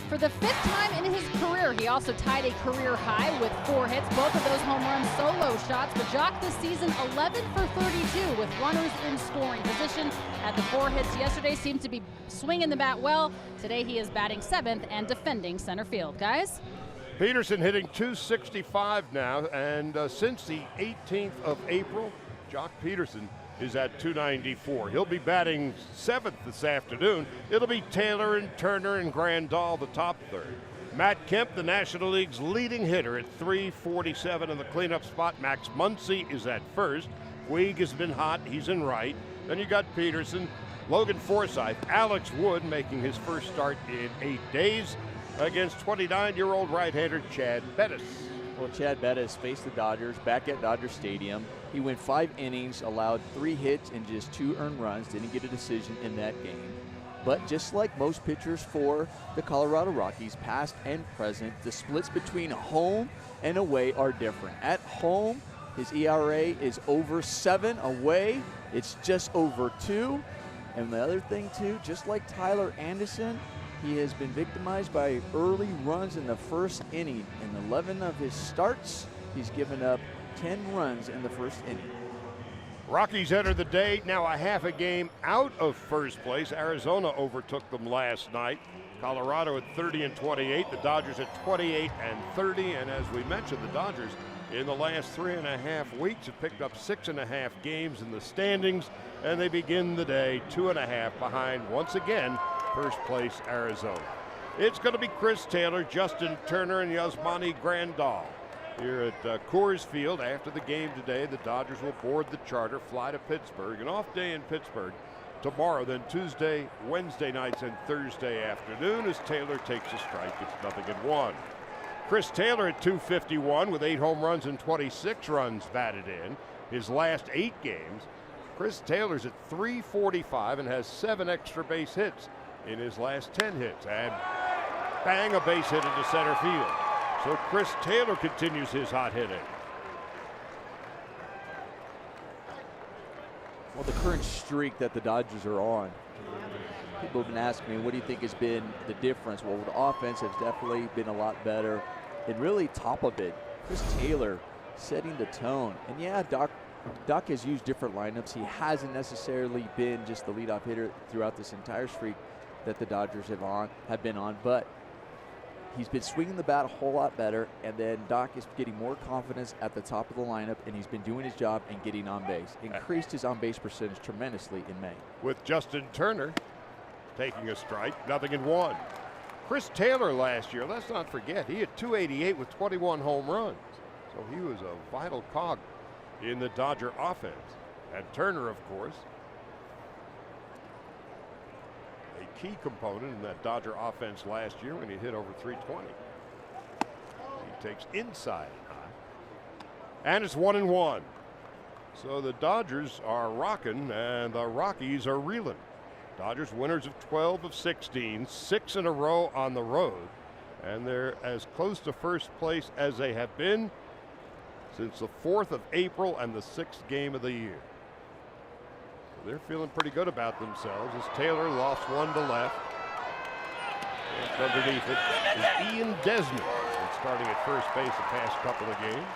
for the 5th time in his career. He also tied a career high with 4 hits, both of those home runs solo shots. But Jock this season 11 for 32 with runners in scoring position. Had the 4 hits yesterday, seemed to be swinging the bat well. Today he is batting 7th and defending center field. Guys? Peterson hitting .265 now, and since the 18th of April, Jock Peterson is at .294. He'll be batting 7th this afternoon. It'll be Taylor and Turner and Grandal, the top third. Matt Kemp, the National League's leading hitter, at .347 in the cleanup spot. Max Muncy is at first. Puig has been hot. He's in right. Then you got Peterson, Logan Forsythe, Alex Wood making his first start in 8 days against 29-year-old right-hander Chad Bettis. Well, Chad Bettis faced the Dodgers back at Dodger Stadium. He went 5 innings, allowed 3 hits and just 2 earned runs. Didn't get a decision in that game. But just like most pitchers for the Colorado Rockies, past and present, the splits between home and away are different. At home, his ERA is over 7. Away, it's just over 2. And the other thing, too, just like Tyler Anderson, he has been victimized by early runs in the first inning. In 11 of his starts, he's given up 10 runs in the first inning. Rockies enter the day now a half a game out of first place. Arizona overtook them last night. Colorado at 30 and 28. The Dodgers at 28 and 30. And as we mentioned, the Dodgers in the last 3.5 weeks have picked up 6.5 games in the standings, and they begin the day 2.5 behind once again first place Arizona. It's going to be Chris Taylor, Justin Turner, and Yasmani Grandal here at Coors Field. After the game today, the Dodgers will board the charter, fly to Pittsburgh. An off day in Pittsburgh tomorrow, then Tuesday, Wednesday nights, and Thursday afternoon as Taylor takes a strike. It's 0-1. Chris Taylor at .251 with 8 home runs and 26 runs batted in his last 8 games. Chris Taylor's at .345 and has 7 extra base hits in his last 10 hits, and bang, a base hit into center field. So Chris Taylor continues his hot hitting. Well, the current streak that the Dodgers are on, people have been asking me, what do you think has been the difference? Well, the offense has definitely been a lot better. And really top of it, Chris Taylor setting the tone. And yeah, Doc has used different lineups. He hasn't necessarily been just the leadoff hitter throughout this entire streak that the Dodgers have been on, but he's been swinging the bat a whole lot better, and then Doc is getting more confidence at the top of the lineup, and he's been doing his job and getting on base. Increased his on-base percentage tremendously in May. With Justin Turner taking a strike, 0-1. Chris Taylor last year, let's not forget, he had .288 with 21 home runs. So he was a vital cog in the Dodger offense. And Turner, of course, a key component in that Dodger offense last year when he hit over .320. He takes inside and high. And it's 1-1. So the Dodgers are rocking and the Rockies are reeling. Dodgers winners of 12 of 16, 6 in a row on the road. And they're as close to first place as they have been since the 4th of April and the 6th game of the year. So they're feeling pretty good about themselves as Taylor lofts one to left. And underneath it is Ian Desmond, starting at first base the past couple of games.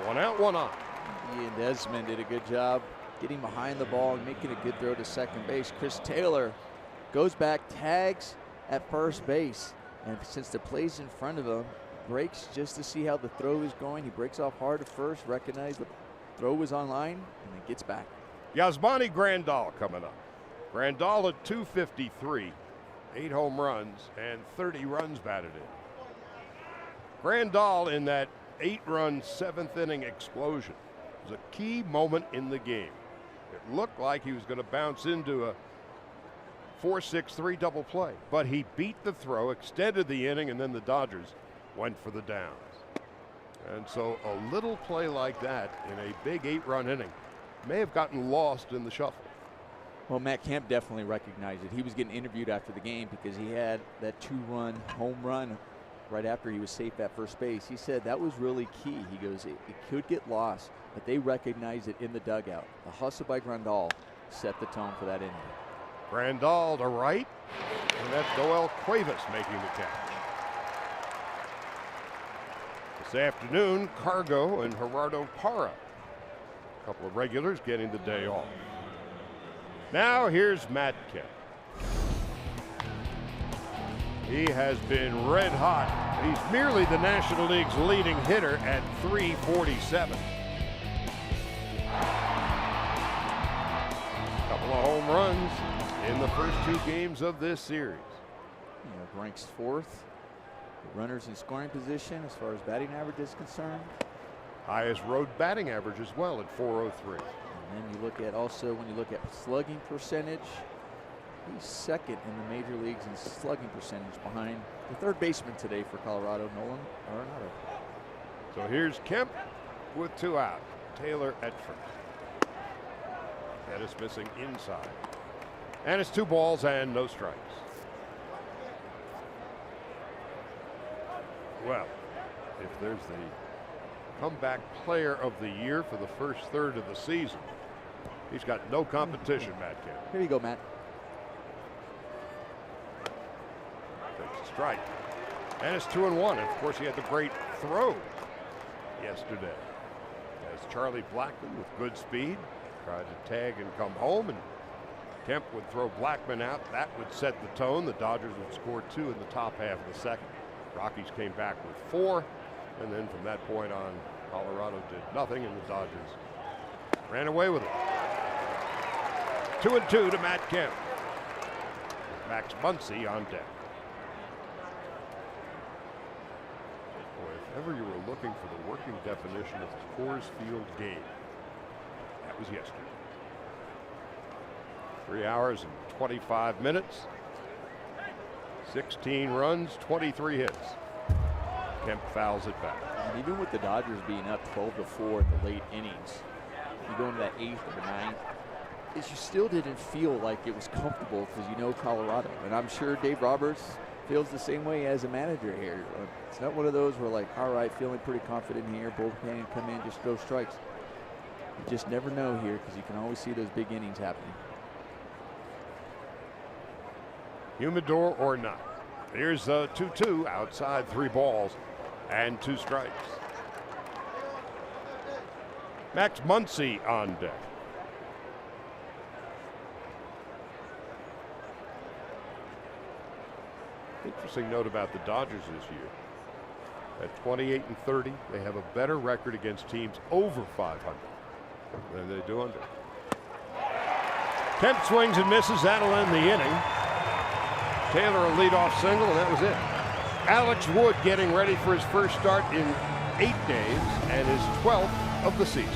One out, one on. Ian Desmond did a good job getting behind the ball and making a good throw to second base. Chris Taylor goes back, tags at first base, and since the play's in front of him, breaks just to see how the throw is going. He breaks off hard at first, recognized the throw was on line, and then gets back. Yasmani Grandal coming up. Grandal at .253, 8 home runs and 30 runs batted in. Grandal in that 8-run 7th inning explosion was a key moment in the game. It looked like he was going to bounce into a 4-6-3 double play, but he beat the throw, extended the inning, and then the Dodgers went for the downs. And so a little play like that in a big 8-run inning may have gotten lost in the shuffle. Well, Matt Kemp definitely recognized it. He was getting interviewed after the game because he had that 2-run home run right after he was safe at first base. He said that was really key. He goes, it could get lost, but they recognized it in the dugout. The hustle by Grandal set the tone for that inning. Grandal to right, and that's Noel Cuevas making the catch. This afternoon, Cargo and Gerardo Parra, a couple of regulars getting the day off. Now here's Matt Kemp. He has been red hot. He's merely the National League's leading hitter at .347. Couple of home runs in the first 2 games of this series. Ranks 4th. Runners in scoring position as far as batting average is concerned. Highest road batting average as well at .403. And then you look at also, when you look at slugging percentage, he's 2nd in the major leagues in slugging percentage behind the 3rd baseman today for Colorado, Nolan Arenado. So here's Kemp with 2 out. Taylor at first. That is missing inside. And it's 2 balls and no strikes. Well, if there's the comeback player of the year for the first third of the season, he's got no competition, Matt Kemp. Here you go, Matt. Takes a strike. And it's 2-1. And of course, he had the great throw yesterday. As Charlie Blackmon with good speed tried to tag and come home, and Kemp would throw Blackmon out. That would set the tone. The Dodgers would score 2 in the top half of the second. Rockies came back with 4, and then from that point on, Colorado did nothing, and the Dodgers ran away with it. 2-2 to Matt Kemp. Max Muncy on deck. Boy, if ever you were looking for the working definition of the Coors Field game, that was yesterday. 3 hours and 25 minutes. 16 runs, 23 hits. Kemp fouls it back. And even with the Dodgers being up 12-4 in the late innings, you go into that 8th or 9th, you still didn't feel like it was comfortable because you know Colorado. And I'm sure Dave Roberts feels the same way as a manager here. It's not one of those where like, all right, feeling pretty confident here, bullpen come in, just throw strikes. You just never know here because you can always see those big innings happening. Humidor or not. Here's 2-2 outside, 3 balls and 2 strikes. Max Muncy on deck. Interesting note about the Dodgers this year. At 28-30, they have a better record against teams over 500 than they do under. Kemp swings and misses. That'll end the inning. Taylor a leadoff single, and that was it. Alex Wood getting ready for his first start in 8 days and his 12th of the season.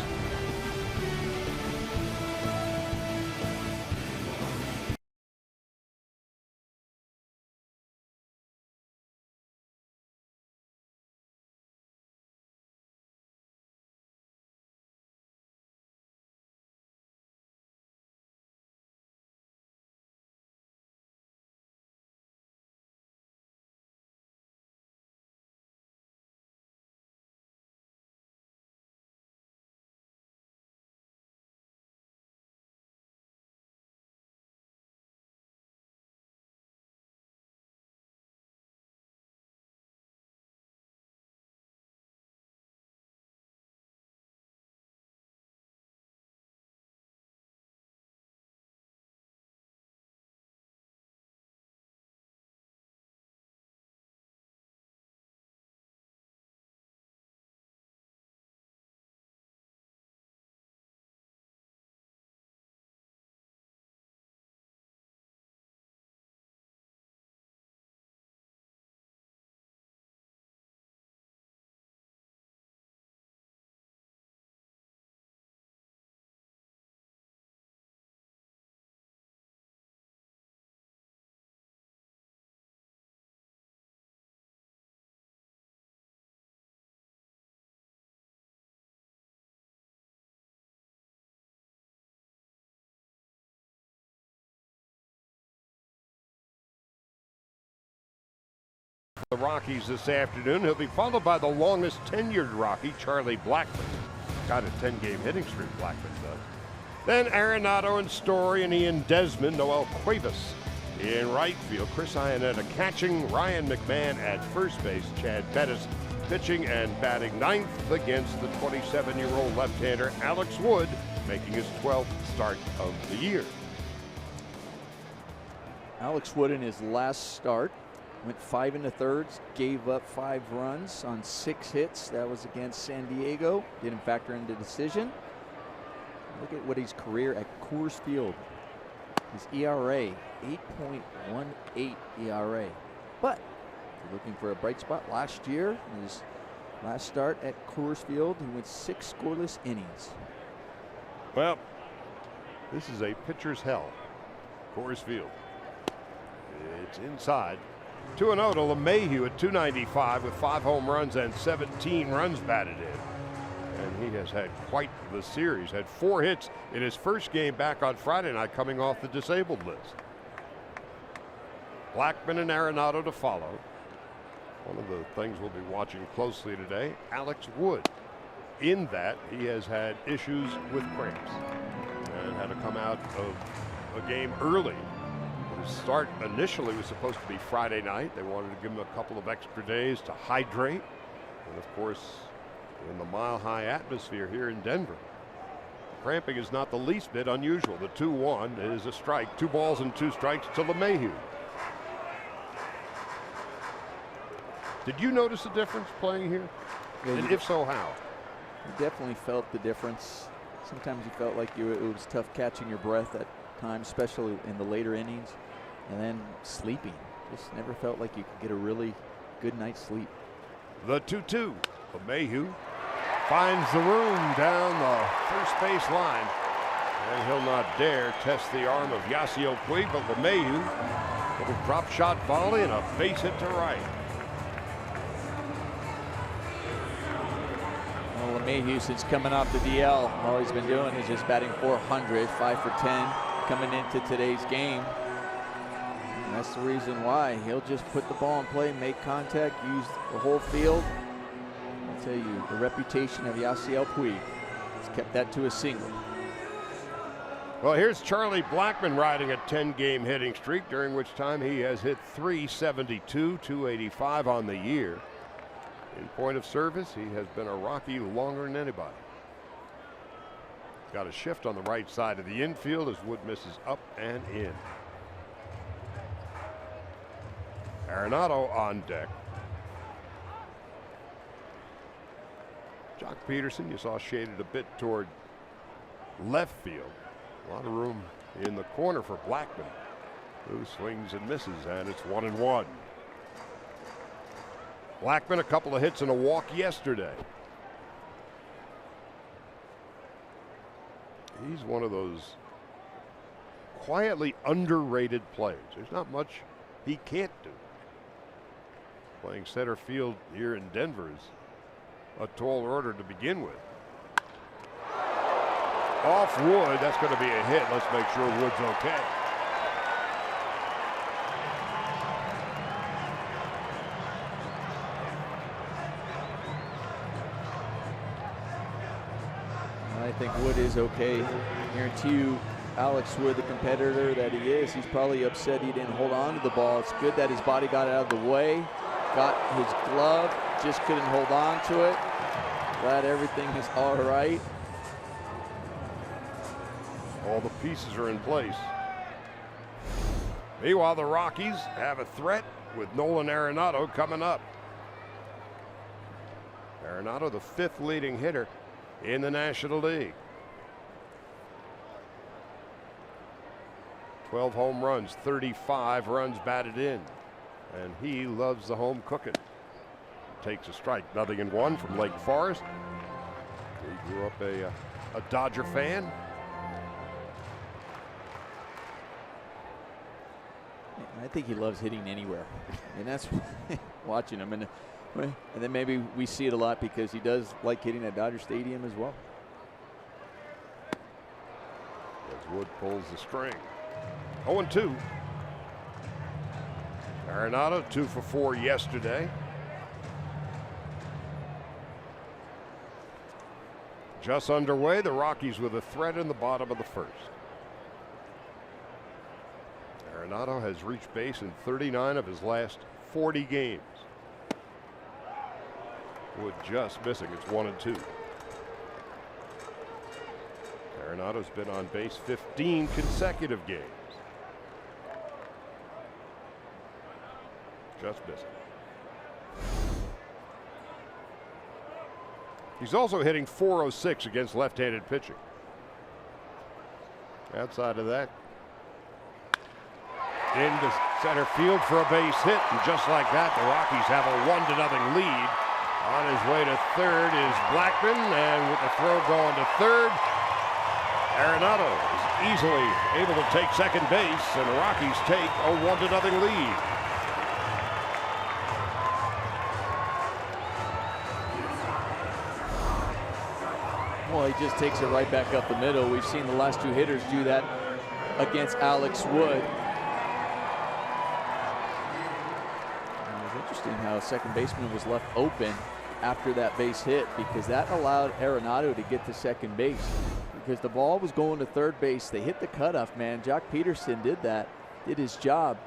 The Rockies this afternoon. He'll be followed by the longest tenured Rocky, Charlie Blackmon. Got a 10-game hitting streak, Blackmon does. Then Arenado and Story and Ian Desmond, Noel Cuevas in right field, Chris Iannetta catching, Ryan McMahon at first base, Chad Bettis pitching and batting ninth against the 27-year-old left-hander Alex Wood, making his 12th start of the year. Alex Wood in his last start went 5 1/3, gave up 5 runs on 6 hits. That was against San Diego. Didn't factor into decision. Look at what his career at Coors Field. His ERA, 8.18 ERA. But if you're looking for a bright spot, last year, his last start at Coors Field, he went 6 scoreless innings. Well, this is a pitcher's hell. Coors Field. It's inside. 2-0 to LeMahieu at 295 with 5 home runs and 17 runs batted in. And he has had quite the series. Had 4 hits in his first game back on Friday night, coming off the disabled list. Blackman and Arenado to follow. One of the things we'll be watching closely today, Alex Wood. In that, he has had issues with cramps and had to come out of a game early. His start initially was supposed to be Friday night. They wanted to give him a couple of extra days to hydrate. And of course, in the mile-high atmosphere here in Denver, cramping is not the least bit unusual. The 2-1 is a strike. 2 balls and 2 strikes to LeMahieu. Did you notice a difference playing here? Yeah, and if so, how? You definitely felt the difference. Sometimes you felt like it was tough catching your breath at times, especially in the later innings. And then sleeping. Just never felt like you could get a really good night's sleep. The 2-2. LeMahieu finds the room down the first base line. And he'll not dare test the arm of Yasiel Puig, but LeMahieu, little drop shot volley and a base hit to right. Well, LeMahieu, since coming off the DL, all he's been doing is just batting .400, 5 for 10 coming into today's game. And that's the reason why. He'll just put the ball in play, make contact, use the whole field. I'll tell you, the reputation of Yasiel Puig has kept that to a single. Well, here's Charlie Blackman riding a 10-game hitting streak, during which time he has hit .372, .285 on the year. In point of service, he has been a Rocky longer than anybody. Got a shift on the right side of the infield as Wood misses up and in. Arenado on deck. Jock Peterson, you saw shaded a bit toward left field. A lot of room in the corner for Blackman, who swings and misses, and it's 1-1. Blackman, a couple of hits and a walk yesterday. He's one of those quietly underrated players. There's not much he can't do. Playing center field here in Denver is a tall order to begin with. Off Wood, that's going to be a hit. Let's make sure Wood's okay. I think Wood is okay. I guarantee you, Alex Wood, the competitor that he is, he's probably upset he didn't hold on to the ball. It's good that his body got out of the way, got his glove, just couldn't hold on to it. Glad everything is all right. All the pieces are in place. Meanwhile, the Rockies have a threat with Nolan Arenado coming up. Arenado, the 5th leading hitter in the National League. 12 home runs, 35 runs batted in. And he loves the home cooking. Takes a strike, 0-1 from Lake Forest. He grew up a Dodger fan. I think he loves hitting anywhere. And that's watching him. And then maybe we see it a lot because he does like hitting at Dodger Stadium as well. As Wood pulls the string. 0-2. Arenado 2 for 4 yesterday. Just underway, the Rockies with a threat in the bottom of the first. Arenado has reached base in 39 of his last 40 games. Wood just missing. It's 1-2. Arenado's been on base 15 consecutive games. Just missing. He's also hitting .406 against left-handed pitching. Outside of that, into center field for a base hit, and just like that, the Rockies have a 1-0 lead. On his way to third is Blackman, and with the throw going to third, Arenado is easily able to take second base, and the Rockies take a 1-0 lead. Well, he just takes it right back up the middle. We've seen the last two hitters do that against Alex Wood. And it was interesting how a second baseman was left open after that base hit, because that allowed Arenado to get to second base. Because the ball was going to third base. They hit the cutoff, man. Jock Peterson did that, did his job.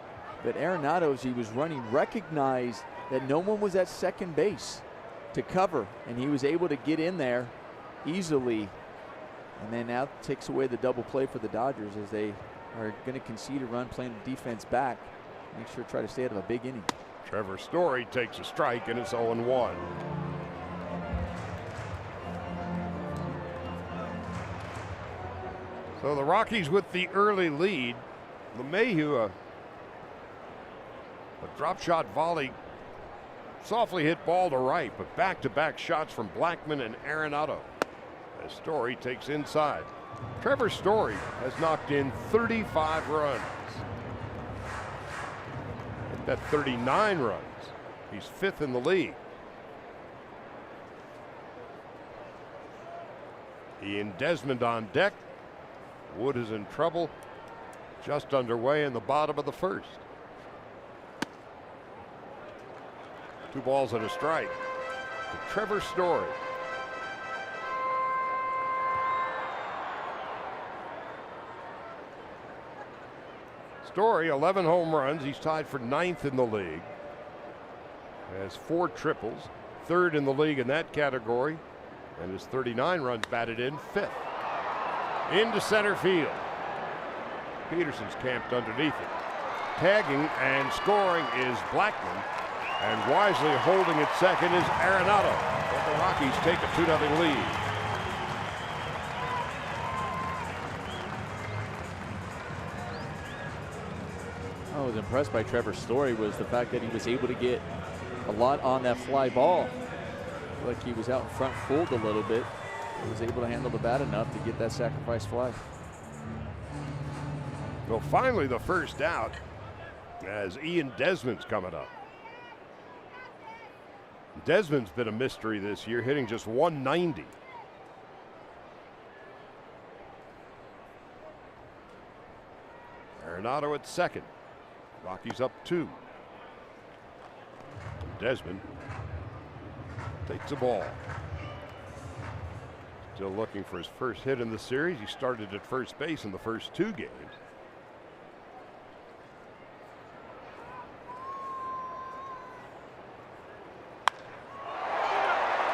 But Arenado, as he was running, recognized that no one was at second base to cover, and he was able to get in there easily, and then now takes away the double play for the Dodgers, as they are going to concede a run, playing the defense back, make sure to try to stay out of a big inning. Trevor Story takes a strike, and it's 0-1. So the Rockies with the early lead. LeMahieu, a drop shot volley, softly hit ball to right, but back-to-back shots from Blackman and Arenado as Story takes inside. Trevor Story has knocked in 35 runs. Hit that 39 runs. He's fifth in the league. Ian Desmond on deck. Wood is in trouble. Just underway in the bottom of the first. 2 balls and a strike to Trevor Story. Story, 11 home runs. He's tied for 9th in the league. Has 4 triples, 3rd in the league in that category, and his 39 runs batted in 5th. Into center field. Peterson's camped underneath it. Tagging and scoring is Blackman, and wisely holding at second is Arenado. But the Rockies take a 2-0 lead. I was impressed by Trevor Story was the fact that he was able to get a lot on that fly ball. Like he was out in front, fooled a little bit. He was able to handle the bat enough to get that sacrifice fly. Well, finally the first out as Ian Desmond's coming up. Desmond's been a mystery this year, hitting just .190. Arenado at second. Rockies up 2. Desmond takes the ball. Still looking for his first hit in the series. He started at first base in the first 2 games.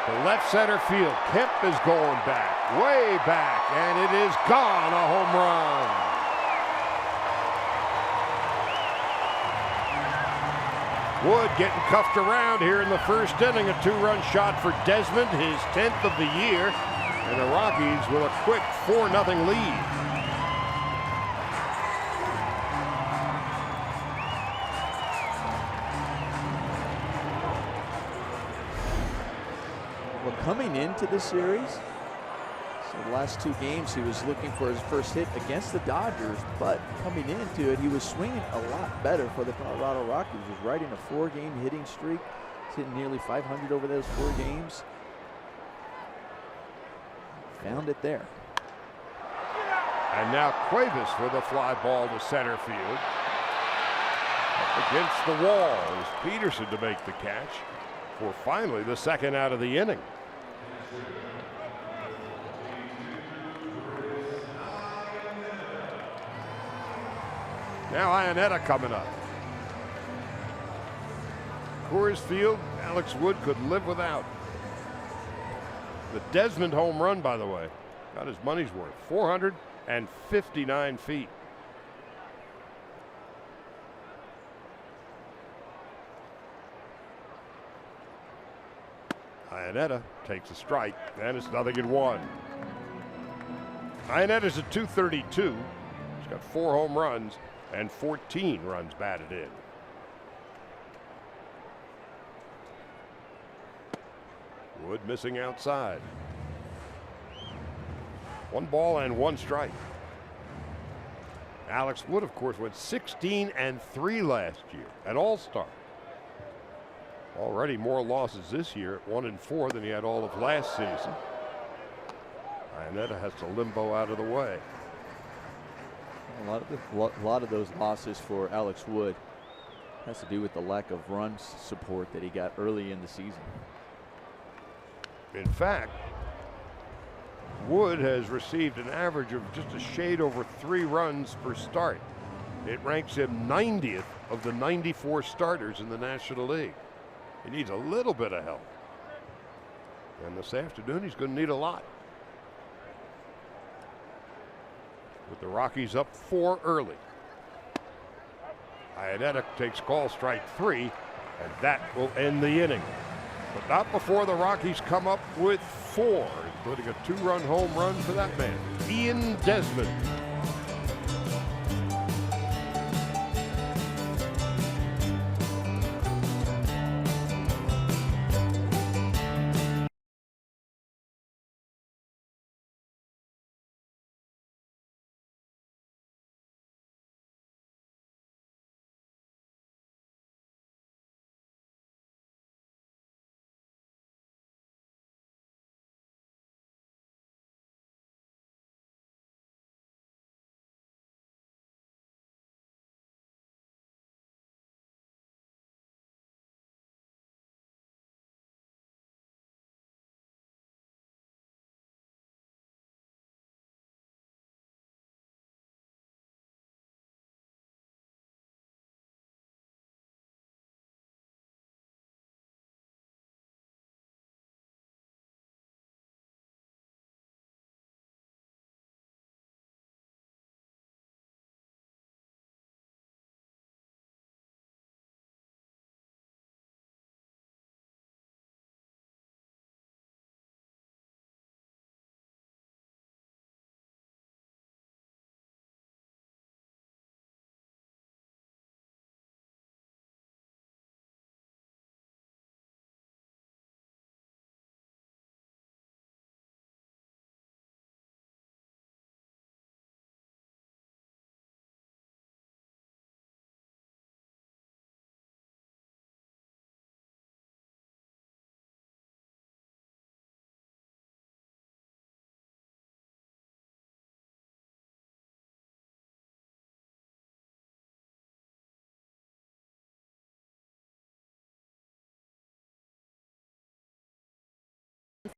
To left center field. Kemp is going back, way back, and it is gone. A home run. Wood getting cuffed around here in the first inning. A 2-run shot for Desmond, his 10th of the year. And the Rockies with a quick 4-0 lead. Well, coming into the series, so the last 2 games he was looking for his first hit against the Dodgers, but coming into it he was swinging a lot better for the Colorado Rockies. He was riding a 4-game hitting streak. He's hitting nearly 500 over those 4 games. Found it there. And now Cuevas with a fly ball to center field. Up against the wall is Peterson to make the catch for finally the second out of the inning. Now Ionetta coming up. Coors Field, Alex Wood could live without. The Desmond home run, by the way, got his money's worth. 459 feet. Ionetta takes a strike, and it's 0-1. Ionetta's at 232. He's got 4 home runs and 14 runs batted in. Wood missing outside. 1 ball and 1 strike. Alex Wood, of course, went 16-3 last year, an all-star. Already more losses this year at 1-4 than he had all of last season. Ionetta has to limbo out of the way. A lot of those losses for Alex Wood has to do with the lack of run support that he got early in the season. In fact, Wood has received an average of just a shade over 3 runs per start. It ranks him 90th of the 94 starters in the National League. He needs a little bit of help. And this afternoon, he's going to need a lot. With the Rockies up 4 early. Ionetta takes call strike 3, and that will end the inning. But not before the Rockies come up with 4, including a 2-run home run for that man, Ian Desmond.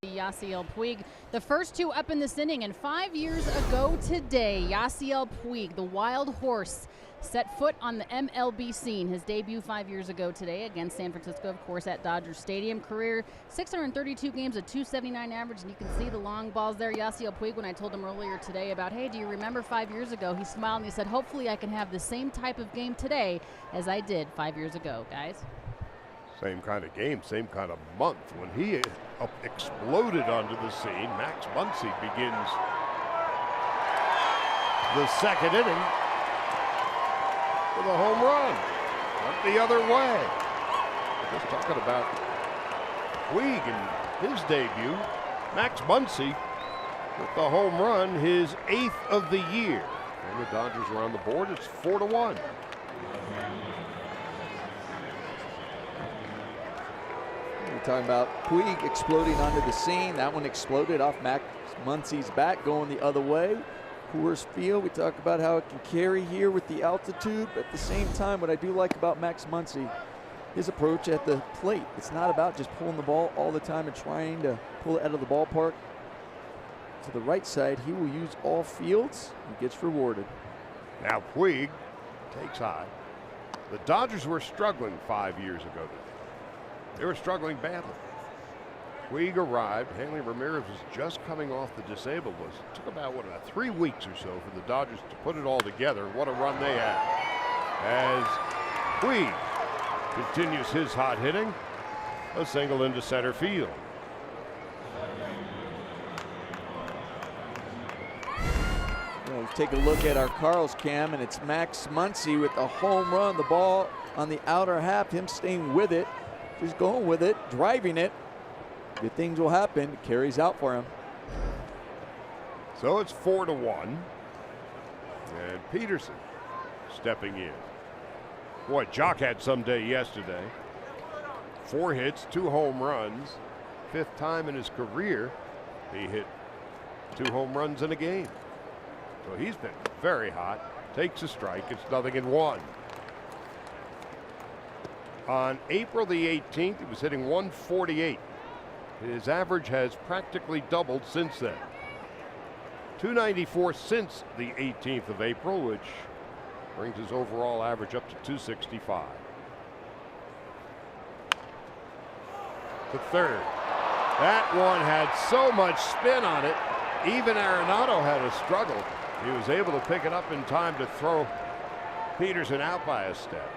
Yasiel Puig, the first 2 up in this inning, and 5 years ago today, Yasiel Puig, the wild horse, set foot on the MLB scene. His debut 5 years ago today against San Francisco, of course, at Dodger Stadium. Career 632 games, a 279 average, and you can see the long balls there. Yasiel Puig, when I told him earlier today about, hey, do you remember 5 years ago? He smiled and he said, hopefully I can have the same type of game today as I did 5 years ago, guys. Same kind of game, same kind of month. When he exploded onto the scene, Max Muncy begins the 2nd inning with a home run. Went the other way. Just talking about Puig and his debut. Max Muncy with the home run, his 8th of the year. And the Dodgers are on the board. It's 4-1. We're talking about Puig exploding onto the scene. That one exploded off Max Muncy's bat going the other way. Coors Field, we talk about how it can carry here with the altitude, but at the same time, what I do like about Max Muncy, his approach at the plate. It's not about just pulling the ball all the time and trying to pull it out of the ballpark. To the right side, he will use all fields and gets rewarded. Now Puig Takes high. The Dodgers were struggling 5 years ago. They were struggling badly. Puig arrived. Hanley Ramirez was just coming off the disabled list. It took about 3 weeks or so for the Dodgers to put it all together. What a run they had. As Puig continues his hot hitting, a single into center field. Let's take a look at our Carl's cam, and it's Max Muncy with the home run. The ball on the outer half, him staying with it, just going with it, driving it. Good things will happen. It carries out for him. So it's 4-1. And Peterson stepping in. Boy, Jock had some day yesterday. 4 hits, 2 home runs. 5th time in his career he hit 2 home runs in a game. So he's been very hot. Takes a strike. It's 0-1. On April the 18th, he was hitting 148. His average has practically doubled since then. 294 since the 18th of April, which brings his overall average up to 265. To third. That one had so much spin on it. Even Arenado had a struggle. He was able to pick it up in time to throw Peterson out by a step.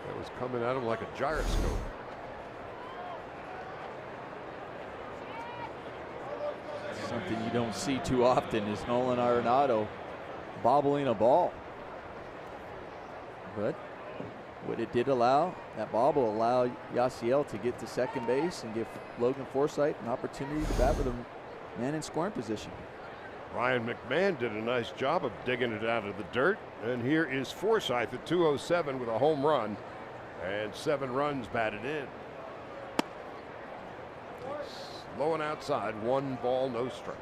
That was coming at him like a gyroscope. Something you don't see too often is Nolan Arenado bobbling a ball. But what it did allow, that bobble allowed Yasiel to get to second base and give Logan Forsythe an opportunity to bat with a man in scoring position. Ryan McMahon did a nice job of digging it out of the dirt. And here is Forsythe at 207 with a home run and 7 runs batted in. Low and outside, 1 ball, no strikes.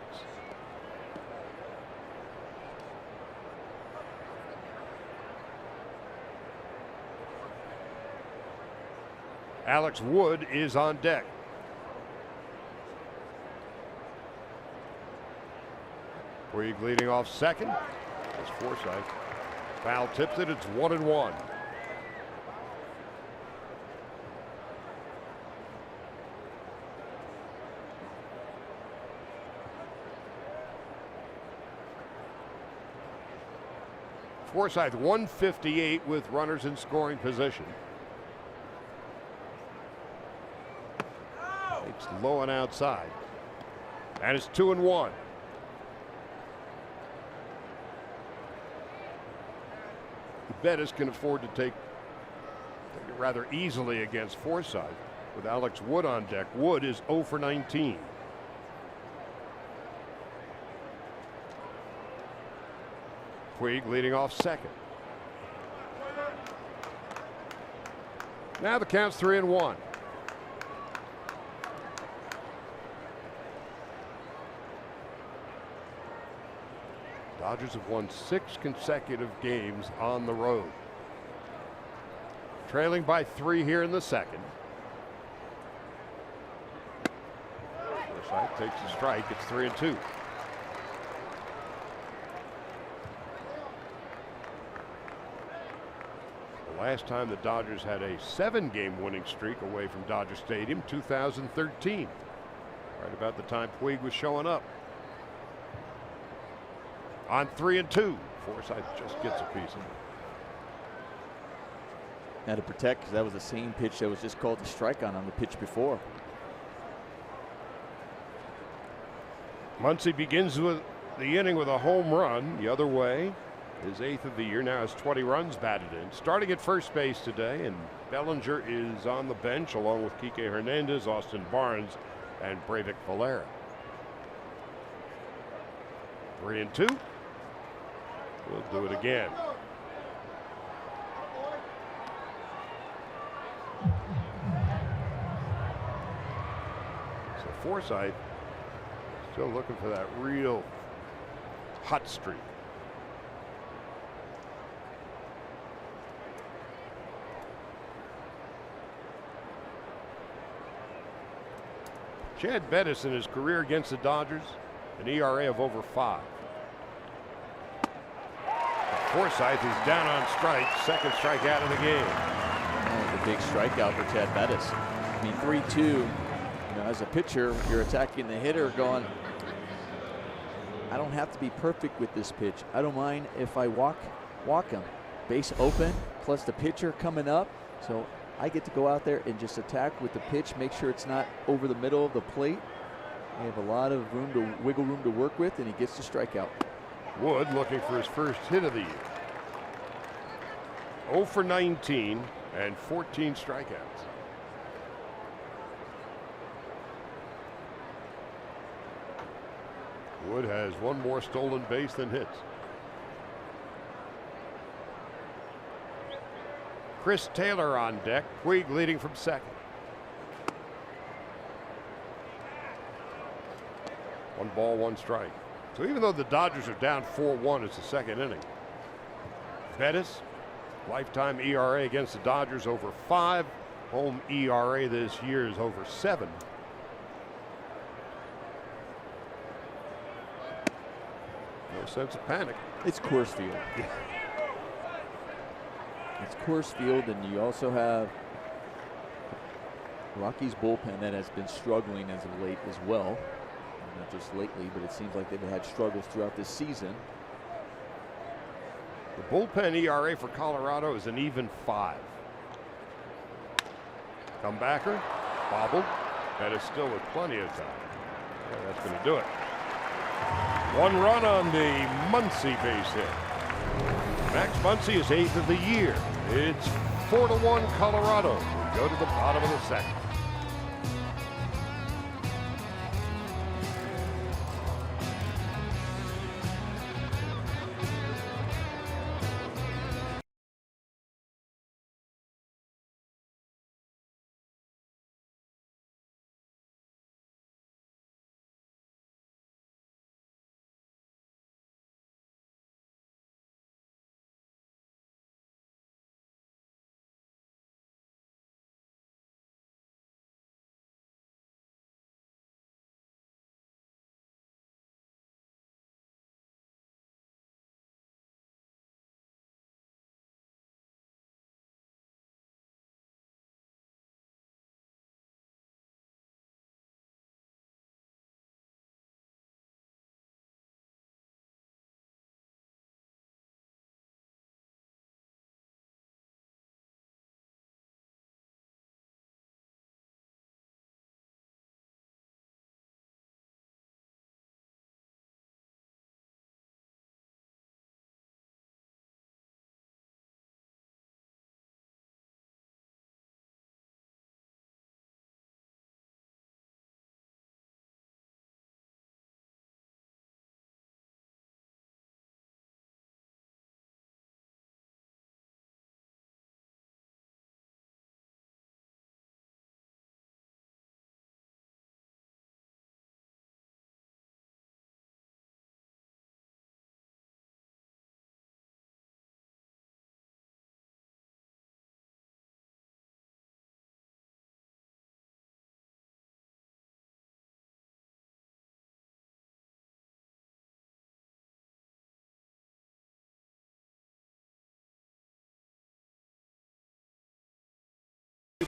Alex Wood is on deck. Puig leading off second. That's Forsythe. Foul tips it. It's 1-1. Forsythe 158 with runners in scoring position. It's low and outside. And it's 2-1. Bettis can afford to take it rather easily against Forsythe. With Alex Wood on deck, Wood is 0 for 19. Puig leading off second. Now the count's 3-1. Dodgers have won 6 consecutive games on the road. Trailing by 3 here in the second. Forsythe takes a strike. It's 3-2. The last time the Dodgers had a 7-game winning streak away from Dodger Stadium, 2013. Right about the time Puig was showing up. On 3-2, Forsythe just gets a piece of it. Had to protect because that was the same pitch that was just called the strike on the pitch before. Muncy begins with the inning with a home run the other way. His 8th of the year, now has 20 runs batted in. Starting at first base today, and Bellinger is on the bench along with Kike Hernandez, Austin Barnes, and Breivik Valera. 3-2. We'll do it again. So Forsythe still looking for that real hot streak. Chad Bettis in his career against the Dodgers, an ERA of over 5. Forsythe is down on strikes, second strikeout of the game. Oh, the big strikeout for Chad Bettis. I mean, 3-2. You know, as a pitcher, you're attacking the hitter going, I don't have to be perfect with this pitch. I don't mind if I walk him. Base open, plus the pitcher coming up. So I get to go out there and just attack with the pitch, make sure it's not over the middle of the plate. They have a lot of wiggle room to work with, and he gets the strikeout. Wood looking for his first hit of the year. 0 for 19 and 14 strikeouts. Wood has one more stolen base than hits. Chris Taylor on deck. Puig leading from second. 1 ball, 1 strike. So even though the Dodgers are down 4-1, it's the second inning. Bettis, lifetime ERA against the Dodgers over 5. Home ERA this year is over 7. No sense of panic. It's Coors Field. It's Coors Field, and you also have Rockies bullpen that has been struggling as of late as well. Not just lately, but it seems like they've had struggles throughout this season. The bullpen ERA for Colorado is an even 5. Comebacker, bobbled. Bettis still with plenty of time. Yeah, that's going to do it. 1 run on the Muncy base hit. Max Muncy is 8th of the year. It's 4-1 Colorado. We go to the bottom of the second.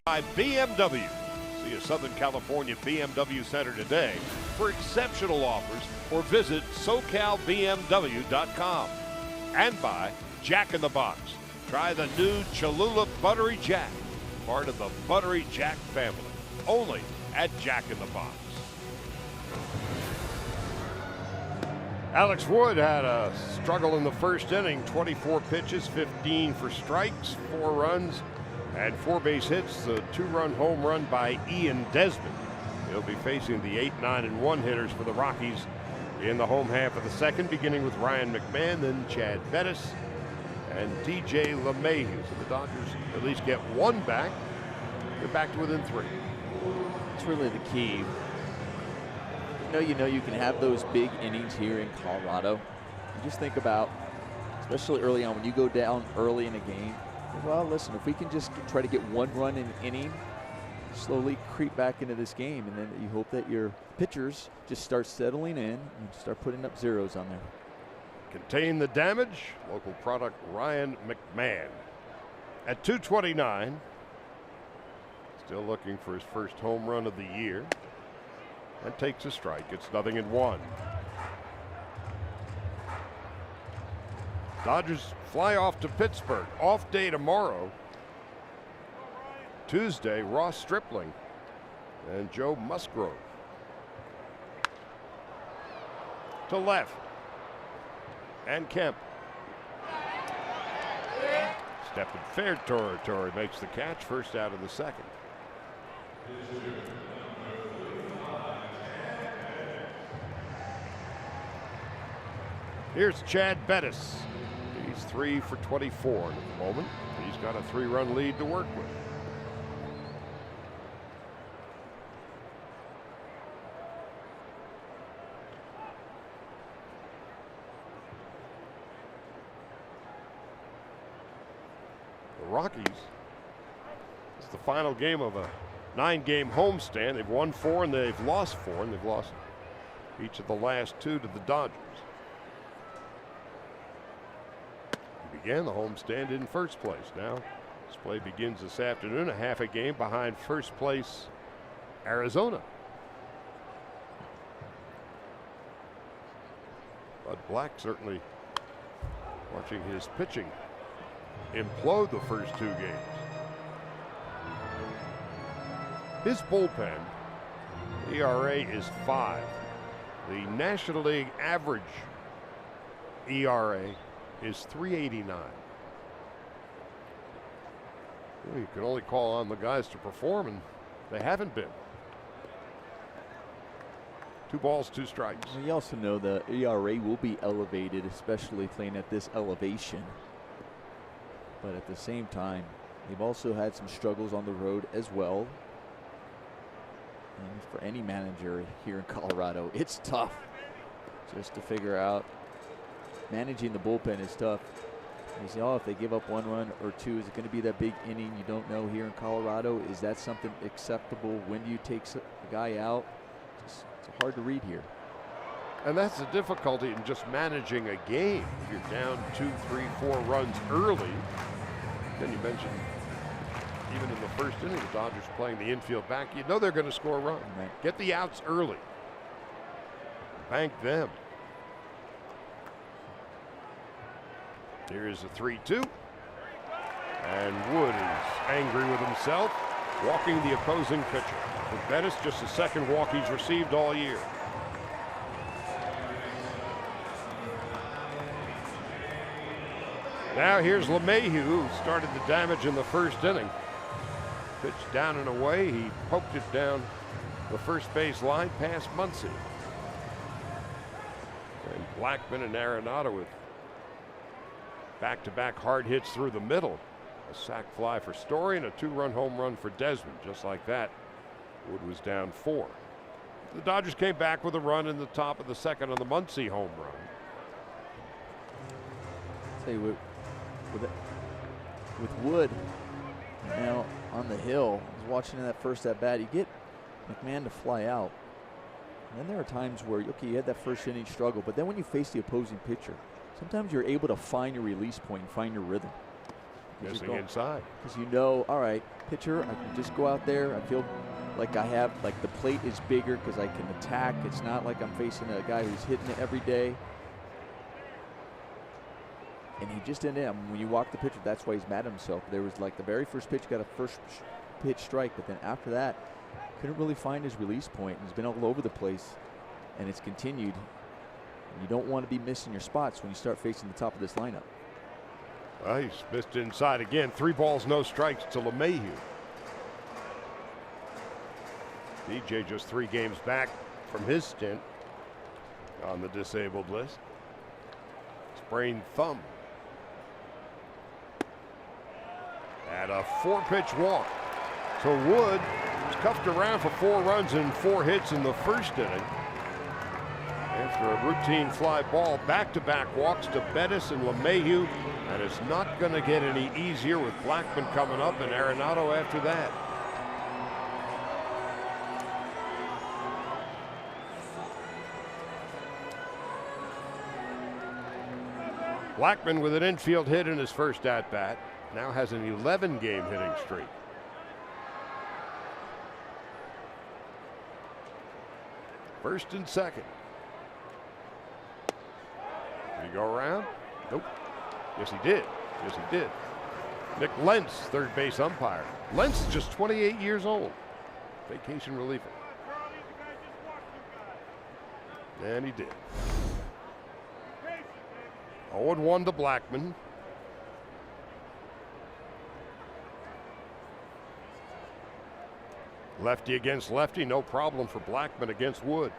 By BMW. See a Southern California BMW Center today for exceptional offers or visit SoCalBMW.com. And by Jack in the Box. Try the new Cholula Buttery Jack, part of the Buttery Jack family. Only at Jack in the Box. Alex Wood had a struggle in the first inning. 24 pitches, 15 for strikes, 4 runs, and 4 base hits. The 2-run home run by Ian Desmond. He'll be facing the 8, 9, and 1 hitters for the Rockies in the home half of the second, beginning with Ryan McMahon, then Chad Bettis, and DJ LeMahieu. So the Dodgers at least get 1 back. They're back to within 3. It's really the key. You know you can have those big innings here in Colorado. You just think about, especially early on, when you go down early in a game, well, listen, if we can just try to get 1 run in an inning, slowly creep back into this game, and then you hope that your pitchers just start settling in and start putting up zeros on there. contain the damage. Local product Ryan McMahon. At 229, still looking for his first home run of the year. And takes a strike. It's 0-1. Dodgers fly off to Pittsburgh. Off day tomorrow. Tuesday, Ross Stripling and Joe Musgrove. To left. And Kemp. Step in fair territory, makes the catch, first out of the second. Here's Chad Bettis. He's 3 for 24 at the moment. He's got a 3-run lead to work with. The Rockies, it's the final game of a 9-game homestand. They've won 4 and they've lost 4, and they've lost each of the last 2 to the Dodgers. Began the homestand in first place. Now this play begins this afternoon, a half a game behind first place Arizona. Bud Black certainly watching his pitching implode the first 2 games. His bullpen ERA is 5. The National League average ERA is 3.89. You can only call on the guys to perform, and they haven't been. 2 balls, 2 strikes. You also know the ERA will be elevated, especially playing at this elevation. But at the same time, they've also had some struggles on the road as well. And for any manager here in Colorado, it's tough just to figure out. Managing the bullpen is tough. You say, oh, if they give up 1 run or 2, is it going to be that big inning? You don't know here in Colorado. Is that something acceptable? When do you take a guy out? It's hard to read here. And that's the difficulty in just managing a game. If you're down 2, 3, 4 runs early, then you mentioned even in the first inning, the Dodgers playing the infield back, you know they're going to score a run. Right. Get the outs early. Bank them. Here's a 3-2. And Wood is angry with himself, walking the opposing pitcher. For Bettis, just the second walk he's received all year. Now here's LeMahieu, who started the damage in the first inning. Pitch down and away. He poked it down the first base line past Muncy. And Blackman and Arenado with back-to-back hard hits through the middle. A sac fly for Story and a 2-run home run for Desmond. Just like that, Wood was down 4. The Dodgers came back with a run in the top of the second on the Muncy home run. Say with Wood now on the hill, I was watching that first at bat. You get McMahon to fly out. And then there are times where, okay, you had that first inning struggle, but then when you face the opposing pitcher, sometimes you're able to find your release point and find your rhythm. Missing inside. Because you know, all right, pitcher, I can just go out there. I feel like I have, like the plate is bigger because I can attack. It's not like I'm facing a guy who's hitting it every day. And he just didn't. When you walk the pitcher, that's why he's mad at himself. There was like the very first pitch, got a first pitch strike, but then after that, couldn't really find his release point. He's been all over the place, and it's continued. And you don't want to be missing your spots when you start facing the top of this lineup. Well, he's missed inside again. 3 balls, no strikes to LeMahieu. DJ just 3 games back from his stint on the disabled list. Sprained thumb. And a 4-pitch walk. So Wood was cuffed around for 4 runs and 4 hits in the first inning. After a routine fly ball, back-to-back walks to Bettis and LeMahieu, and it's not going to get any easier with Blackman coming up and Arenado after that. Blackman with an infield hit in his first at-bat. Now has an 11-game hitting streak. First and second. Did he go around? Nope. Yes, he did. Yes, he did. Nick Lentz, third base umpire. Lentz is just 28 years old. Vacation reliever. And he did. 0-1 to Blackman. Lefty against lefty, no problem for Blackman against Wood.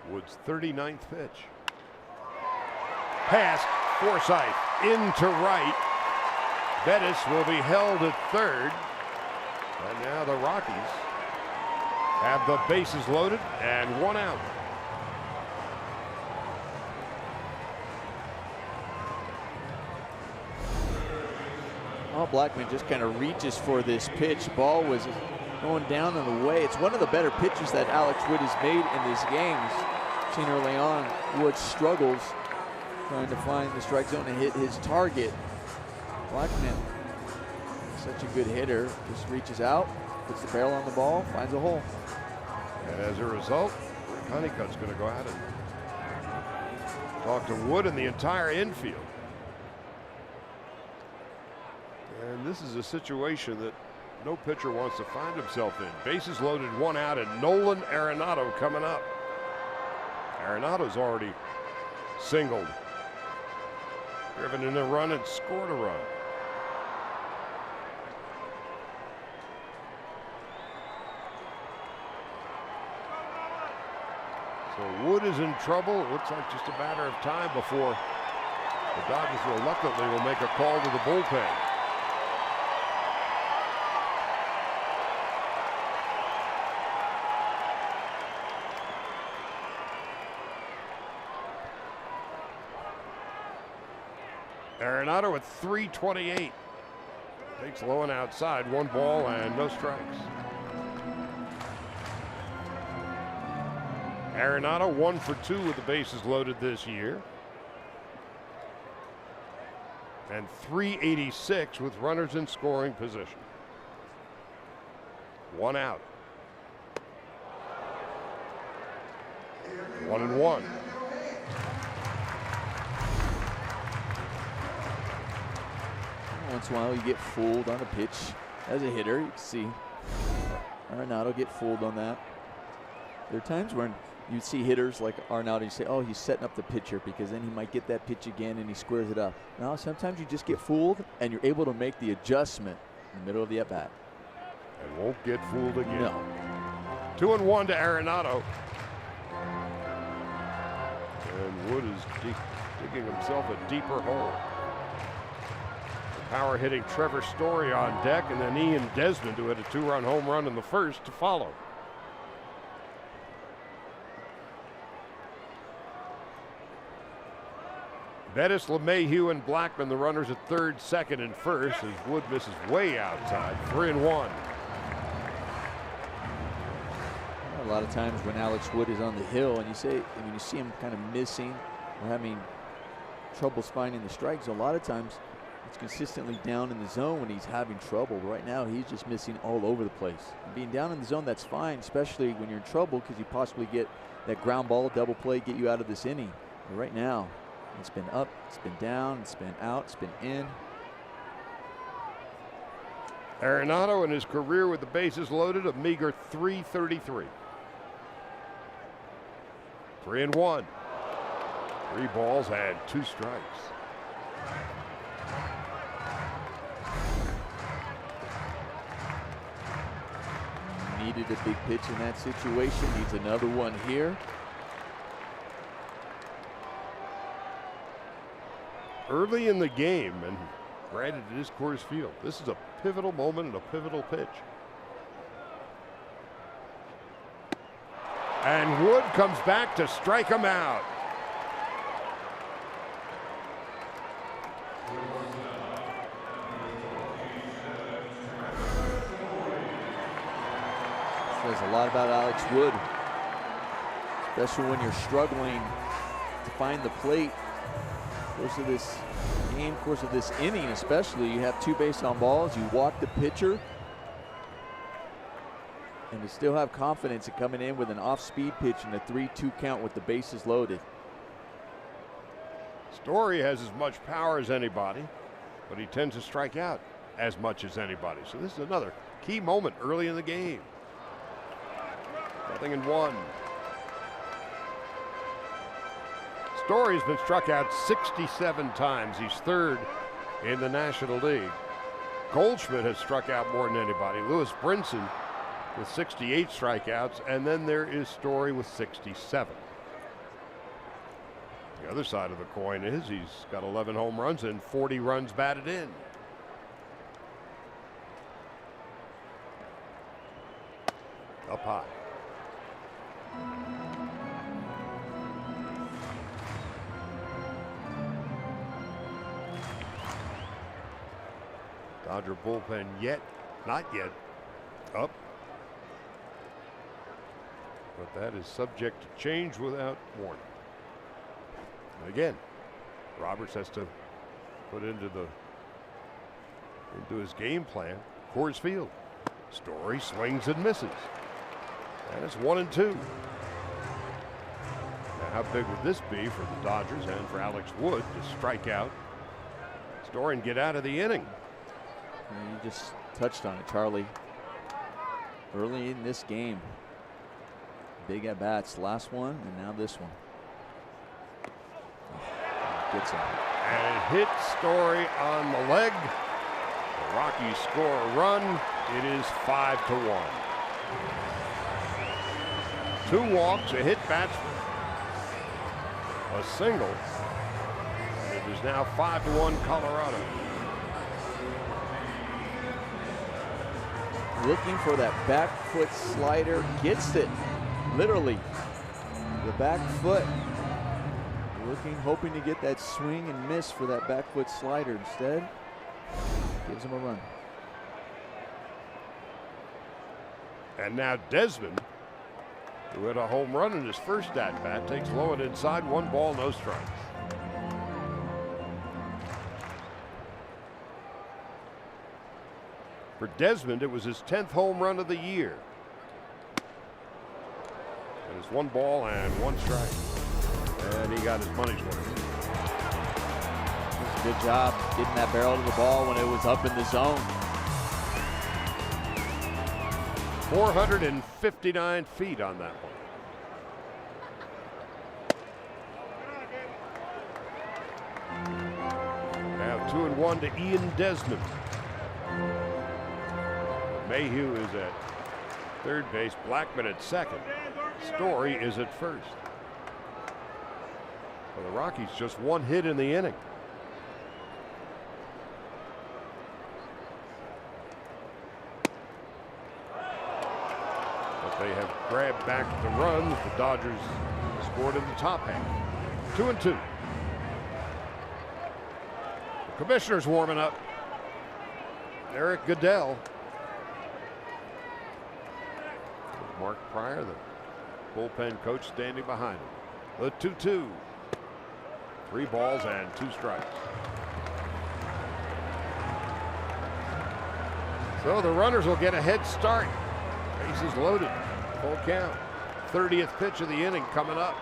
Wood's 39th pitch. Pass, Forsythe into right. Bettis will be held at third. And now the Rockies have the bases loaded and one out. Oh, Blackman just kind of reaches for this pitch. Ball was going down and away. It's one of the better pitches that Alex Wood has made in these games. Seen early on, Wood struggles trying to find the strike zone and hit his target. Blackman, such a good hitter, just reaches out, puts the barrel on the ball, finds a hole. And as a result, Honeycutt's going to go out and talk to Wood and the entire infield. And this is a situation that no pitcher wants to find himself in. Bases loaded, one out, and Nolan Arenado coming up. Arenado's already singled, driven in a run and scored a run. So Wood is in trouble. It looks like just a matter of time before the Dodgers reluctantly will make a call to the bullpen. Arenado at 328. Takes low and outside. One ball and no strikes. Arenado 1 for 2 with the bases loaded this year. And 386 with runners in scoring position. One out. 1-1. Once in a while you get fooled on a pitch as a hitter. You can see Arenado get fooled on that. There are times when you see hitters like Arenado and you say, oh, he's setting up the pitcher because then he might get that pitch again and he squares it up. Now sometimes you just get fooled and you're able to make the adjustment in the middle of the at-bat. And won't get fooled again. No. 2-1 to Arenado. And Wood is digging himself a deeper hole. Power hitting Trevor Story on deck, and then Ian Desmond, who had a 2-run home run in the first, to follow. Bettis, LeMahieu, and Blackman, the runners at third, second, and first, as Wood misses way outside. 3-1. A lot of times when Alex Wood is on the hill and you see him kind of missing or having trouble finding the strikes, a lot of times it's consistently down in the zone when he's having trouble. Right now, he's just missing all over the place. Being down in the zone, that's fine, especially when you're in trouble because you possibly get that ground ball, double play, get you out of this inning. But right now, it's been up, it's been down, it's been out, it's been in. Arenado in his career with the bases loaded, a meager 333. 3-1. 3 balls and 2 strikes. Needed a big pitch in that situation. Needs another one here. Early in the game, and granted it is Coors Field, this is a pivotal moment and a pivotal pitch. And Wood comes back to strike him out. says a lot about Alex Wood, especially when you're struggling to find the plate. Course of this game, course of this inning especially, you have 2 base on balls, you walk the pitcher, and to still have confidence in coming in with an off-speed pitch and a 3-2 count with the bases loaded. Story has as much power as anybody, but he tends to strike out as much as anybody. So this is another key moment early in the game. 0-1. Story's been struck out 67 times. He's 3rd in the National League. Goldschmidt has struck out more than anybody. Lewis Brinson with 68 strikeouts, and then there is Story with 67. The other side of the coin is he's got 11 home runs and 40 runs batted in. Up high. Dodger bullpen not yet up. But that is subject to change without warning. And again, Roberts has to put into his game plan. Coors Field. Story swings and misses. And it's 1-2. Now how big would this be for the Dodgers and for Alex Wood to strike out Story and get out of the inning? You just touched on it, Charlie. Early in this game, big at bats, last one and now this one. Gets him. And it hits Story on the leg. The Rockies score a run. It is 5-1. 2 walks, a hit batsman, a single, and it is now 5-1 Colorado. Looking for that back foot slider, gets it, literally. The back foot. Looking, hoping to get that swing and miss for that back foot slider. Instead, gives him a run. And now Desmond, who had a home run in his first at-bat, takes low and inside, 1 ball, no strikes. For Desmond, it was his 10th home run of the year. And it's 1 ball and 1 strike. And he got his money's worth. Good job getting that barrel to the ball when it was up in the zone. 459 feet on that one. Now 2-1 to Ian Desmond. Mayhew is at third base, Blackman at second. Story is at first. For the Rockies, just 1 hit in the inning. But they have grabbed back the runs. The Dodgers scored in the top half. 2-2. The commissioner's warming up. Eric Goodell. Mark Pryor, the bullpen coach, standing behind him. The 2-2. 3 balls and 2 strikes. So the runners will get a head start. Bases loaded. Full count. 30th pitch of the inning coming up.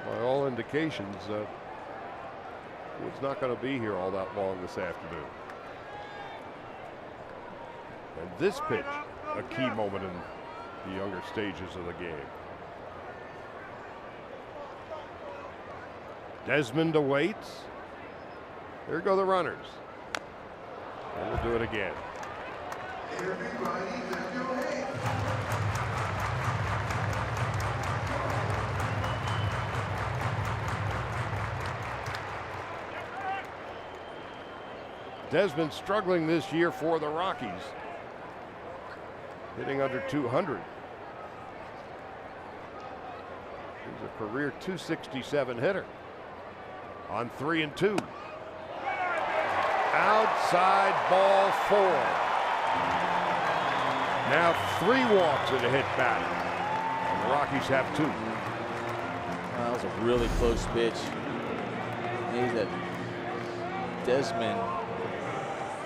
By all indications, Wood's not going to be here all that long this afternoon. And this pitch, a key moment in the younger stages of the game. Desmond awaits. There go the runners. And we'll do it again. Desmond struggling this year for the Rockies. Hitting under 200. He's a career 267 hitter on 3-2. Outside ball 4. Now 3 walks and a hit batter. And the Rockies have 2. That was a really close pitch. Maybe that Desmond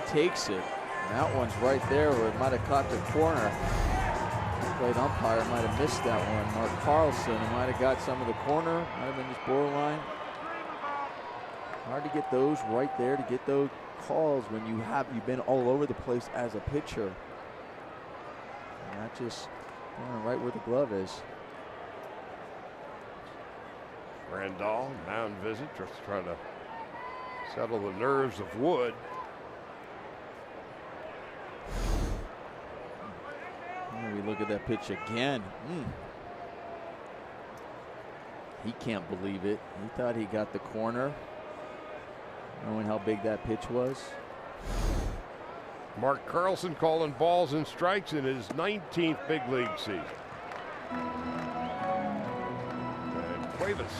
takes it. And that one's right there where it might have caught the corner. The plate umpire might have missed that one. Mark Carlson, he might have got some of the corner, might have been just borderline. Hard to get those right there, to get those calls when you've been all over the place as a pitcher. And that just right where the glove is. Grandal, mound visit, just trying to settle the nerves of Wood. We look at that pitch again. He can't believe it. He thought he got the corner, knowing how big that pitch was. Mark Carlson calling balls and strikes in his 19th big league season. And Cuevas.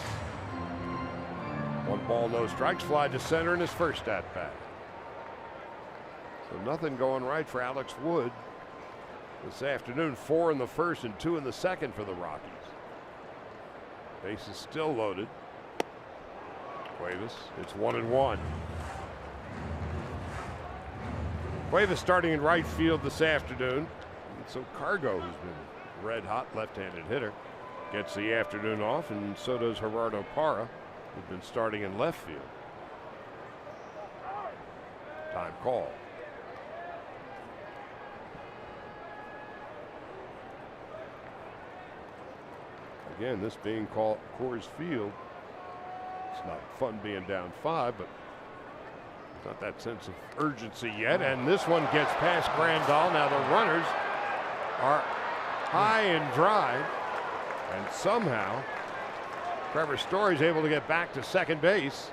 1 ball, no strikes, fly to center in his first at bat. So nothing going right for Alex Wood this afternoon. 4 in the first and 2 in the second for the Rockies. Base is still loaded. Cuevas, it's 1-1. Cuevas starting in right field this afternoon. And so Cargo, who's been red hot left-handed hitter, gets the afternoon off, and so does Gerardo Parra, who's been starting in left field. Time call. Again, this being called Coors Field. It's not fun being down 5, but not that sense of urgency yet. And this one gets past Grandal. Now the runners are high and dry, and somehow Trevor Story's able to get back to second base,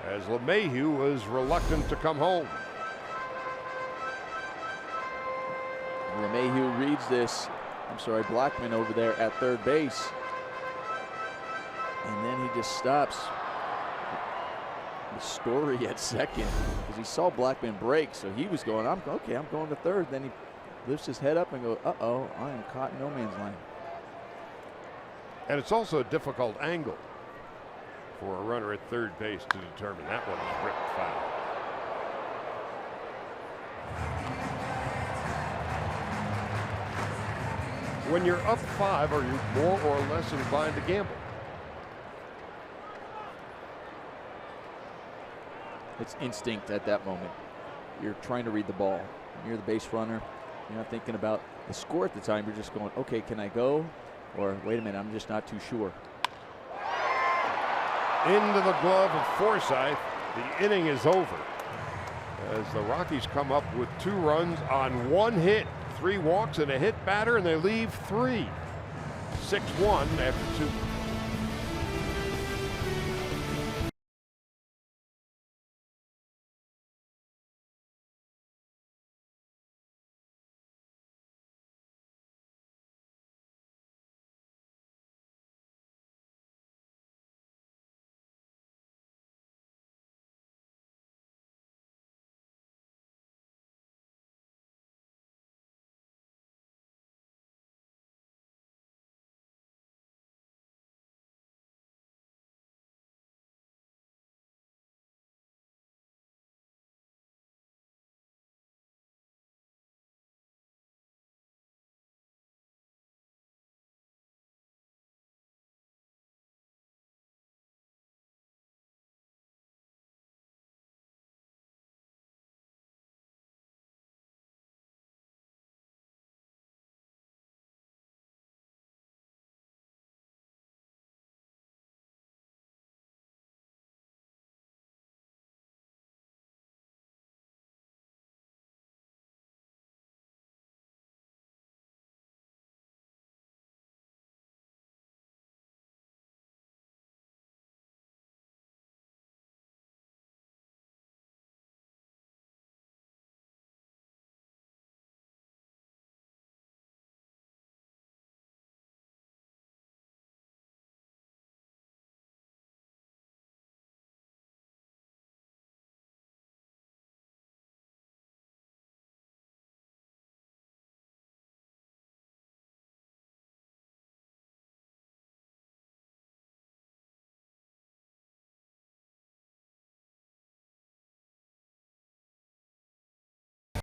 as LeMahieu was reluctant to come home. LeMahieu reads this. Blackman over there at third base. And then he just stops the Story at second because he saw Blackman break. So he was going, I'm going to third. Then he lifts his head up and goes, uh-oh, I am caught in no man's land. And it's also a difficult angle for a runner at third base to determine. That one is ripped foul. When you're up 5, are you more or less inclined to gamble? It's instinct at that moment. You're trying to read the ball. You're the base runner. You're not thinking about the score at the time. You're just going, okay, can I go? Or wait a minute, I'm just not too sure. Into the glove of Forsythe. The inning is over, as the Rockies come up with 2 runs on 1 hit. 3 walks and a hit batter, and they leave 3. 6-1 after 2.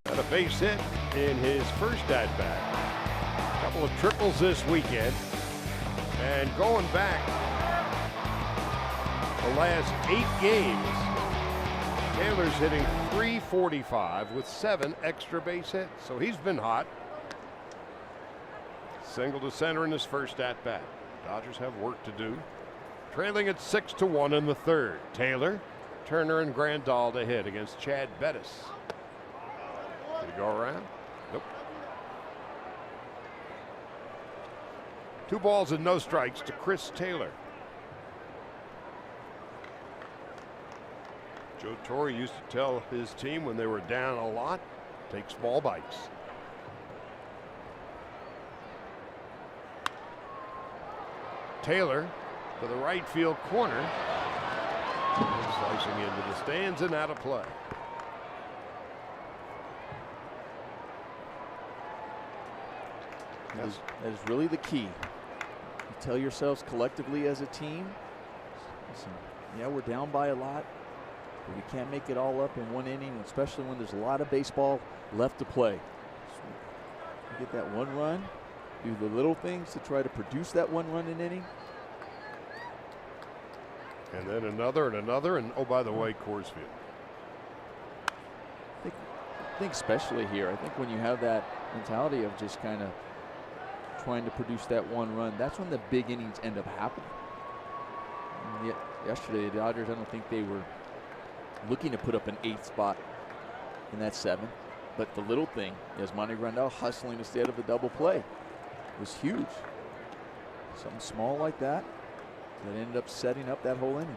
Got a base hit in his first at-bat. A couple of triples this weekend. And going back the last 8 games, Taylor's hitting .345 with 7 extra base hits. So he's been hot. Single to center in his first at-bat. Dodgers have work to do. Trailing at 6-1 in the third. Taylor, Turner, and Grandal to hit against Chad Bettis. Did he go around? Nope. 2 balls and no strikes to Chris Taylor. Joe Torre used to tell his team when they were down a lot, take small bites. Taylor to the right field corner. Slicing into the stands and out of play. That is really the key. You tell yourselves collectively as a team, listen, yeah, we're down by a lot, but we can't make it all up in one inning, especially when there's a lot of baseball left to play. So get that 1 run, do the little things to try to produce that 1 run an inning. And then another and another, and oh, by the way, Coors Field. I think especially here, I think when you have that mentality of just kind of trying to produce that 1 run, that's when the big innings end up happening. And yet, yesterday, the Dodgers, I don't think they were looking to put up an 8th spot in that 7th, but the little thing, Yasmani Grandal hustling to stay out of the double play, was huge. Something small like that ended up setting up that whole inning.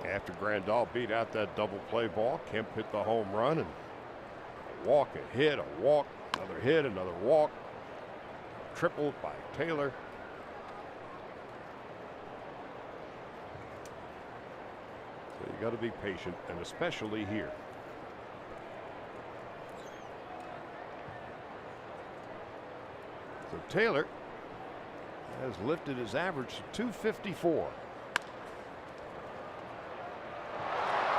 After Grandal beat out that double play ball, Kemp hit the home run, and a walk, a hit, a walk, another hit, another walk. Triple by Taylor. So you got to be patient, and especially here. So Taylor has lifted his average to .254.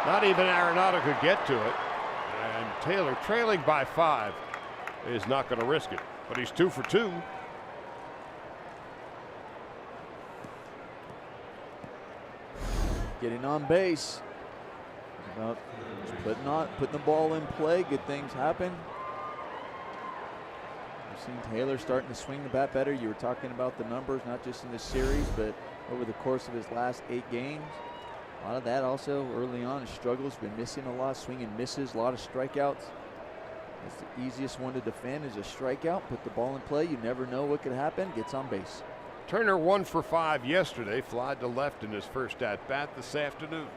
Not even Arenado could get to it. And Taylor, trailing by 5, is not going to risk it. But he's 2 for 2. Getting on base. About putting the ball in play. Good things happen. We've seen Taylor starting to swing the bat better. You were talking about the numbers, not just in this series, but over the course of his last 8 games. A lot of that also early on, his struggles, been missing a lot, swinging misses, a lot of strikeouts. That's the easiest one to defend is a strikeout. Put the ball in play. You never know what could happen. Gets on base. Turner 1 for 5 yesterday. Flied to left in his first at-bat this afternoon.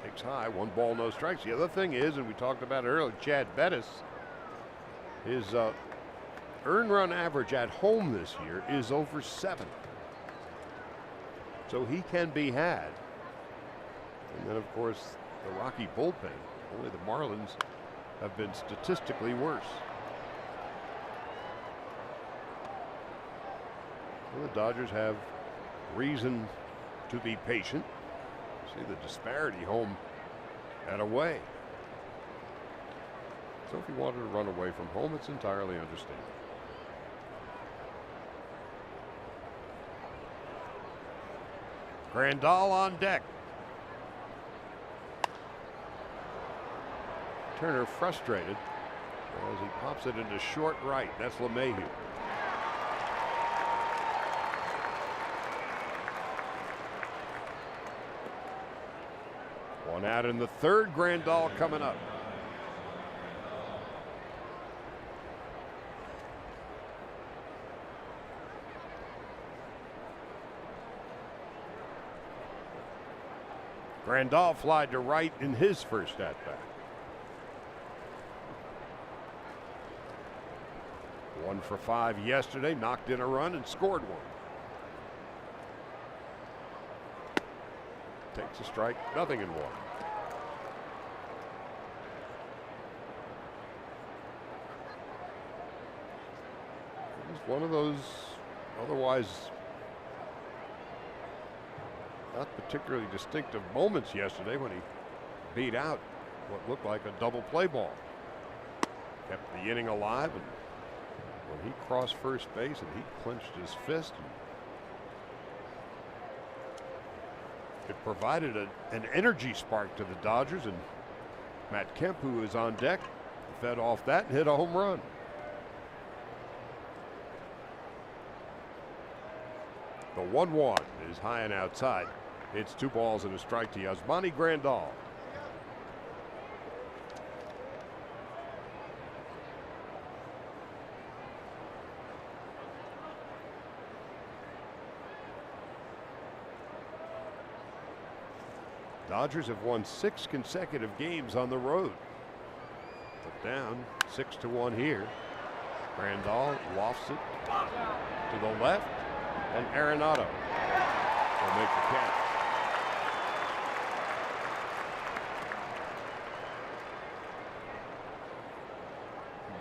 Takes high. 1 ball, no strikes. The other thing is, and we talked about it earlier, Chad Bettis, his earned run average at home this year is over 7. So he can be had. And then, of course, the Rocky bullpen. Only the Marlins have been statistically worse. Well, the Dodgers have reason to be patient. See the disparity home and away. So if he wanted to run away from home, it's entirely understandable. Grandal on deck. Turner frustrated as he pops it into short right. That's LeMahieu. One out in the third. Grandal coming up. Grandal flied to right in his first at-bat. 1 for 5 yesterday, knocked in a run and scored 1. Takes a strike, nothing in 1. It was one of those otherwise not particularly distinctive moments yesterday when he beat out what looked like a double play ball. Kept the inning alive, and when he crossed first base and he clenched his fist, it provided an energy spark to the Dodgers, and Matt Kemp, who was on deck, fed off that and hit a home run. The 1-1 is high and outside. It's 2 balls and a strike to Yasmani Grandal. Dodgers have won 6 consecutive games on the road. But down 6-1 here. Grandal lofts it to the left, and Arenado will make the catch.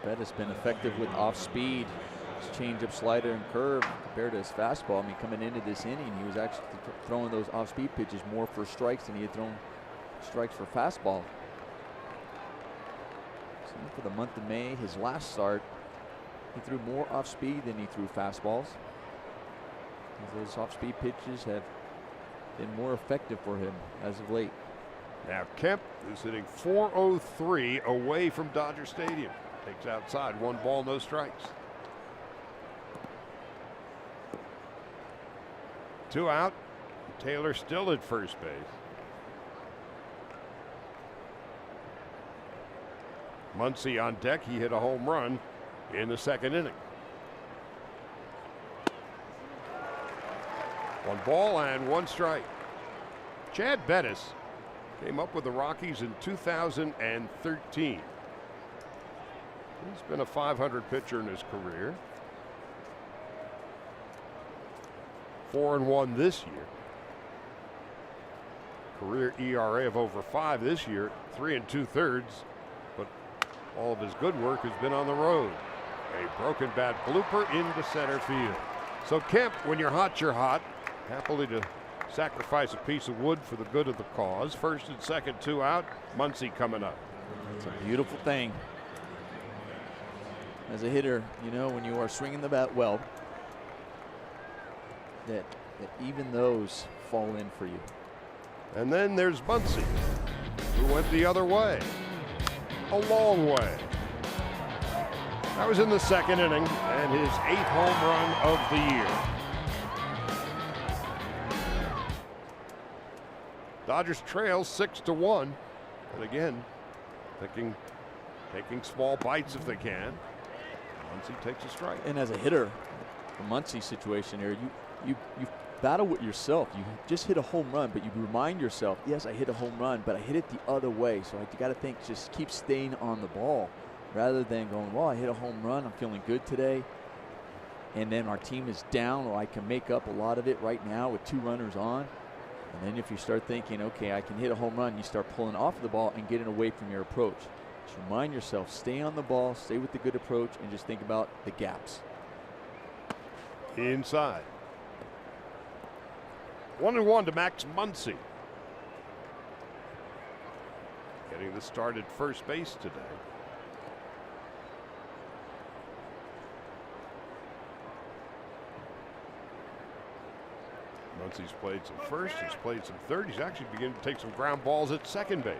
Bettis been effective with off speed, his changeup, slider, and curve compared to his fastball. I mean, coming into this inning, he was actually throwing those off speed pitches more for strikes than he had thrown strikes for fastball. So for the month of May, his last start, he threw more off speed than he threw fastballs. Those off speed pitches have been more effective for him as of late. Now Kemp is hitting .403 away from Dodger Stadium. Takes outside, 1 ball, no strikes. 2 out. Taylor still at first base. Muncy on deck. He hit a home run in the 2nd inning. 1 ball and 1 strike. Chad Bettis came up with the Rockies in 2013. He's been a .500 pitcher in his career. 4-1 this year. Career ERA of over 5 this year, 3 2/3. But all of his good work has been on the road. A broken bat blooper into center field. So Kemp, when you're hot, you're hot. Happily to sacrifice a piece of wood for the good of the cause. 1st and 2nd, 2 out. Muncy coming up. It's a beautiful thing. As a hitter, you know, when you are swinging the bat well, that even those fall in for you. And then there's Muncy, who went the other way, a long way. That was in the 2nd inning, and his 8th home run of the year. Dodgers trail 6-1, and again, taking small bites if they can. Muncy takes a strike. And as a hitter, the Muncy situation here, you battle with yourself. You just hit a home run, but you remind yourself, yes, I hit a home run, but I hit it the other way. So you got to think, just keep staying on the ball rather than going, well, I hit a home run, I'm feeling good today, and then our team is down, or I can make up a lot of it right now with 2 runners on. And then if you start thinking, okay, I can hit a home run, you start pulling off the ball and getting away from your approach. Just remind yourself, stay on the ball, stay with the good approach, and just think about the gaps. Inside. 1-1 to Max Muncy. Getting the start at first base today. Muncy's played some first, he's played some third. He's actually beginning to take some ground balls at second base.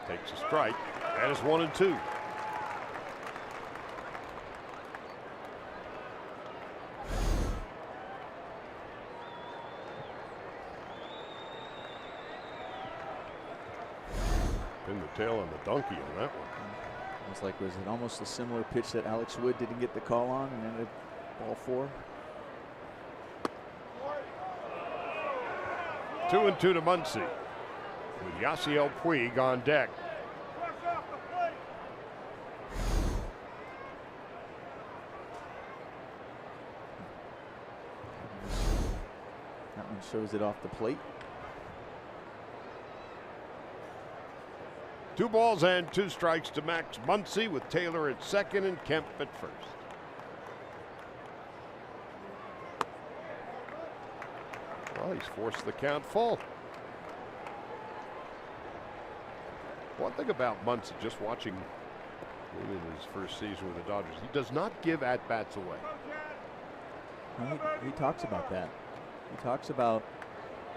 Takes a strike. That is 1-2. Pin the tail on the donkey on that one. It's like, was it almost a similar pitch that Alex Wood didn't get the call on and ended up ball 4? 2-2 to Muncy with Yasiel Puig on deck. That one shows it off the plate. 2 balls and 2 strikes to Max Muncy with Taylor at second and Kemp at first. Well, he's forced the count full. One thing about Muncy, just watching him in his first season with the Dodgers, he does not give at-bats away. He talks about that. He talks about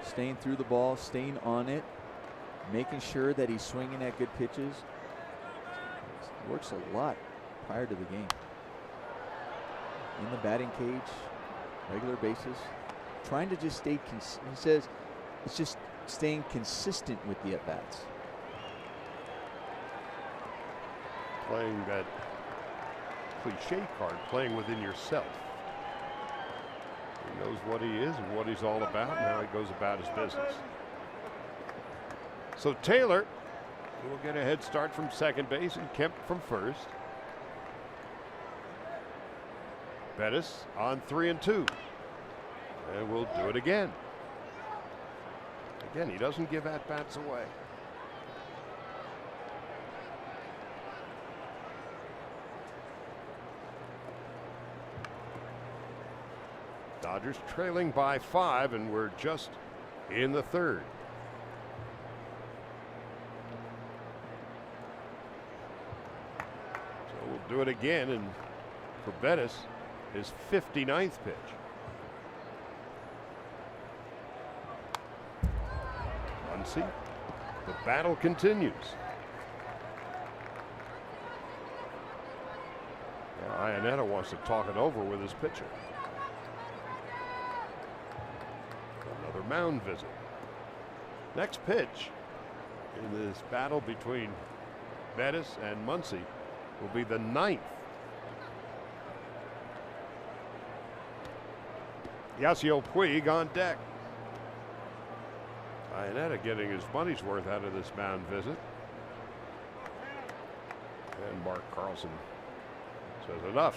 staying through the ball, staying on it, making sure that he's swinging at good pitches. He works a lot prior to the game. In the batting cage, regular basis, trying to just stay, he says, it's just staying consistent with the at-bats. Playing that cliche card, playing within yourself. He knows what he is and what he's all about and how he goes about his business. So Taylor will get a head start from second base and Kemp from first. Bettis on 3-2. And we'll do it again. Again, he doesn't give at-bats away. Dodgers trailing by 5, and we're just in the third. So we'll do it again, and for Bettis, his 59th pitch. Muncy, the battle continues. Now Iannetta wants to talk it over with his pitcher. Another mound visit. Next pitch in this battle between Bettis and Muncy will be the 9th. Yasiel Puig on deck. Iannetta getting his money's worth out of this mound visit. And Mark Carlson says enough.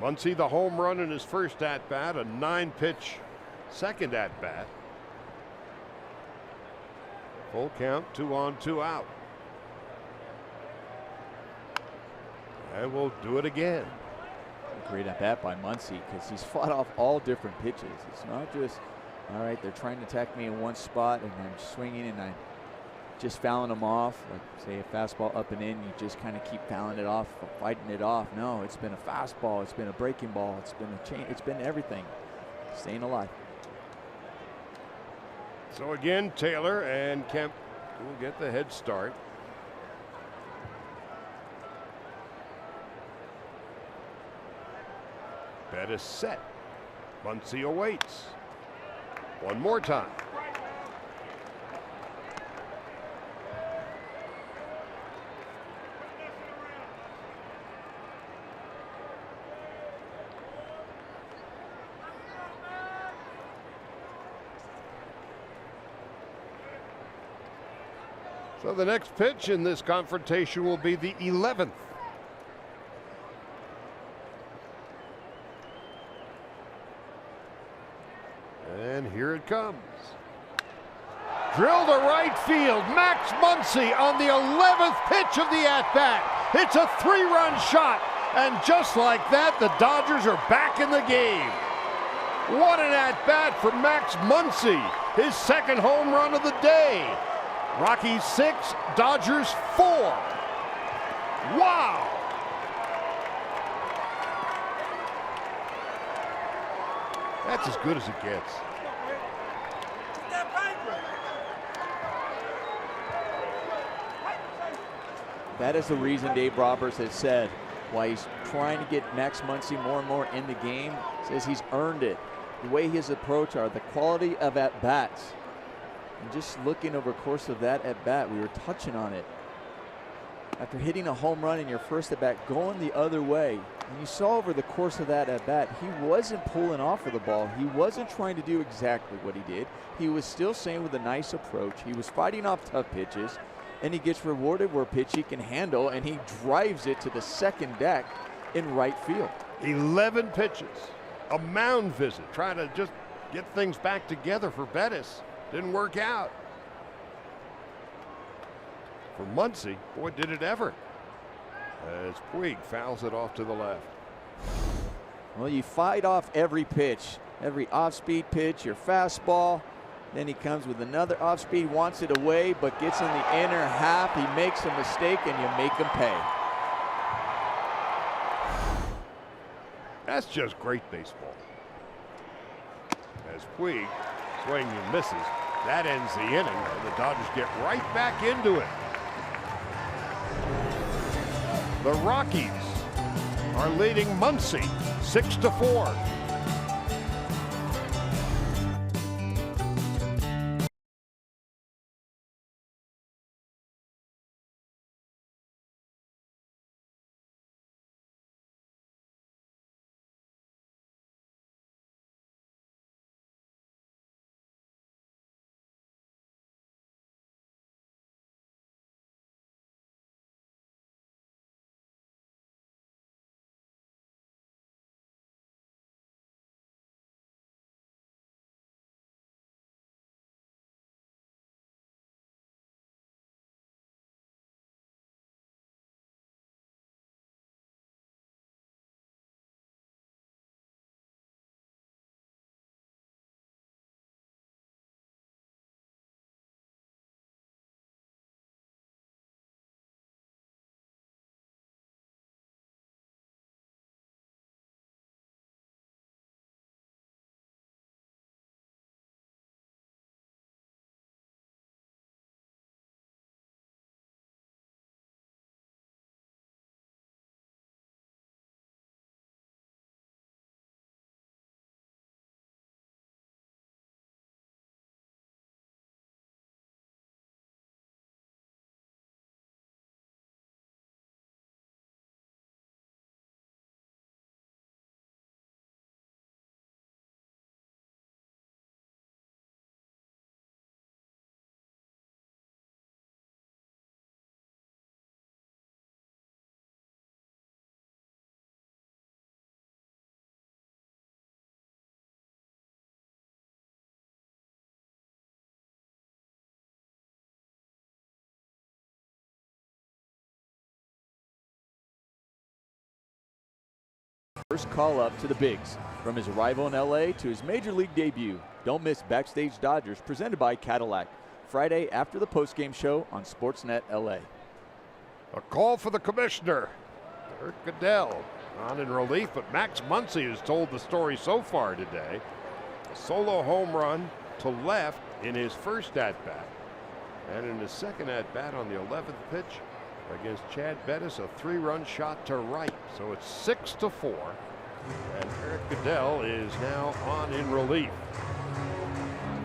Muncy the home run in his first at-bat, a 9-pitch second at-bat. Full count, 2 on, 2 out. And we'll do it again. Great at bat by Muncy because he's fought off all different pitches. It's not just, all right, they're trying to attack me in one spot and I'm swinging and I'm just fouling them off. Like, say, a fastball up and in, you just kind of keep fouling it off, fighting it off. No, it's been a fastball, it's been a breaking ball, it's been a chain, it's been everything. Staying alive. So again, Taylor and Kemp will get the head start. Bettis set. Muncy awaits. One more time. So the next pitch in this confrontation will be the 11th. And here it comes. Drilled to right field. Max Muncy on the 11th pitch of the at-bat. It's a 3-run shot. And just like that, the Dodgers are back in the game. What an at-bat for Max Muncy. His second home run of the day. Rockies 6, Dodgers 4. Wow. That's as good as it gets. That is the reason Dave Roberts has said why he's trying to get Max Muncy more and more in the game. Says he's earned it. The way his approach are, the quality of at-bats. And just looking over the course of that at-bat, we were touching on it. After hitting a home run in your first at-bat, going the other way, and you saw over the course of that at-bat, he wasn't pulling off of the ball. He wasn't trying to do exactly what he did. He was still staying with a nice approach. He was fighting off tough pitches, and he gets rewarded where pitch he can handle, and he drives it to the second deck in right field. 11 pitches, a mound visit, trying to just get things back together for Bettis. Didn't work out. For Muncy, boy, did it ever. as Puig fouls it off to the left. Well, you fight off every pitch, every off-speed pitch, your fastball. Then he comes with another off-speed, wants it away, but gets in the inner half. He makes a mistake, and you make him pay. That's just great baseball. As Puig swings and misses, that ends the inning, and the Dodgers get right back into it. The Rockies are leading Muncie 6-4. First call up to the bigs. From his arrival in LA to his major league debut. Don't miss Backstage Dodgers presented by Cadillac. Friday after the postgame show on Sportsnet LA. A call for the commissioner. Eric Goodell on in relief, but Max Muncy has told the story so far today. A solo home run to left in his first at-bat. And in his second at-bat on the 11th pitch against Chad Bettis, a 3-run shot to right. So it's 6-4. And Eric Goodell is now on in relief.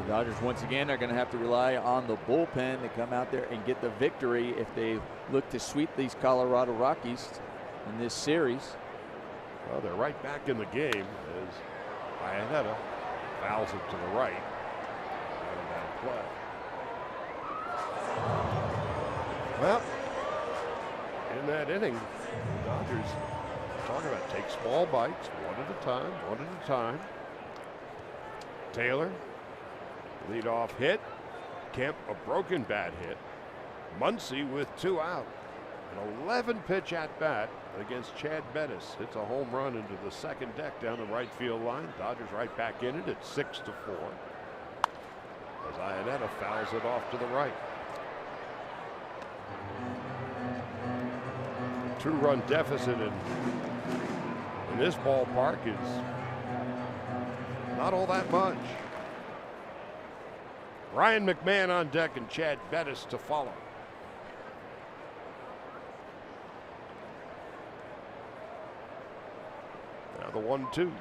The Dodgers once again are going to have to rely on the bullpen to come out there and get the victory if they look to sweep these Colorado Rockies in this series. Well, they're right back in the game as Iannetta fouls it to the right. Out of that play. Well, in that inning, the Dodgers talking about take small bites, one at a time. Taylor, leadoff hit. Kemp, a broken bat hit. Muncy with 2 out. An 11-pitch at bat against Chad Bettis. Hits a home run into the second deck down the right field line. Dodgers right back in it at 6-4. As Iannetta fouls it off to the right. 2-run deficit in this ballpark is not all that much. Ryan McMahon on deck and Chad Bettis to follow. Now the 1-2.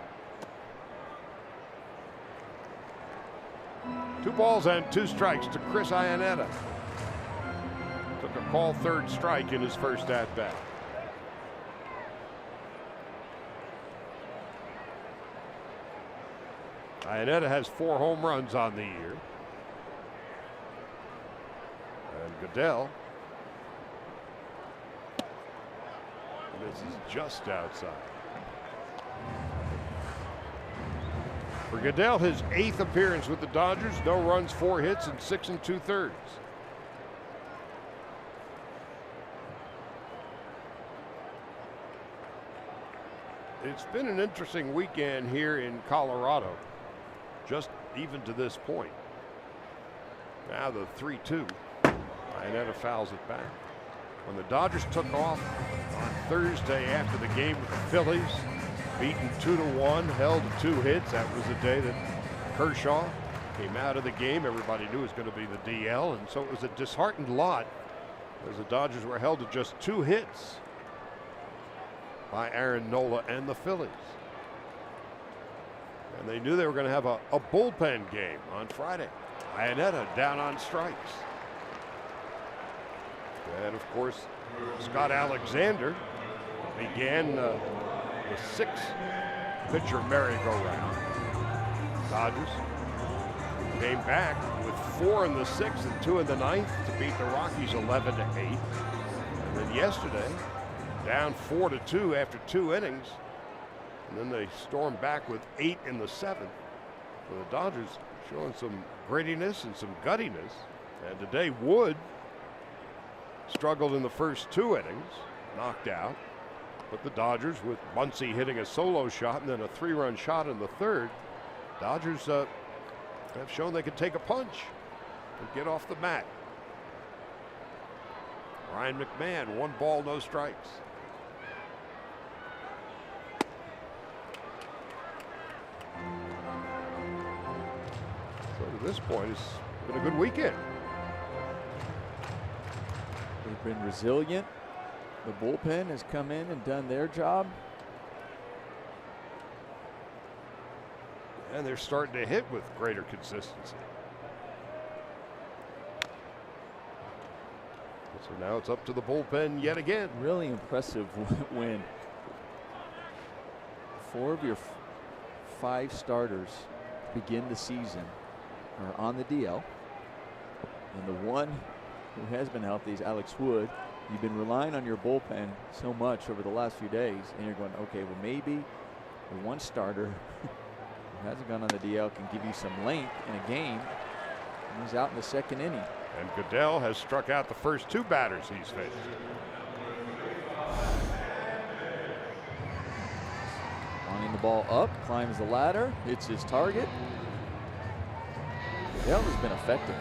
2 balls and 2 strikes to Chris Iannetta. Took a call third strike in his first at bat. Iannetta has 4 home runs on the year. And Goodell, this is just outside. For Goodell, his 8th appearance with the Dodgers, no runs, 4 hits, and 6 2/3. It's been an interesting weekend here in Colorado, just even to this point. Now the 3-2. Iannetta fouls it back. When the Dodgers took off on Thursday after the game with the Phillies, beaten 2-1, held to 2 hits. That was the day that Kershaw came out of the game. Everybody knew it was going to be the DL, and so it was a disheartened lot as the Dodgers were held to just 2 hits by Aaron Nola and the Phillies. And they knew they were going to have a bullpen game on Friday. Iannetta down on strikes. And of course, Scott Alexander began the 6-pitcher merry-go-round. Dodgers came back with 4 in the 6th and 2 in the 9th to beat the Rockies 11-8. And then yesterday, down 4-2 after 2 innings. And then they stormed back with 8 in the 7th. So the Dodgers showing some grittiness and some guttiness. And today, Wood struggled in the first 2 innings, knocked out. But the Dodgers, with Muncy hitting a solo shot and then a 3-run shot in the 3rd, Dodgers have shown they can take a punch and get off the mat. Ryan McMahon, 1 ball, no strikes. So to this point, it's been a good weekend. They've been resilient. The bullpen has come in and done their job. And they're starting to hit with greater consistency. So now it's up to the bullpen yet again. Really impressive win. 4 of your 5 starters begin the season are on the DL. And the one who has been healthy is Alex Wood. You've been relying on your bullpen so much over the last few days, and you're going, okay, well, maybe the one starter who hasn't gone on the DL can give you some length in a game. And he's out in the 2nd inning. And Goodell has struck out the first 2 batters he's faced. Lining the ball up, climbs the ladder, hits his target. Goodell has been effective.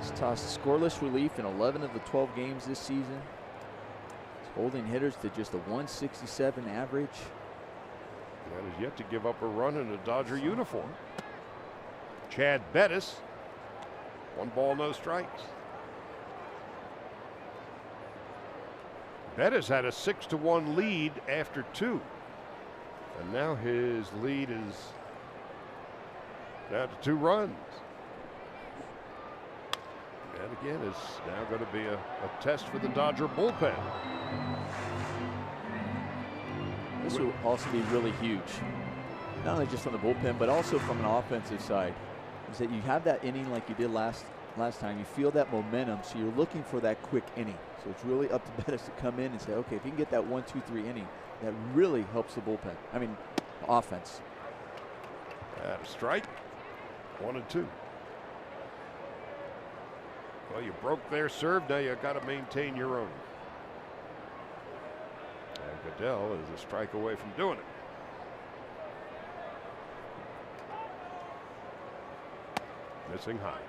He's tossed scoreless relief in 11 of the 12 games this season. He's holding hitters to just a 167 average. And has yet to give up a run in a Dodger uniform. Chad Bettis, 1 ball, no strikes. Bettis had a 6-1 lead after 2. And now his lead is down to 2 runs. And again, it's now going to be a test for the Dodger bullpen. This will also be really huge. Not only just on the bullpen, but also from an offensive side. Is that you have that inning like you did last time. You feel that momentum, so you're looking for that quick inning. So it's really up to Bettis to come in and say, okay, if you can get that 1, 2, 3 inning, that really helps the bullpen. I mean, offense. A strike. 1 and 2. Well, you broke their serve. Now you got to maintain your own. And Goodell is a strike away from doing it. Missing high.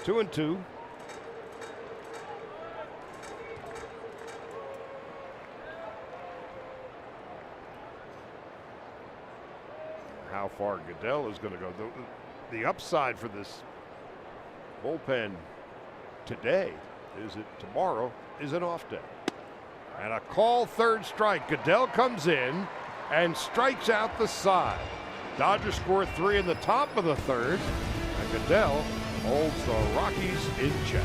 2 and 2. How far Goodell is going to go. The upside for this bullpen today is that tomorrow is an off day. And a call 3rd strike. Goodell comes in and strikes out the side. Dodgers score 3 in the top of the 3rd. And Goodell holds the Rockies in check.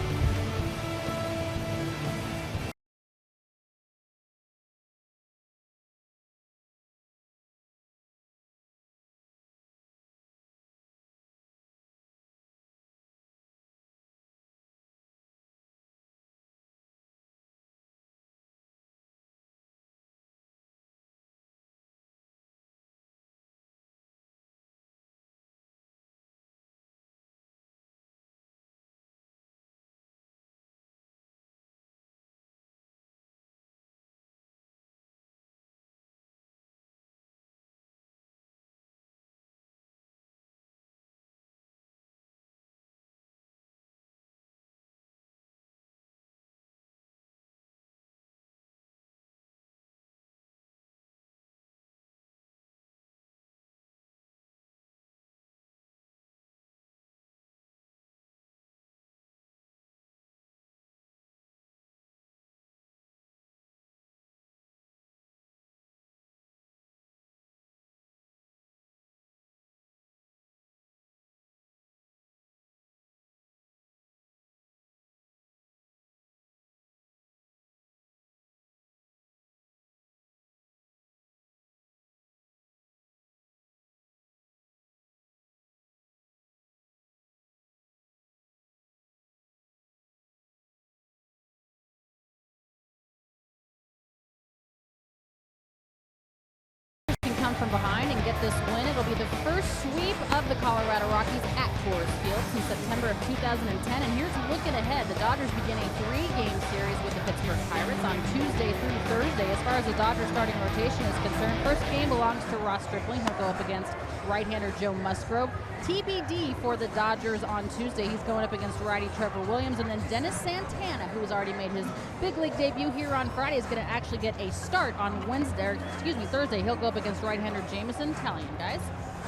from behind and get this win. It'll be the first sweep of the Colorado Rockies at Coors Field since September of 2010. And here's looking ahead. The Dodgers begin a 3-game series with the Pittsburgh Pirates on Tuesday through Thursday. As far as the Dodgers starting rotation is concerned, first game belongs to Ross Stripling. He'll go up against right-hander Joe Musgrove. TBD for the Dodgers on Tuesday. He's going up against righty Trevor Williams, and then Dennis Santana, who has already made his big league debut here on Friday, is going to actually get a start on Thursday. He'll go up against right-hander Jamison Talion, guys.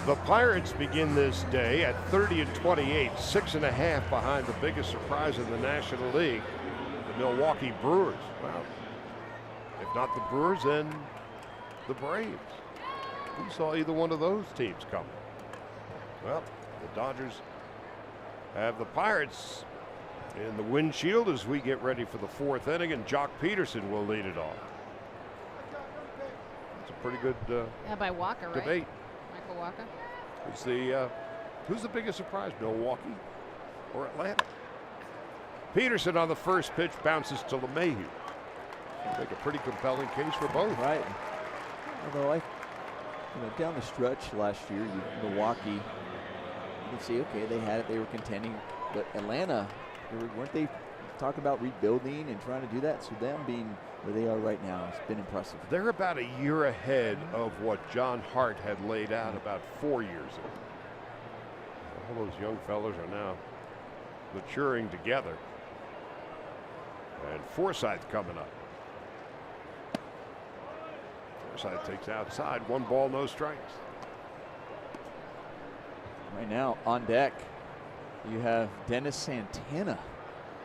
The Pirates begin this day at 30-28, 6.5 behind the biggest surprise in the National League, the Milwaukee Brewers. Well, if not the Brewers, then the Braves. Who saw either one of those teams coming? Well, the Dodgers have the Pirates in the windshield as we get ready for the 4th inning, and Jock Peterson will lead it off. It's a pretty good by Walker, right? debate. Michael Walker. Who's the biggest surprise, Milwaukee or Atlanta? Peterson on the first pitch bounces to LeMahieu. Make a pretty compelling case for both. Right. Although down the stretch last year, Milwaukee, you can see, okay, they had it, they were contending, but Atlanta, weren't they talking about rebuilding and trying to do that? So them being where they are right now, it's been impressive. They're about a year ahead of what John Hart had laid out about 4 years ago. All those young fellas are now maturing together. And Forsythe coming up. Forsythe takes outside, 1 ball, no strikes. Right now on deck, you have Dennis Santana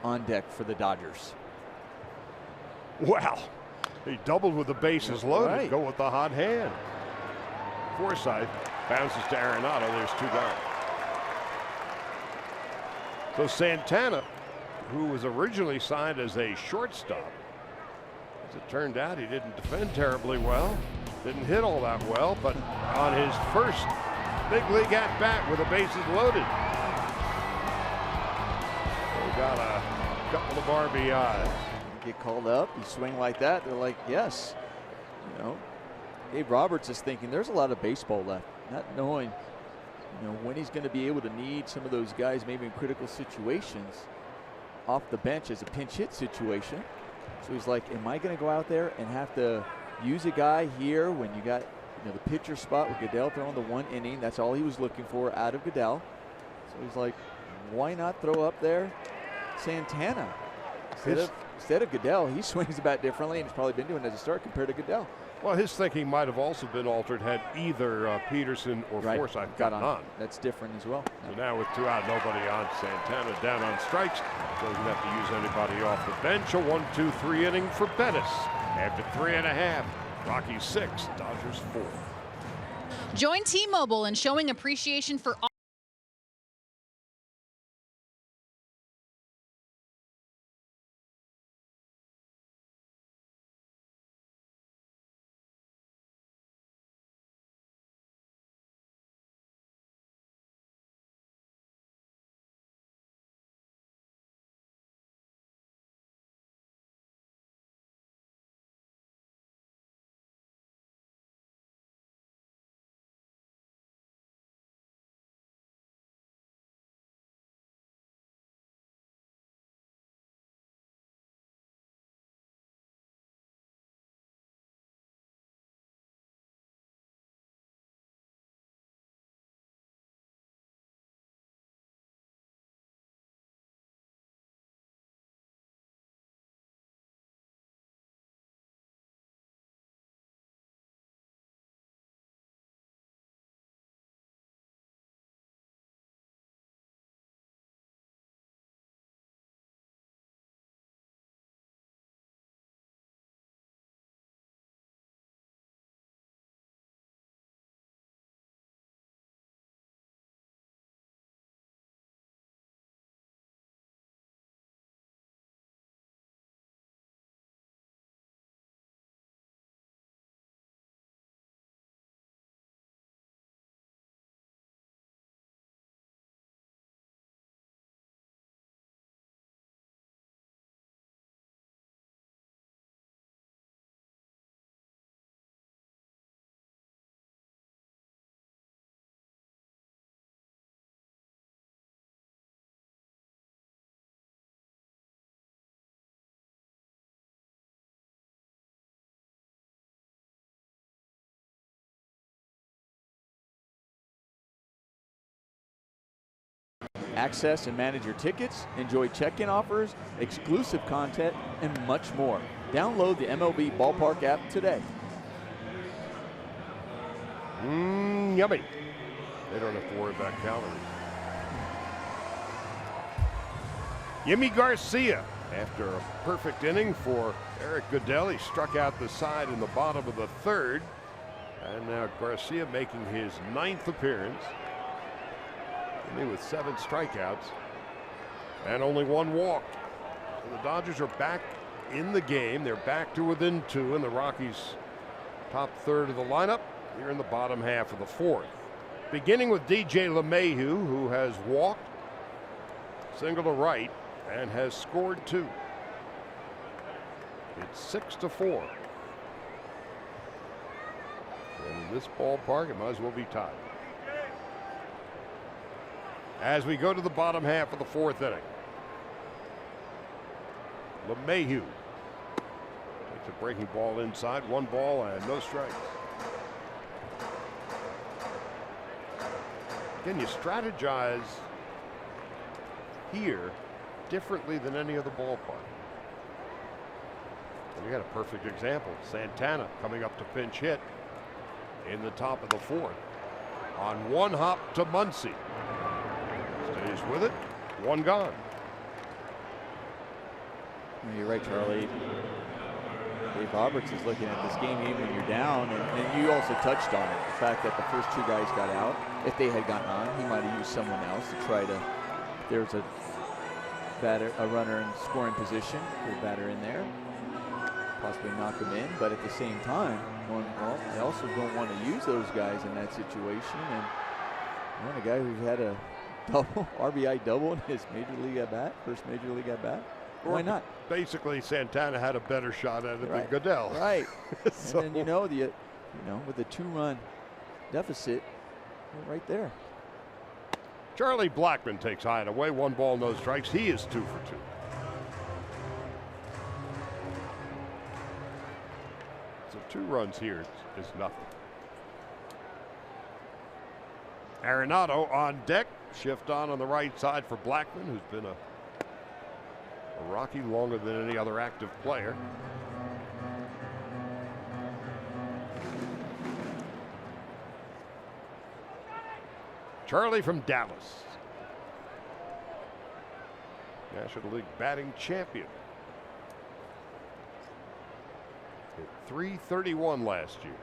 on deck for the Dodgers. Wow, he doubled with the bases loaded. Right. Go with the hot hand. Forsythe bounces to Arenado. There's 2 gone. So Santana, who was originally signed as a shortstop, as it turned out, he didn't defend terribly well, didn't hit all that well, but on his first big league at bat with the bases loaded, we got a couple of RBIs. Get called up, you swing like that, they're like, yes. Dave Roberts is thinking there's a lot of baseball left, not knowing when he's going to be able to need some of those guys maybe in critical situations off the bench as a pinch hit situation. So he's like, am I going to go out there and have to use a guy here when you got the pitcher spot with Goodell throwing the 1 inning? That's all he was looking for out of Goodell. So he's like, why not throw up there Santana? Instead of Goodell, he swings the bat differently, and he's probably been doing it as a start compared to Goodell. Well, his thinking might have also been altered had either Peterson or Forsythe got on. That's different as well. So now with 2 out, nobody on, Santana down on strikes. Doesn't have to use anybody off the bench. A 1-2-3 inning for Bettis. After 3.5, Rockies 6, Dodgers 4. Join T-Mobile in showing appreciation for all Access and manage your tickets, enjoy check-in offers, exclusive content, and much more. Download the MLB Ballpark app today. Yummy. They don't have to worry about calories. Yimi Garcia, after a perfect inning for Eric Goodell, he struck out the side in the bottom of the third. And now Garcia making his 9th appearance. With 7 strikeouts and only 1 walk. So the Dodgers are back in the game. They're back to within 2 in the Rockies' top third of the lineup here in the bottom half of the 4th. Beginning with DJ LeMahieu, who has walked, single to right, and has scored 2. It's 6-4. And in this ballpark, it might as well be tied. As we go to the bottom half of the 4th inning. LeMahieu takes a breaking ball inside, 1 ball and no strikes. Again, you strategize here differently than any other ballpark. And we got a perfect example. Santana coming up to pinch hit in the top of the 4th. On 1 hop to Muncy. Stays with it. 1 gone. You're right, Charlie. Dave Roberts is looking at this game even when you're down, and you also touched on it. The fact that the first 2 guys got out. If they had gotten on, he might have used someone else to try to. There's a runner in scoring position, put a batter in there, possibly knock him in. But at the same time, well, I also don't want to use those guys in that situation. And a guy who's had a double RBI double in his major league at bat, first major league at bat. Why not? Basically, Santana had a better shot at it right. than Goodell. Right. So. And then with the 2-run deficit, you're right there. Charlie Blackmon takes high and away, 1 ball, no strikes. He is 2 for 2. So 2 runs here is nothing. Arenado on deck. Shift on the right side for Blackmon, who's been a Rocky longer than any other active player. Charlie from Dallas, National League batting champion. Hit .331 last year.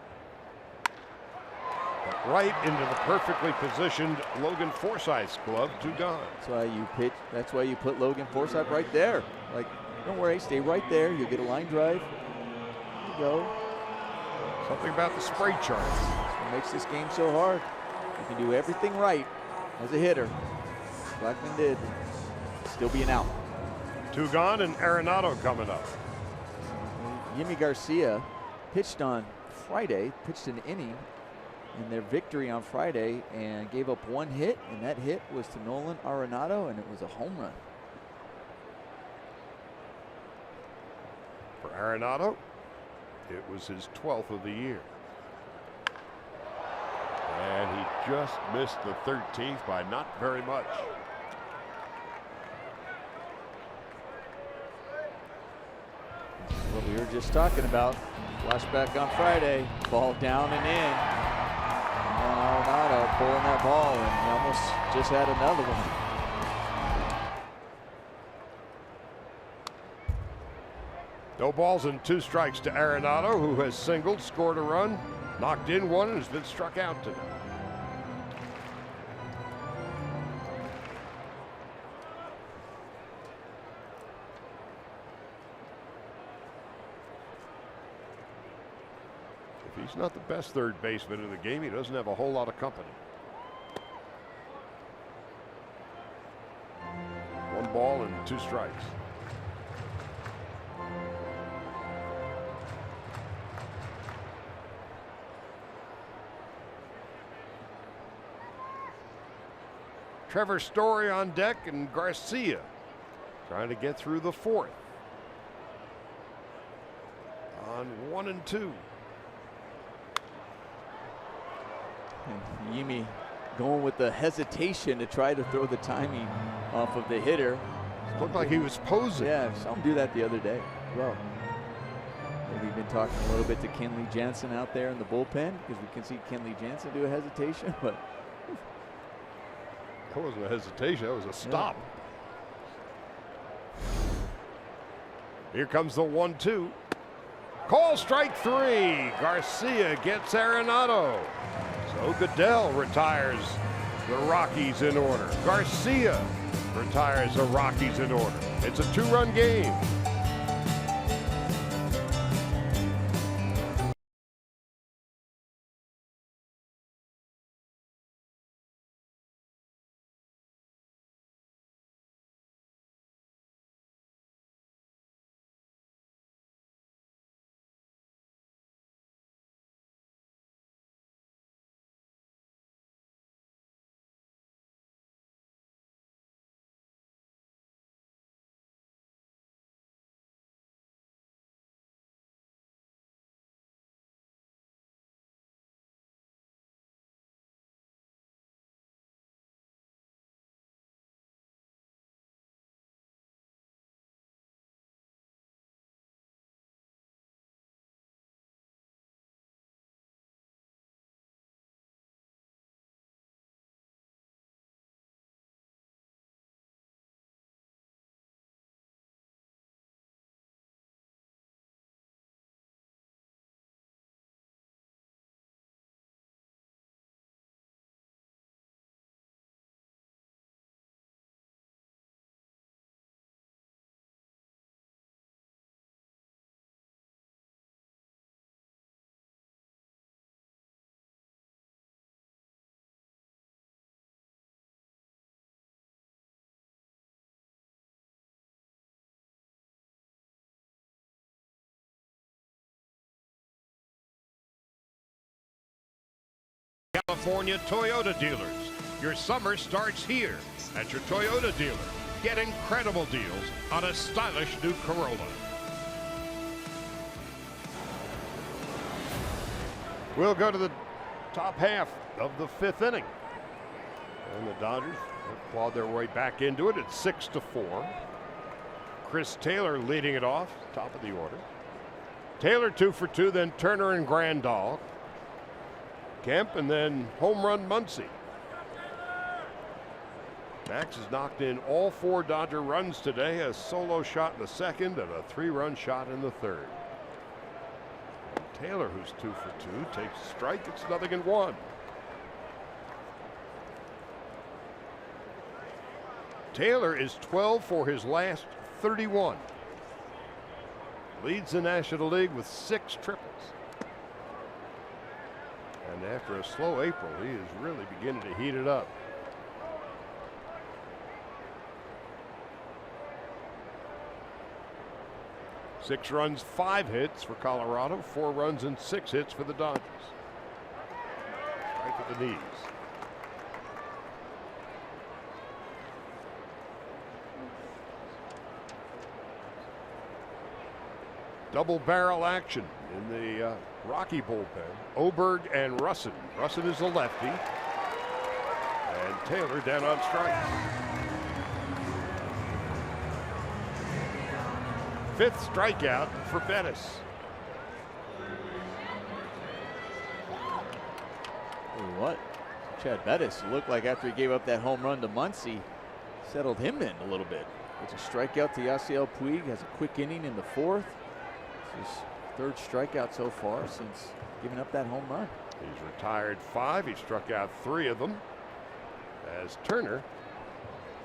But right into the perfectly positioned Logan Forsythe's glove, 2 gone. That's why you put Logan Forsythe right there. Like, don't worry, stay right there. You'll get a line drive. There you go. Something about the spray chart. That's what makes this game so hard. You can do everything right as a hitter. Blackmon did. Still being out. 2 gone and Arenado coming up. Yimi Garcia pitched on Friday, pitched an inning in their victory on Friday and gave up 1 hit, and that hit was to Nolan Arenado, and it was a home run. For Arenado, it was his 12th of the year. And he just missed the 13th by not very much. What we were just talking about, flashback on Friday, ball down and in. And Arenado pulling that ball, and he almost just had another one. No balls and 2 strikes to Arenado, who has singled, scored a run, knocked in 1, and has been struck out today. If he's not the best third baseman in the game, he doesn't have a whole lot of company. 1 ball and 2 strikes. Trevor Story on deck, and Garcia trying to get through the 4th. On 1 and 2. And Yimi going with the hesitation to try to throw the timing off of the hitter. Looked like he was posing. Yeah, saw him do that the other day. Well, we've been talking a little bit to Kenley Jansen out there in the bullpen because we can see Kenley Jansen do a hesitation, but that wasn't a hesitation, that was a stop. Yeah. Here comes the 1-2. Call strike 3. Garcia gets Arenado. So Goodell retires the Rockies in order. Garcia retires the Rockies in order. It's a 2-run game. California Toyota dealers. Your summer starts here at your Toyota dealer. Get incredible deals on a stylish new Corolla. We'll go to the top half of the 5th inning. And the Dodgers have clawed their way back into it at 6-4. Chris Taylor leading it off, top of the order. Taylor 2 for 2, then Turner and Grandal. Kemp, and then home run Muncy. Max has knocked in all 4 Dodger runs today, a solo shot in the 2nd and a 3-run shot in the 3rd. Taylor, who's 2 for 2, takes a strike. It's 0-1. Taylor is 12 for his last 31. Leads the National League with 6 triples. And after a slow April, he is really beginning to heat it up. Six runs, 5 hits for Colorado, 4 runs and 6 hits for the Dodgers. Strike at the knees. Double barrel action in the Rocky bullpen. Oberg and Russin. Russin is a lefty. And Taylor down on strikes. 5th strikeout for Bettis. What? Chad Bettis looked like after he gave up that home run to Muncy, settled him in a little bit. It's a strikeout to Yasiel Puig, has a quick inning in the 4th. It's his 3rd strikeout so far since giving up that home run. He's retired 5. He struck out 3 of them. As Turner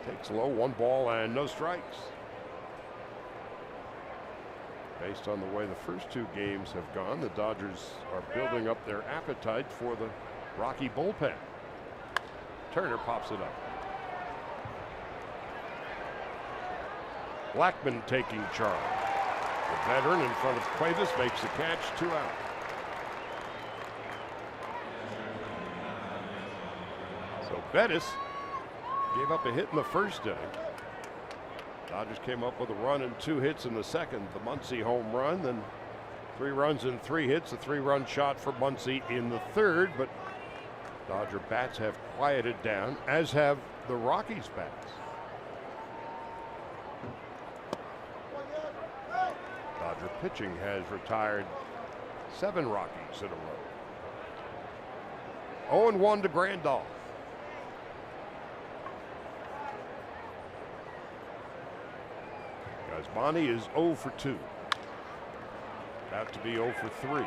takes low, 1 ball and no strikes. Based on the way the first 2 games have gone, the Dodgers are building up their appetite for the Rocky bullpen. Turner pops it up. Blackman taking charge. The veteran in front of Cuevas makes the catch, 2 out. So Bettis gave up a hit in the 1st inning. Dodgers came up with a run and 2 hits in the 2nd. The Muncy home run, then 3 runs and 3 hits. A 3-run shot for Muncy in the 3rd, but Dodger bats have quieted down, as have the Rockies bats. Dodger pitching has retired 7 Rockies in a row. 0-1 to Grandolph. Bonnie is 0 for 2. About to be 0 for 3.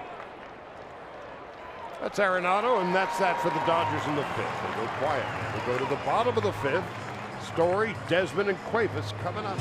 That's Arenado, and that's that for the Dodgers in the 5th. They go quiet. We go to the bottom of the 5th. Story, Desmond, and Cuevas coming up.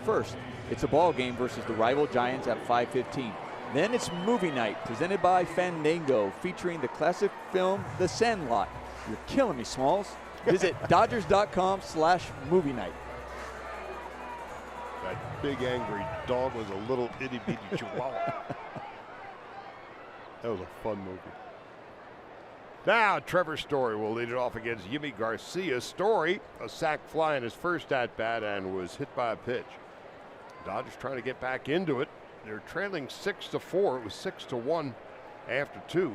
First, it's a ball game versus the rival Giants at 5:15. Then it's movie night presented by Fandango, featuring the classic film The Sandlot. You're killing me, Smalls. Visit Dodgers.com/movie night. That big angry dog was a little itty bitty chihuahua. That was a fun movie. Now Trevor Story will lead it off against Yimi Garcia. Story, a sac fly in his first at bat and was hit by a pitch. Dodgers trying to get back into it. They're trailing 6-4. It was 6-1 after 2.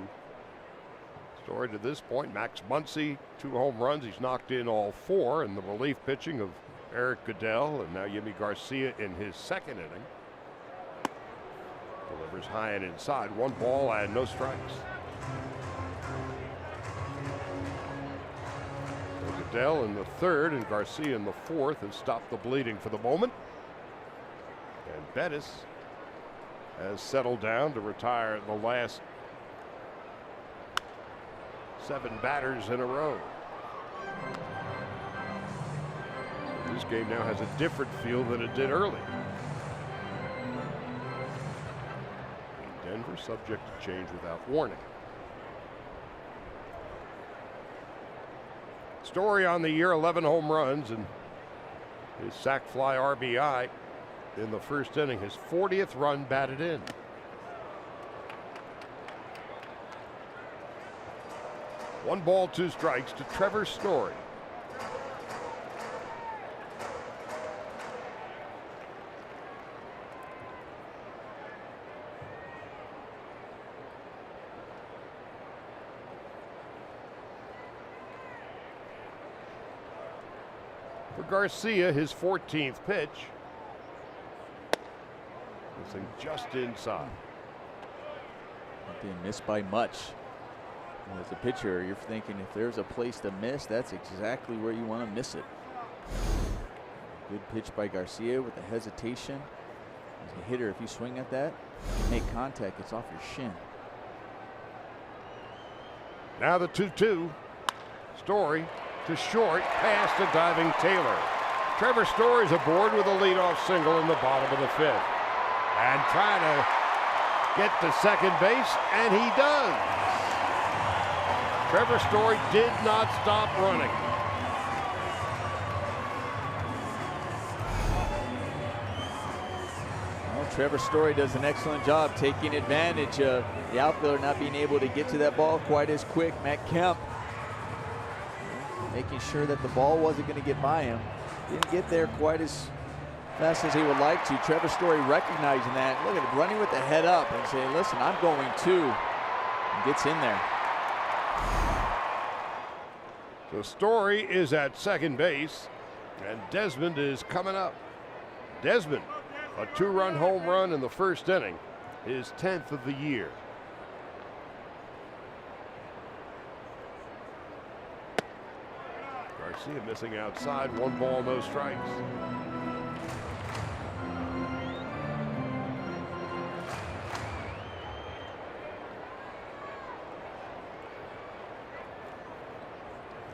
Story to this point, Max Muncy, 2 home runs. He's knocked in all 4, and the relief pitching of Eric Goodell, and now Yimi Garcia in his second inning. Delivers high and inside. 1 ball and no strikes. Goodell in the 3rd and Garcia in the 4th has stopped the bleeding for the moment. And Bettis has settled down to retire the last 7 batters in a row. So this game now has a different feel than it did early. Denver subject to change without warning. Story on the year, 11 home runs, and his sac fly RBI in the first inning, his 40th run batted in. One ball, 2 strikes to Trevor Story. For Garcia, his 14th pitch. This thing just inside. Didn't miss by much. As a pitcher, you're thinking if there's a place to miss, that's exactly where you want to miss it. Good pitch by Garcia with the hesitation. As a hitter, if you swing at that, you make contact, it's off your shin. Now the 2-2. Story to short, past a diving Taylor. Trevor Story's aboard with a leadoff single in the bottom of the 5th. And trying to get to second base, and he does. Trevor Story did not stop running. Well, Trevor Story does an excellent job taking advantage of the outfielder not being able to get to that ball quite as quick. Matt Kemp making sure that the ball wasn't going to get by him. Didn't get there quite as fast as he would like to. Trevor Story recognizing that. Look at him running with the head up and saying, listen, I'm going to. And gets in there. So Story is at second base, and Desmond is coming up. Desmond, a 2-run home run in the first inning, his 10th of the year. Garcia missing outside, 1 ball, no strikes.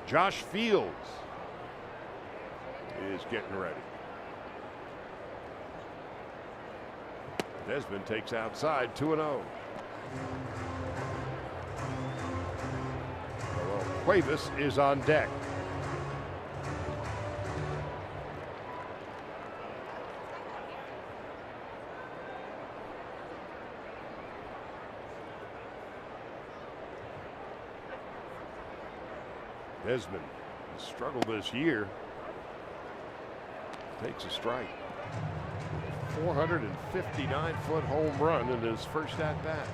Josh Fields is getting ready. Desmond takes outside, 2-0. Well, Cuevas is on deck. Desmond has struggled this year. Takes a strike. 459-foot home run in his first at-bat.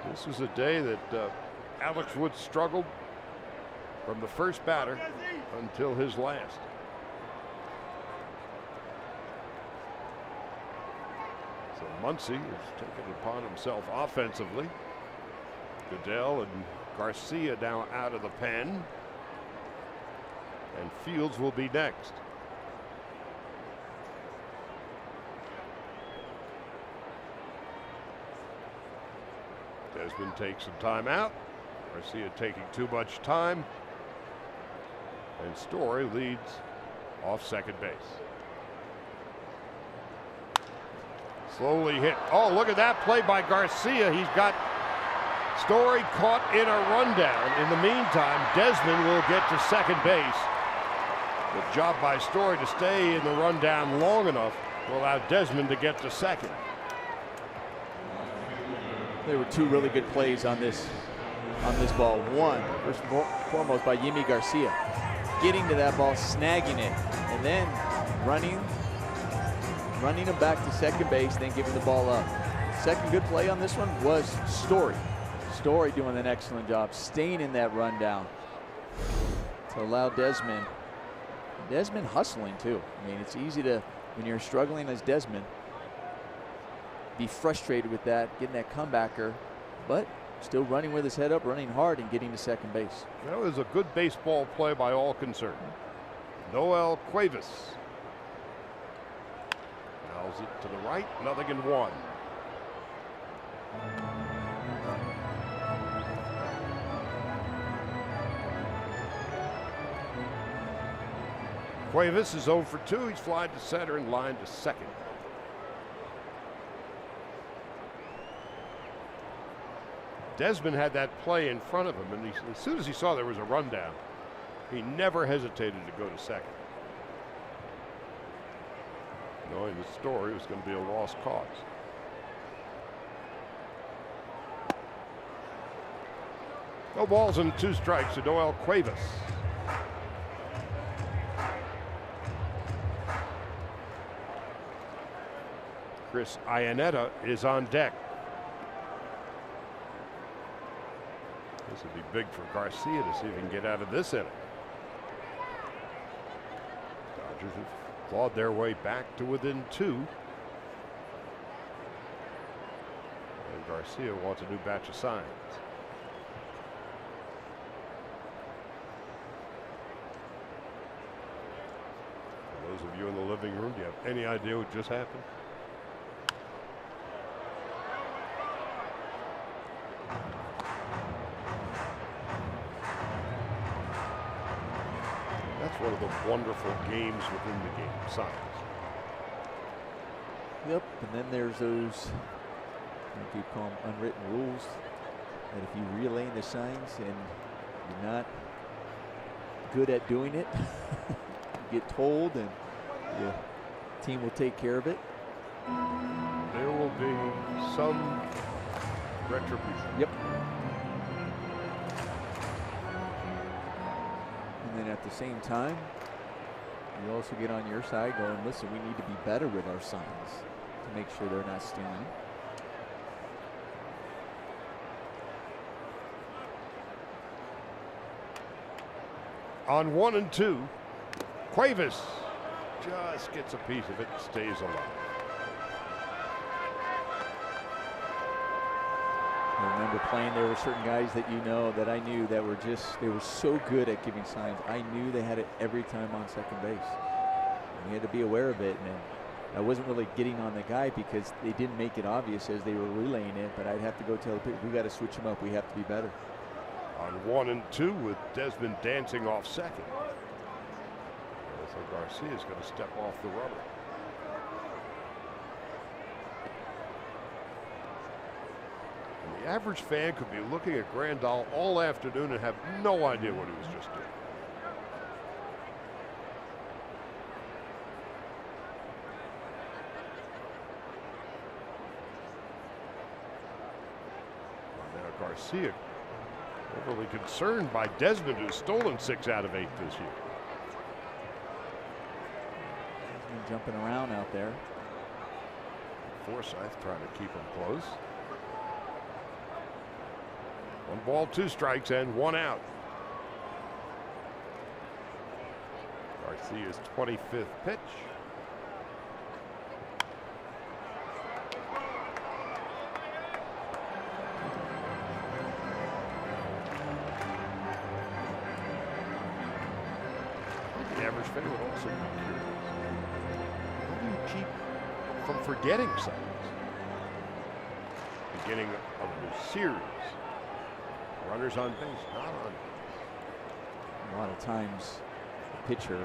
This was a day that Alex Wood struggled from the first batter until his last. So Muncy has taken it upon himself offensively. Goodell and Garcia now out of the pen, and Fields will be next. Desmond takes some time out. Garcia taking too much time, and Story leads off second base. Slowly hit. Oh, look at that play by Garcia. He's got Story caught in a rundown. In the meantime, Desmond will get to second base. Good job by Story to stay in the rundown long enough to allow Desmond to get to second. There were 2 really good plays on this ball. One, first and foremost, by Yimi Garcia, getting to that ball, snagging it, and then running him back to second base, then giving the ball up. Second good play on this one was Story. Story doing an excellent job, staying in that rundown to allow Desmond hustling too. I mean, it's easy to, when you're struggling as Desmond, be frustrated with that, getting that comebacker, but still running with his head up, running hard, and getting to second base. That was a good baseball play by all concerned. Noel Cuevas fouls it to the right, 0-1. Cuevas is 0 for 2. He's flied to center and lined to second. Desmond had that play in front of him, and as soon as he saw there was a rundown, he never hesitated to go to second, knowing the Story was going to be a lost cause. No balls and 2 strikes to Noel Cuevas. Chris Iannetta is on deck. This would be big for Garcia to see if he can get out of this inning. Dodgers have clawed their way back to within 2. And Garcia wants a new batch of signs. For those of you in the living room, do you have any idea what just happened? That's one of the wonderful games within the game, signs. Yep, and then there's those, if you call them unwritten rules, that if you relay the signs and you're not good at doing it, you get told and the team will take care of it. There will be some retribution. Yep. And then at the same time, you also get on your side going, listen, we need to be better with our signs to make sure they're not stealing. On 1 and 2, Cuevas just gets a piece of it and stays alive. I remember playing, there were certain guys that that I knew that were they were so good at giving signs. I knew they had it every time on second base. And we had to be aware of it. And I wasn't really getting on the guy because they didn't make it obvious as they were relaying it, but I'd have to go tell the people, we got to switch them up. We have to be better. On 1 and 2 with Desmond dancing off second. So Garcia's going to step off the rubber. And the average fan could be looking at Grandal all afternoon and have no idea what he was just doing. Now Garcia overly concerned by Desmond, who's stolen 6 out of 8 this year. Desmond jumping around out there. Forsythe trying to keep him close. 1 ball, 2 strikes, and 1 out. Garcia's 25th pitch. The average fan would also be curious. How do you keep from forgetting signs? Beginning of the series. Runners on base, not on base. A lot of times the pitcher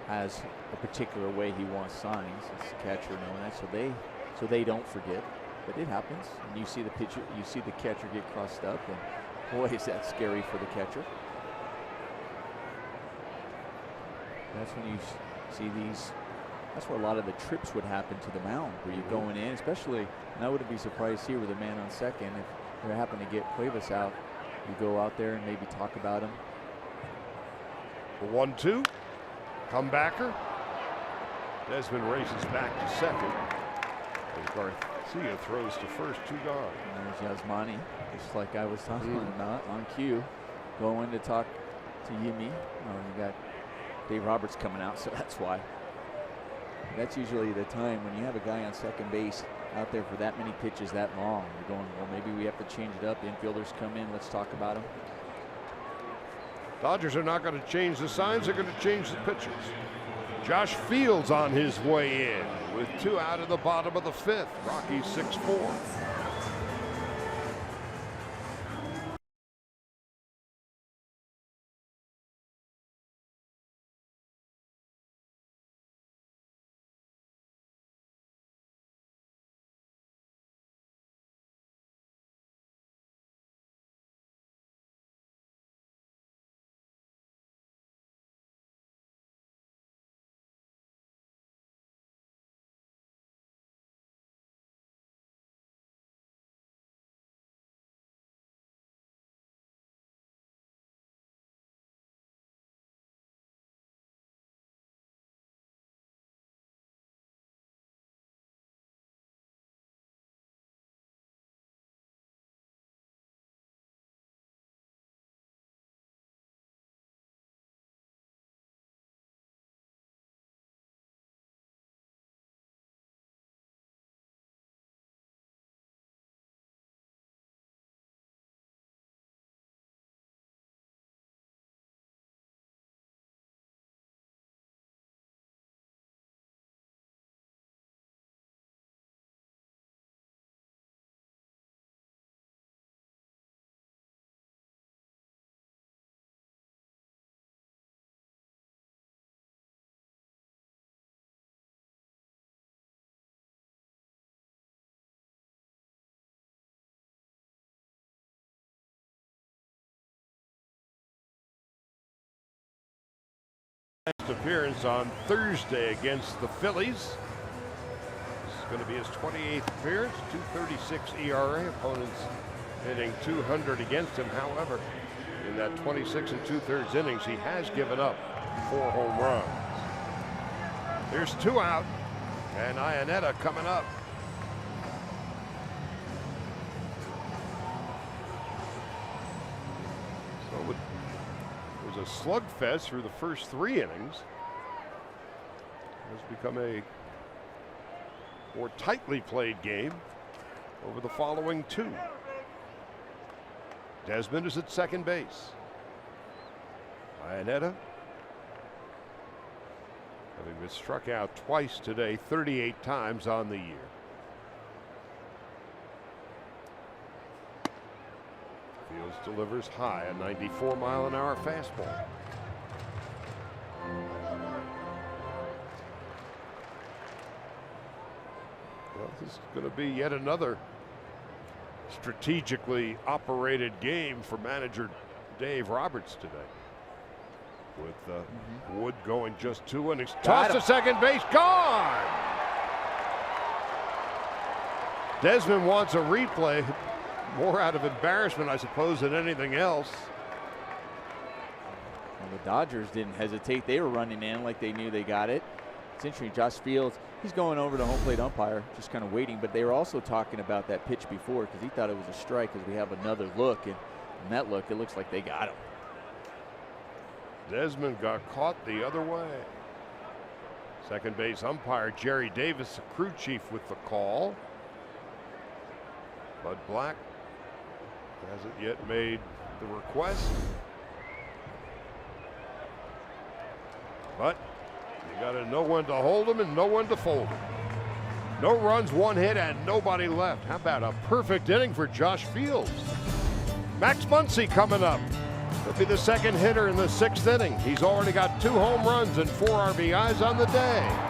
has a particular way he wants signs. It's the catcher knowing that, so they don't forget. But it happens, and you see the pitcher, you see the catcher get crossed up, and boy, is that scary for the catcher. That's when you see these. That's where a lot of the trips would happen to the mound, where you're going in, especially. And I wouldn't be surprised here with a man on second if they happen to get Cuevas out. You go out there and maybe talk about him. The 1-2, comebacker. Desmond races back to second. As Garcia throws to first, 2 gone. And there's Yasmani, just like I was talking about on cue, going to talk to Yimi. You got Dave Roberts coming out, so that's why. That's usually the time when you have a guy on second base out there for that many pitches that long. You're going, well, maybe we have to change it up. Infielders come in. Let's talk about them. Dodgers are not going to change the signs. They're going to change the pitchers. Josh Fields on his way in with 2 out of the bottom of the 5th. Rockies 6-4. last appearance on Thursday against the Phillies. This is going to be his 28th appearance, 2.36 ERA. Opponents hitting 200 against him. However, in that 26 2/3 innings, he has given up 4 home runs. There's 2 out, and Iannetta coming up. So it was a slugfest through the first 3 innings. It has become a more tightly played game over the following 2. Desmond is at second base. Iannetta, having been struck out twice today, 38 times on the year. Fields delivers high, a 94-mile-an-hour fastball. Well, this is going to be yet another strategically operated game for manager Dave Roberts today. With Wood going just 2 innings. Toss to second base, gone! Desmond wants a replay, more out of embarrassment, I suppose, than anything else. Well, the Dodgers didn't hesitate. They were running in like they knew they got it. It's interesting, Josh Fields, he's going over to home plate umpire, just kind of waiting, but they were also talking about that pitch before because he thought it was a strike because we have another look, and in that look, it looks like they got him. Desmond got caught the other way. Second base umpire Jerry Davis, the crew chief, with the call. Bud Black hasn't yet made the request. But you got to know when to hold him and know when to fold him. No runs, 1 hit, and nobody left. How about a perfect inning for Josh Fields? Max Muncy coming up. He'll be the second hitter in the 6th inning. He's already got 2 home runs and 4 RBIs on the day.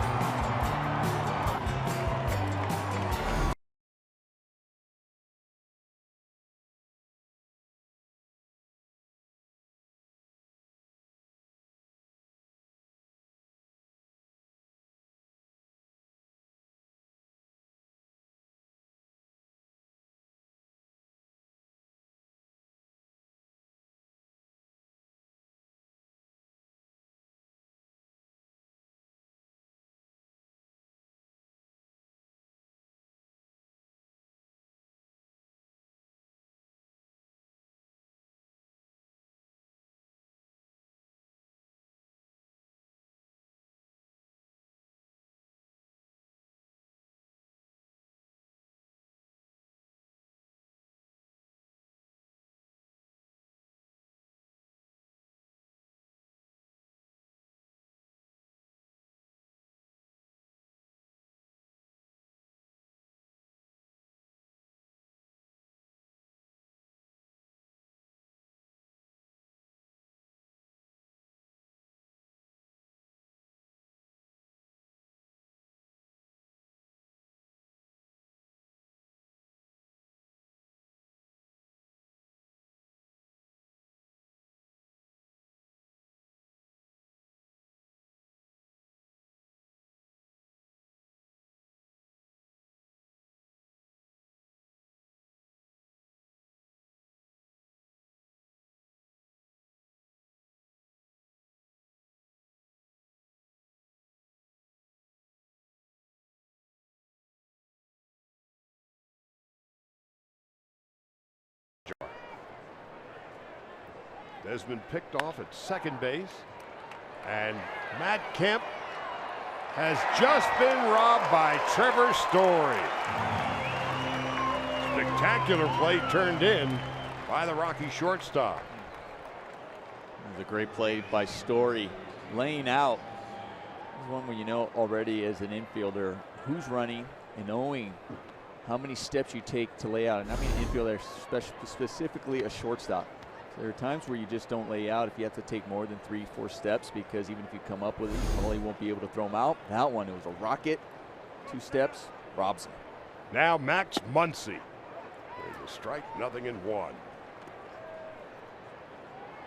Desmond picked off at second base, and Matt Kemp has just been robbed by Trevor Story. Spectacular play turned in by the Rocky shortstop. It was a great play by Story, laying out. This is one where you know already as an infielder who's running and knowing how many steps you take to lay out. And I mean infielder, specifically a shortstop. There are times where you just don't lay out if you have to take more than 3-4 steps, because even if you come up with it, you probably won't be able to throw them out. That one, it was a rocket. 2 steps, robs him. Now Max Muncy. There's a strike, 0-1.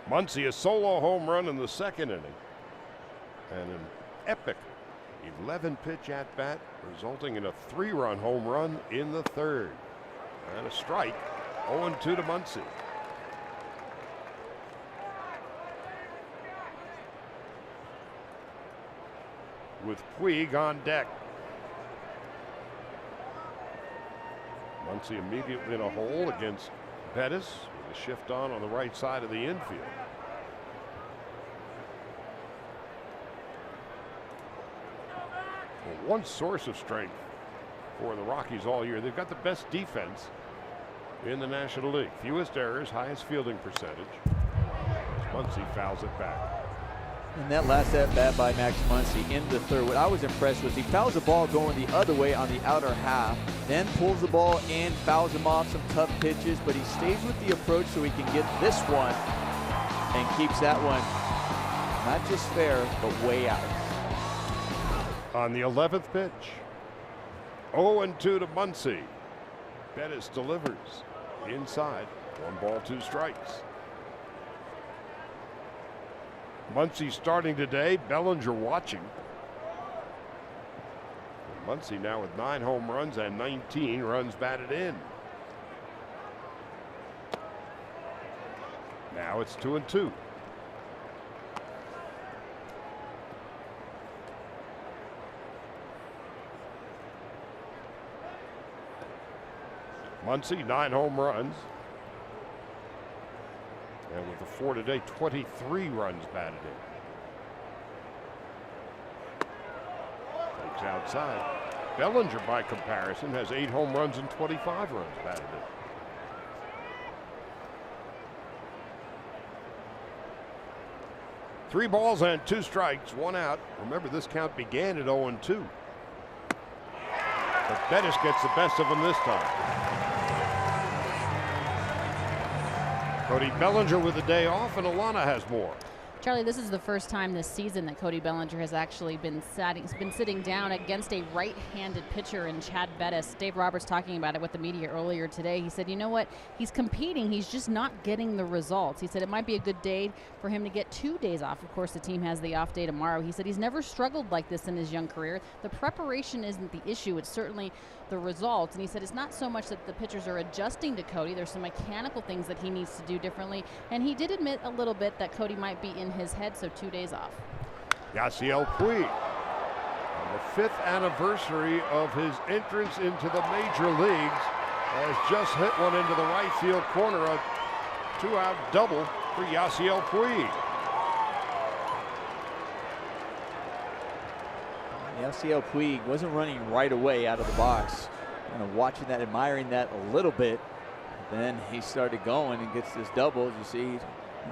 Muncy, a solo home run in the 2nd inning. and an epic 11-pitch at bat, resulting in a 3-run home run in the third. And a strike. 0-2 to Muncy. With Puig on deck. Muncy immediately in a hole against Bettis with a shift on the right side of the infield. Well, one source of strength for the Rockies all year. They've got the best defense in the National League. Fewest errors, highest fielding percentage. Muncy fouls it back. And that last at bat by Max Muncy in the third, what I was impressed with, he fouls the ball going the other way on the outer half, then pulls the ball in, fouls him off some tough pitches, but he stays with the approach so he can get this one and keeps that one not just fair, but way out. On the 11th pitch, 0-2 to Muncy. Bettis delivers inside. 1 ball, 2 strikes. Muncy starting today. Bellinger watching. Muncy now with 9 home runs and 19 runs batted in. Now it's 2-2. Muncy, 9 home runs. And with the 4 today, 23 runs batted in. Takes outside. Bellinger, by comparison, has 8 home runs and 25 runs batted in. Three balls and 2 strikes, 1 out. Remember, this count began at 0-2. But Bettis gets the best of him this time. Cody Bellinger with a day off, and Alana has more. Charlie, this is the first time this season that Cody Bellinger has actually been sitting down against a right-handed pitcher in Chad Bettis. Dave Roberts talking about it with the media earlier today. He said, you know what, he's competing, he's just not getting the results. He said it might be a good day for him to get 2 days off. Of course, the team has the off day tomorrow. He said he's never struggled like this in his young career. The preparation isn't the issue, it's certainly the results. And he said it's not so much that the pitchers are adjusting to Cody, there's some mechanical things that he needs to do differently. And he did admit a little bit that Cody might be in his head, so 2 days off. Yasiel Puig, on the 5th anniversary of his entrance into the major leagues, has just hit one into the right field corner, a 2-out double for Yasiel Puig. Yasiel Puig wasn't running right away out of the box. Kind of watching that, admiring that a little bit. Then he started going and gets this double. As you see,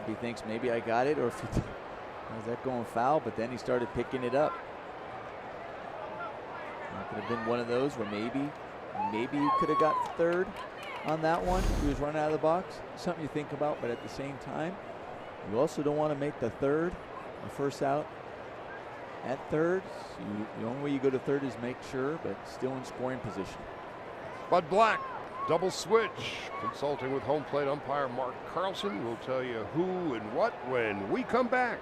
he thinks maybe I got it, or if he, was that going foul? But then he started picking it up. That could have been one of those where maybe you could have got third on that one. He was running out of the box. Something you think about, but at the same time, you also don't want to make the third, the first out at third. So the only way you go to third is make sure, but still in scoring position. Bud Black, double switch. Consulting with home plate umpire Mark Carlson. We'll tell you who and what when we come back.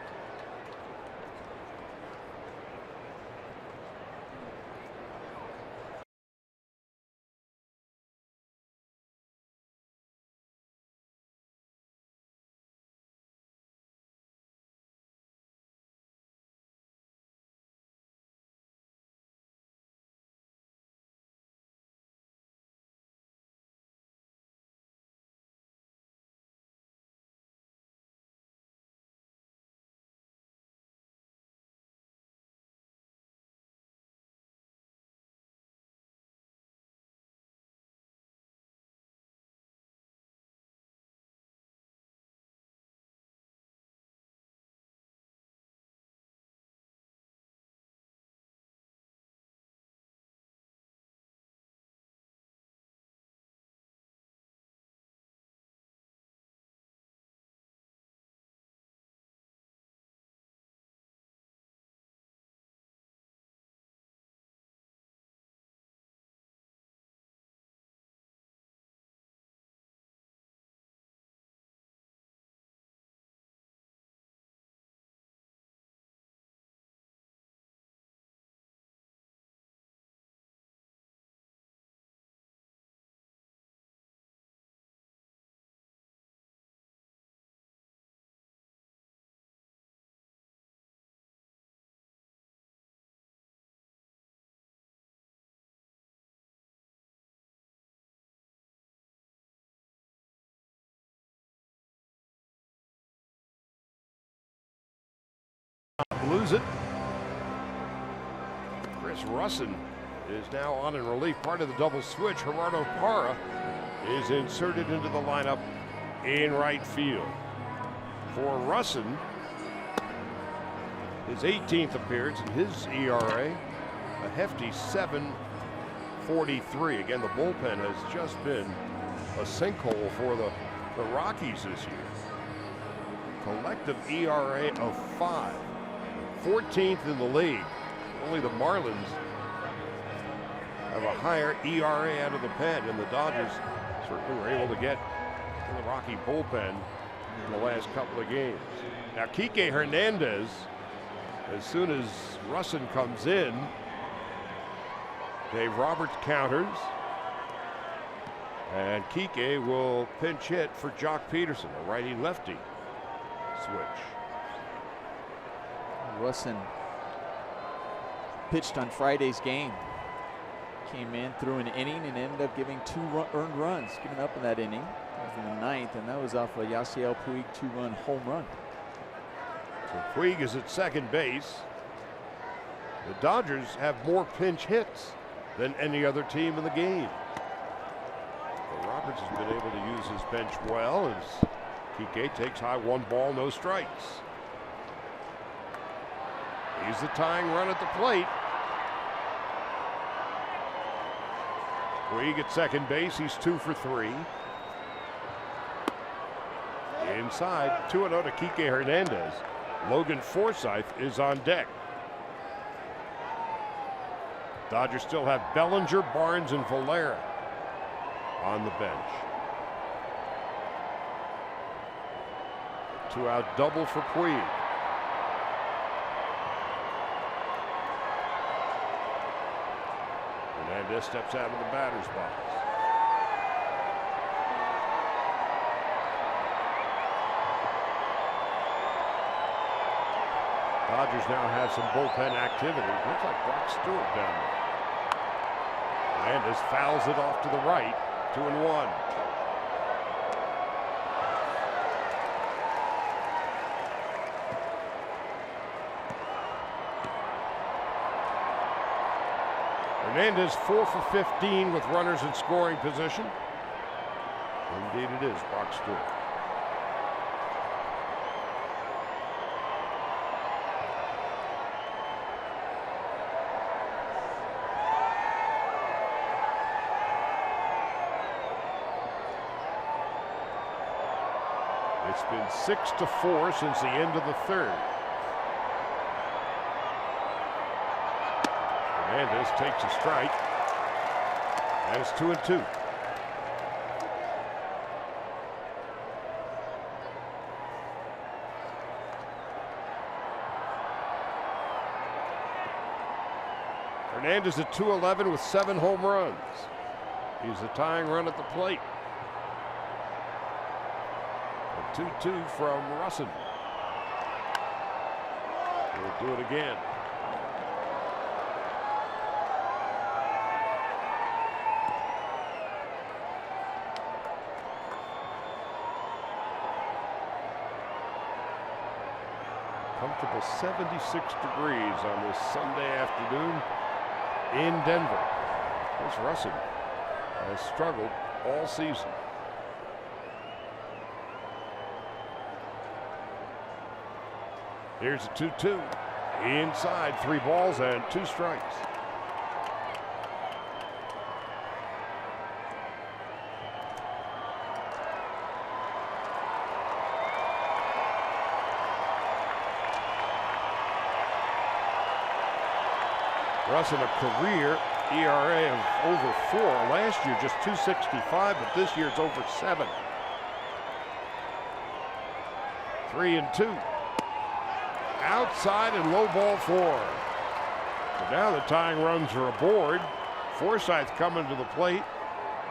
lose it. Chris Russin is now on in relief, part of the double switch. Gerardo Parra is inserted into the lineup in right field. For Russin, his 18th appearance and his ERA, a hefty 7.43. Again, the bullpen has just been a sinkhole for the Rockies this year. Collective ERA of 5, 14th in the league. Only the Marlins have a higher ERA out of the pen, and the Dodgers certainly were able to get the Rocky bullpen in the last couple of games. Now, Kike Hernandez, as soon as Russin comes in, Dave Roberts counters, and Kike will pinch hit for Jock Peterson, a righty-lefty switch. Russin pitched on Friday's game. Came in, threw an inning, and ended up giving 2 earned runs, giving up in that inning. That was in the 9th, and that was off a Yasiel Puig 2-run home run. So Puig is at second base. The Dodgers have more pinch hits than any other team in the game. But Roberts has been able to use his bench well as Kike takes high, 1 ball, no strikes. He's the tying run at the plate. Puig at second base, he's 2 for 3. Inside, 2-0 to Kike Hernandez. Logan Forsythe is on deck. Dodgers still have Bellinger, Barnes, and Valera on the bench. 2-out double for Puig. Hernandez steps out of the batter's box. Dodgers now have some bullpen activity. Looks like Brock Stewart down there. Hernandez fouls it off to the right. 2-1. Hernandez 4 for 15 with runners in scoring position. Indeed it is Brock Stewart. It's been 6-4 since the end of the 3rd. Hernandez takes a strike, and it's 2-2. Hernandez at 211 with 7 home runs. He's the tying run at the plate. 2-2 from Russin. We'll do it again. Comfortable 76 degrees on this Sunday afternoon in Denver. Chris Russin has struggled all season. Here's a 2-2. Inside, 3 balls and 2 strikes. Russin a career ERA of over 4. Last year just 2.65, but this year it's over 7. 3-2. Outside and low ball 4. So now the tying runs are aboard. Forsythe coming to the plate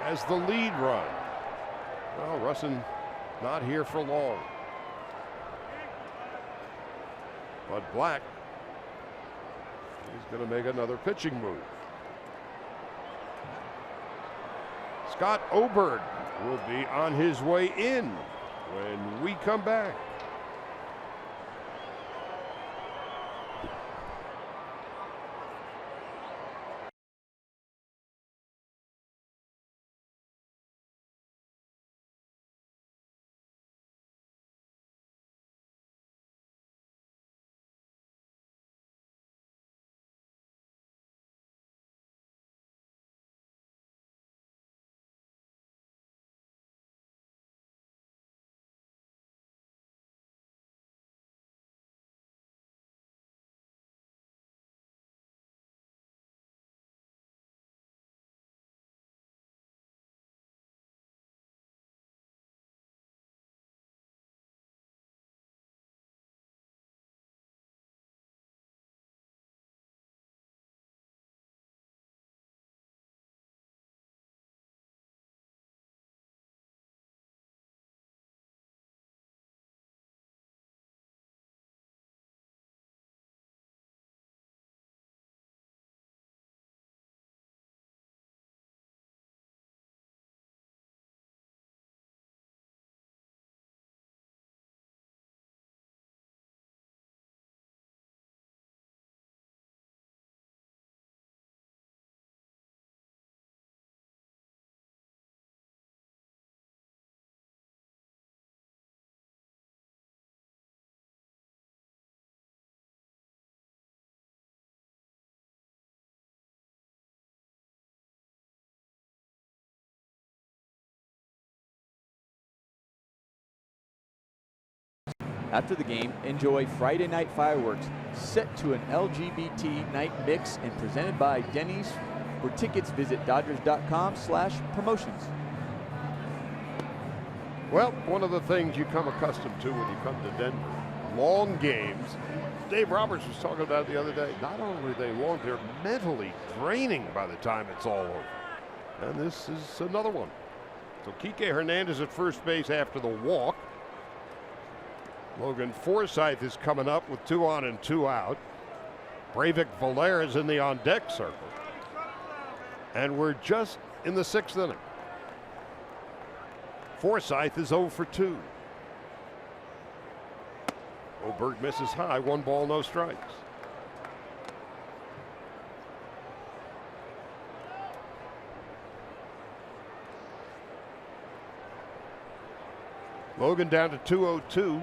as the lead run. Well, Russin not here for long. Bud Black, he's going to make another pitching move. Scott Oberg will be on his way in when we come back. After the game, enjoy Friday night fireworks set to an LGBT night mix and presented by Denny's. For tickets, visit Dodgers.com/promotions. Well, one of the things you come accustomed to when you come to Denver, long games. Dave Roberts was talking about it the other day. Not only are they long, they're mentally draining by the time it's all over. And this is another one. So Kike Hernandez at first base after the walk. Logan Forsythe is coming up with 2 on and 2 out. Breivik Valera is in the on-deck circle. And we're just in the 6th inning. Forsythe is 0 for 2. Oberg misses high, 1 ball, no strikes. Logan down to 2-0-2.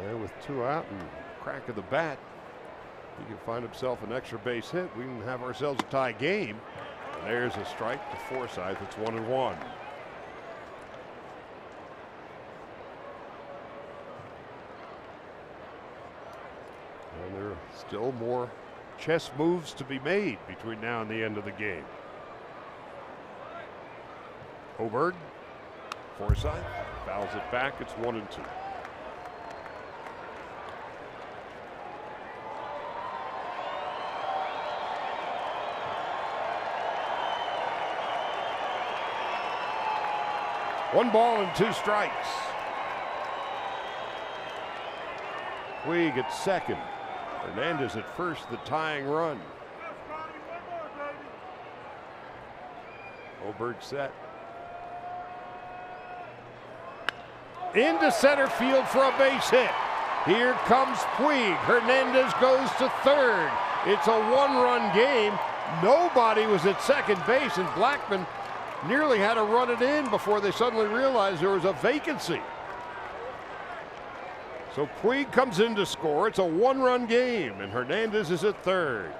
And with 2 out and crack of the bat, he can find himself an extra base hit. We can have ourselves a tie game. And there's a strike to Forsythe. It's 1-1. And there are still more chess moves to be made between now and the end of the game. Oberg, Forsythe fouls it back. It's 1-2. One ball and 2 strikes. Puig at second. Hernandez at first, the tying run. Oberg set. Into center field for a base hit. Here comes Puig. Hernandez goes to third. It's a 1-run game. Nobody was at second base, and Blackman nearly had to run it in before they suddenly realized there was a vacancy. So Puig comes in to score. It's a 1-run game, and Hernandez is at third.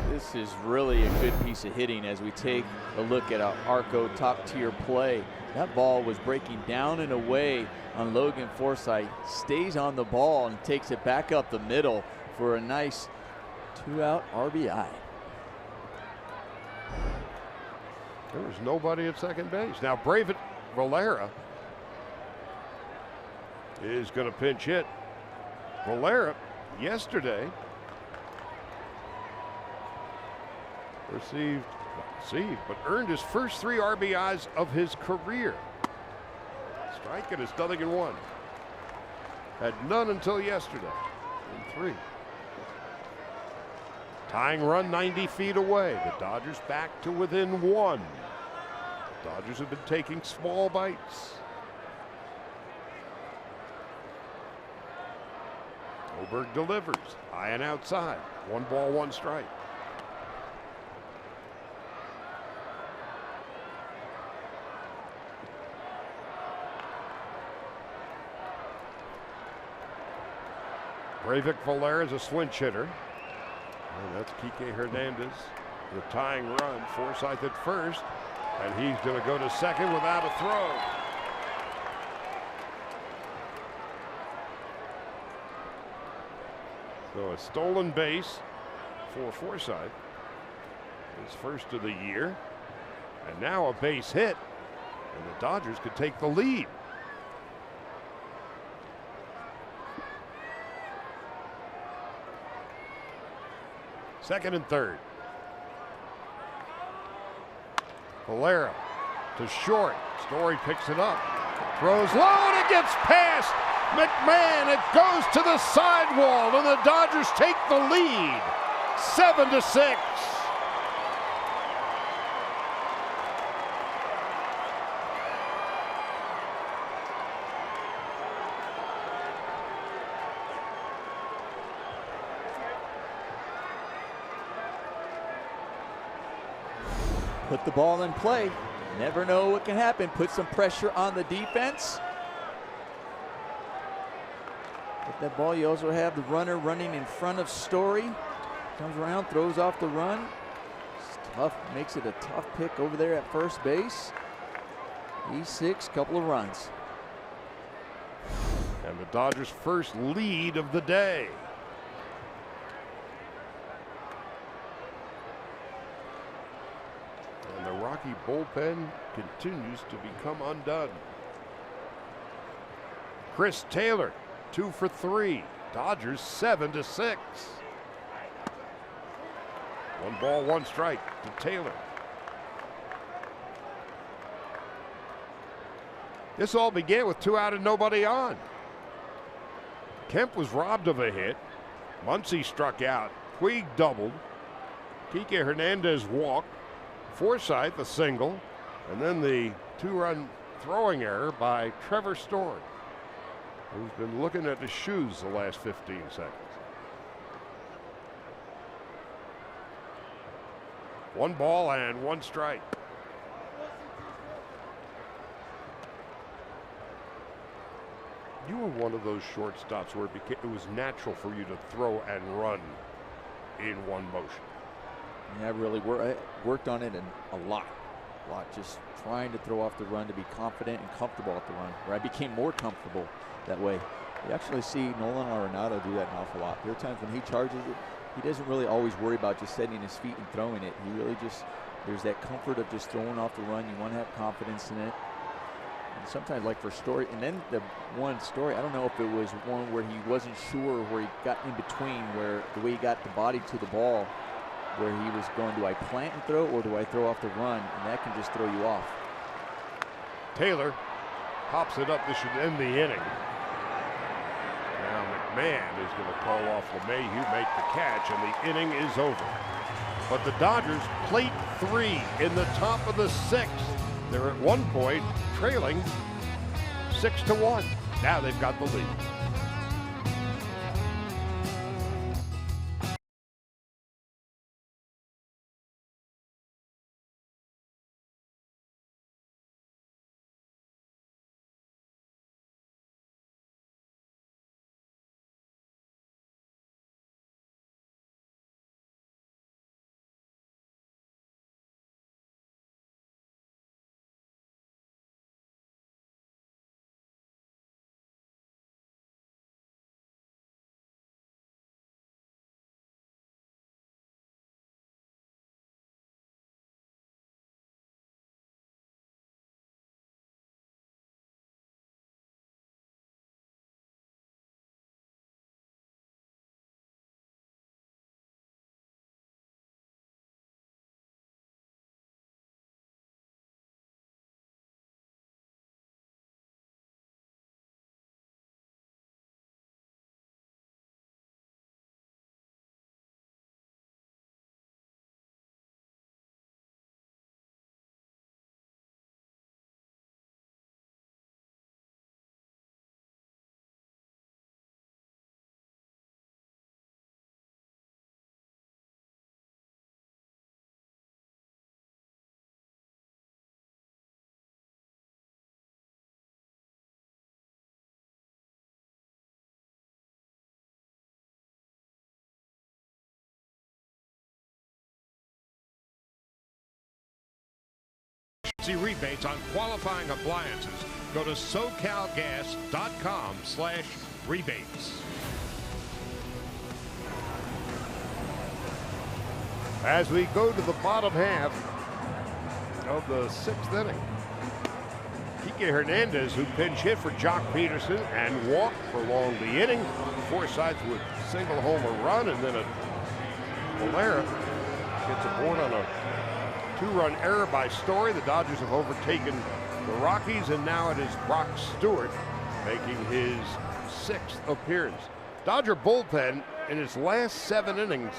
This is really a good piece of hitting as we take a look at our Arco top-tier play. That ball was breaking down and away on Logan Forsythe. Stays on the ball and takes it back up the middle for a nice 2-out RBI. There was nobody at second base. Now Breivik Valera is going to pinch hit. Valera yesterday but earned his first 3 RBIs of his career. Striking is 0-1. Had none until yesterday in 3. Tying run 90 feet away. The Dodgers back to within 1. The Dodgers have been taking small bites. Oberg delivers. High and outside. 1 ball, 1 strike. Breivik Valera is a switch hitter. And that's Kike Hernandez. The tying run. Forsythe at first. And he's going to go to second without a throw. So a stolen base for Forsythe. His first of the year. And now a base hit. And the Dodgers could take the lead. Second and third. Valera to short. Story picks it up. Throws low and it gets past McMahon. It goes to the sidewall and the Dodgers take the lead. 7-6. Put the ball in play. Never know what can happen. Put some pressure on the defense. With that ball, you also have the runner running in front of Story. Comes around, throws off the run. It's tough, makes it a tough pick over there at first base. E6, couple of runs. And the Dodgers' first lead of the day. And the Rocky bullpen continues to become undone. Chris Taylor, 2 for 3. Dodgers 7-6. 1 ball, 1 strike to Taylor. This all began with 2 out and nobody on. Kemp was robbed of a hit. Muncy struck out. Puig doubled. Kike Hernandez walked. Forsythe a single. And then the 2-run throwing error by Trevor Story, who's been looking at his shoes the last 15 seconds. 1 ball and 1 strike. You were one of those shortstops where it was natural for you to throw and run in one motion. Yeah, I really worked on it and a lot. Just trying to throw off the run to be confident and comfortable at the run, where I became more comfortable that way. You actually see Nolan Arenado do that an awful lot. There are times when he charges it, he doesn't really always worry about just setting his feet and throwing it. He really just, there's that comfort of just throwing off the run. You want to have confidence in it. And sometimes, like for Story, and then the one Story, I don't know if it was one where he wasn't sure where he got in between, where the way he got the body to the ball, where he was going, do I plant and throw or do I throw off the run? And that can just throw you off. Taylor pops it up. This should end the inning. Now McMahon is going to call off LeMahieu, make the catch, and the inning is over. But the Dodgers plate 3 in the top of the 6th. They're at one point trailing 6-1. Now they've got the lead. See rebates on qualifying appliances. Go to SoCalGas.com/rebates. As we go to the bottom half of the 6th inning, Kike Hernandez, who pinch hit for Jock Peterson and walked, prolonged the inning. Forsythe with single homer run, and then Valera gets aboard on a 2-run error by Story. The Dodgers have overtaken the Rockies, and now it is Brock Stewart making his 6th appearance. Dodger bullpen in its last 7 innings,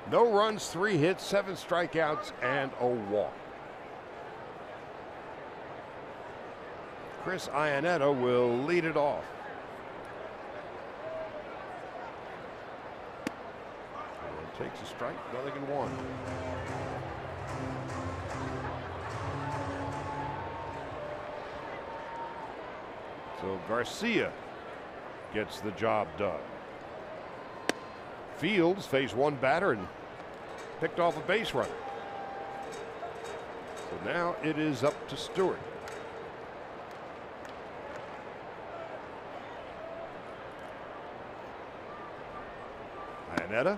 no runs, 3 hits, 7 strikeouts, and a walk. Chris Iannetta will lead it off. And takes a strike, 0-1. So Garcia gets the job done. Fields faced one batter and picked off a base runner. So now it is up to Stewart. Canetta.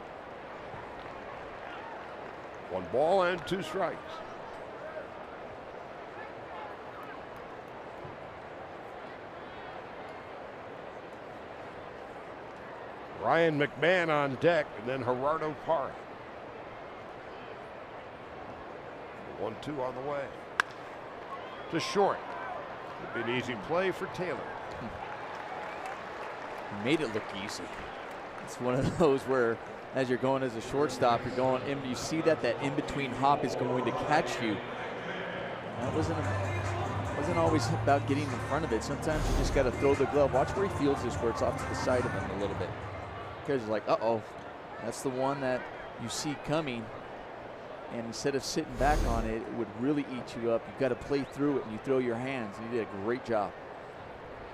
1 ball and 2 strikes. Ryan McMahon on deck, and then Gerardo Parra. 1-2 on the way. To short. Would be an easy play for Taylor. He made it look easy. It's one of those where, as you're going as a shortstop, you're going in, you see that in-between hop is going to catch you. That wasn't always about getting in front of it. Sometimes you just got to throw the glove. Watch where he fields this, where it's off to the side of him a little bit. Because you're like, uh-oh, that's the one that you see coming. And instead of sitting back on it, it would really eat you up. You've got to play through it, and you throw your hands. And you did a great job.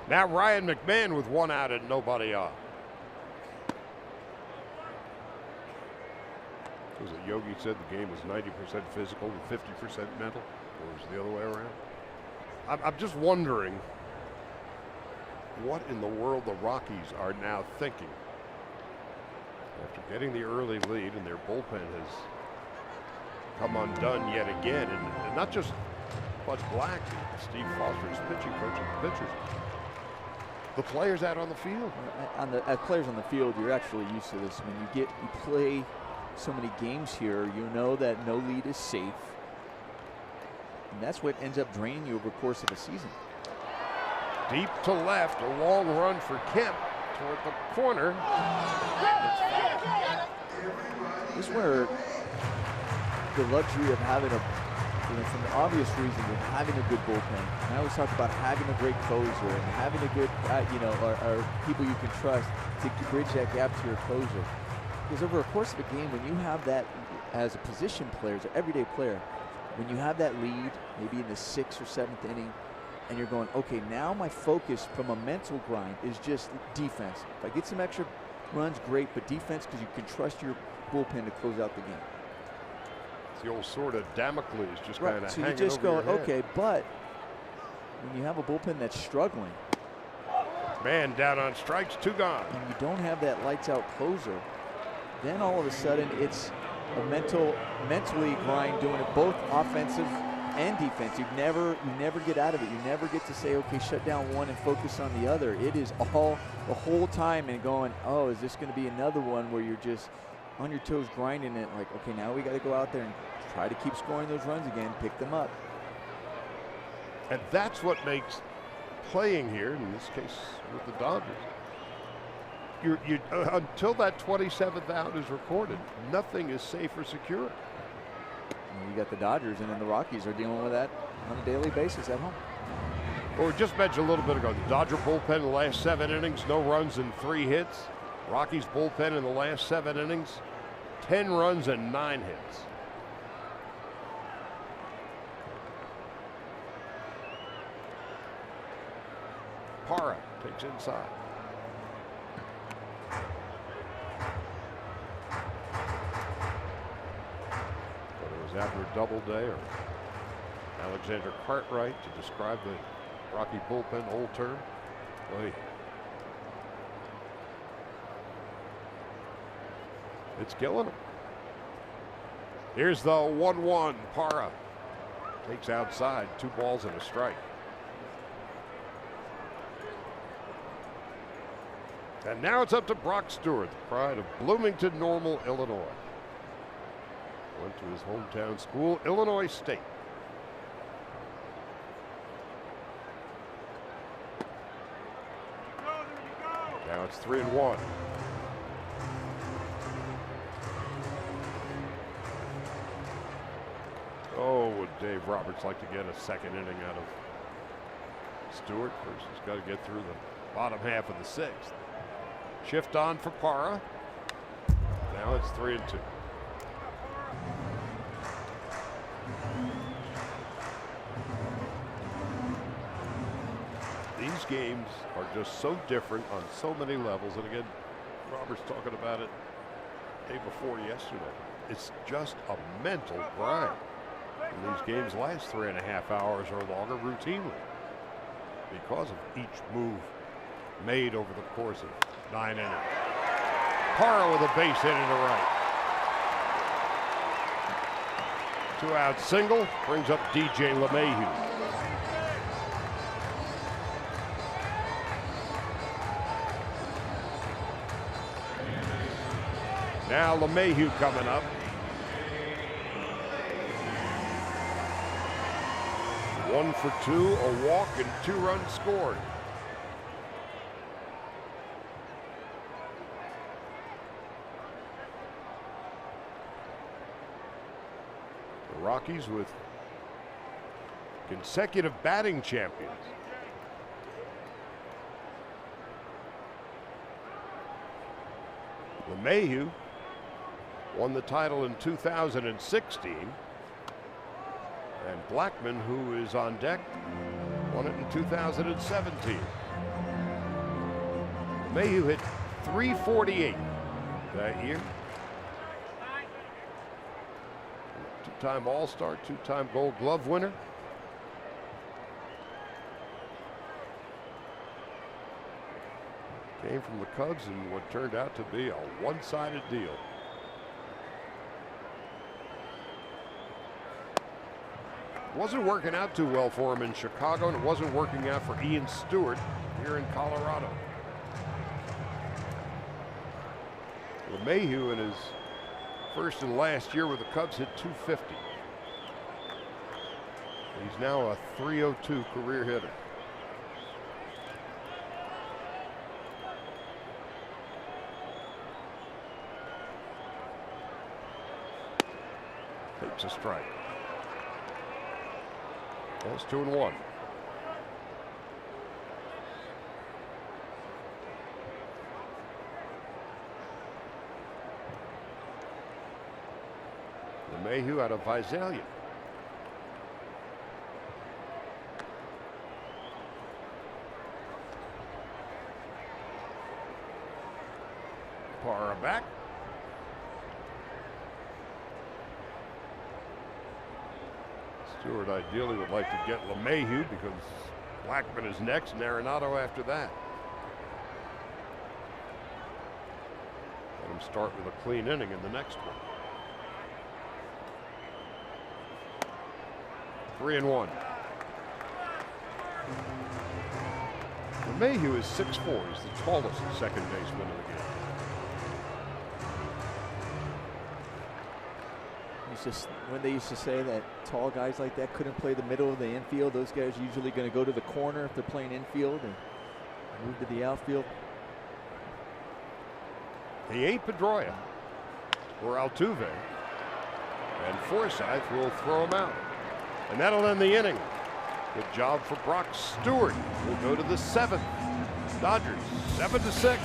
Now Ryan McMahon with 1 out and nobody on. Was it Yogi said the game was 90% physical and 50% mental? Or was it the other way around? I'm just wondering what in the world the Rockies are now thinking after getting the early lead, and their bullpen has come undone yet again. And not just Bud Black, Steve Foster's pitching coach, and the pitchers. The players out on the field. As players on the field, you're actually used to this. When you play so many games here, you know that no lead is safe. And that's what ends up draining you over the course of a season. Deep to left, a long run for Kemp toward the corner. This is where the luxury of having from the obvious reason of having a good bullpen. And I always talk about having a great closer and having a good, or people you can trust to bridge that gap to your closer. Because over the course of a game, when you have that as a position player, as an everyday player, when you have that lead, maybe in the 6th or 7th inning, and you're going, okay, now my focus from a mental grind is just defense. If I get some extra runs, great, but defense, because you can trust your bullpen to close out the game. It's the old sword of Damocles just kind of so hanging you just over go, your head. okay, but when you have a bullpen that's struggling, man down on strikes, 2 gone. and you don't have that lights out closer, then all of a sudden it's a mentally grind doing it both offensive and defense. You never get out of it. You never get to say, okay, shut down one and focus on the other. It is all the whole time and going, oh, is this going to be another one where you're just on your toes grinding it, like, okay, now we got to go out there and try to keep scoring those runs again, pick them up. And that's what makes playing here, in this case with the Dodgers, until that 27th out is recorded, nothing is safe or secure. And you got the Dodgers, and then the Rockies are dealing with that on a daily basis at home. Well, we just mentioned a little bit ago, the Dodger bullpen in the last 7 innings, no runs and 3 hits. Rockies bullpen in the last 7 innings, 10 runs and 9 hits. Parra takes inside. Whether it was after a double day or Alexander Cartwright to describe the Rocky bullpen old term. Boy. It's killing him. Here's the 1-1. Parra takes outside, 2 balls and a strike. And now it's up to Brock Stewart, the pride of Bloomington Normal, Illinois. Went to his hometown school, Illinois State. Now it's 3-1. Oh, would Dave Roberts like to get a second inning out of Stewart? First, he's got to get through the bottom half of the 6th. Shift on for Parra. Now it's 3-2. These games are just so different on so many levels. And again, Robert's talking about it day before yesterday. It's just a mental grind. And these games last 3.5 hours or longer routinely because of each move made over the course of 9 innings. Parra with a base hit into right. 2-out single brings up DJ LeMahieu. Now LeMahieu coming up. 1 for 2, a walk, and 2 runs scored. The Rockies with consecutive batting champions. LeMahieu won the title in 2016. And Blackman, who is on deck, won it in 2017. LeMahieu hit .348 that year. Two-time All-Star, two-time Gold Glove winner. Came from the Cubs in what turned out to be a one-sided deal. Wasn't working out too well for him in Chicago, and it wasn't working out for Ian Stewart here in Colorado. LeMahieu in his first and last year with the Cubs hit .250. He's now a .302 career hitter. Takes a strike. That's 2-1. LeMahieu out of Visalia. Parra back. Stewart ideally would like to get LeMahieu because Blackman is next and Arenado after that. Let him start with a clean inning in the next one. 3-1. LeMahieu is 6'4". He's the tallest second baseman in the game. It's just when they used to say that tall guys like that couldn't play the middle of the infield, those guys are usually going to go to the corner if they're playing infield and move to the outfield. He ain't Pedroia or Altuve, and Forsythe will throw him out. And that'll end the inning. Good job for Brock Stewart. We'll go to the 7th. Dodgers 7-6.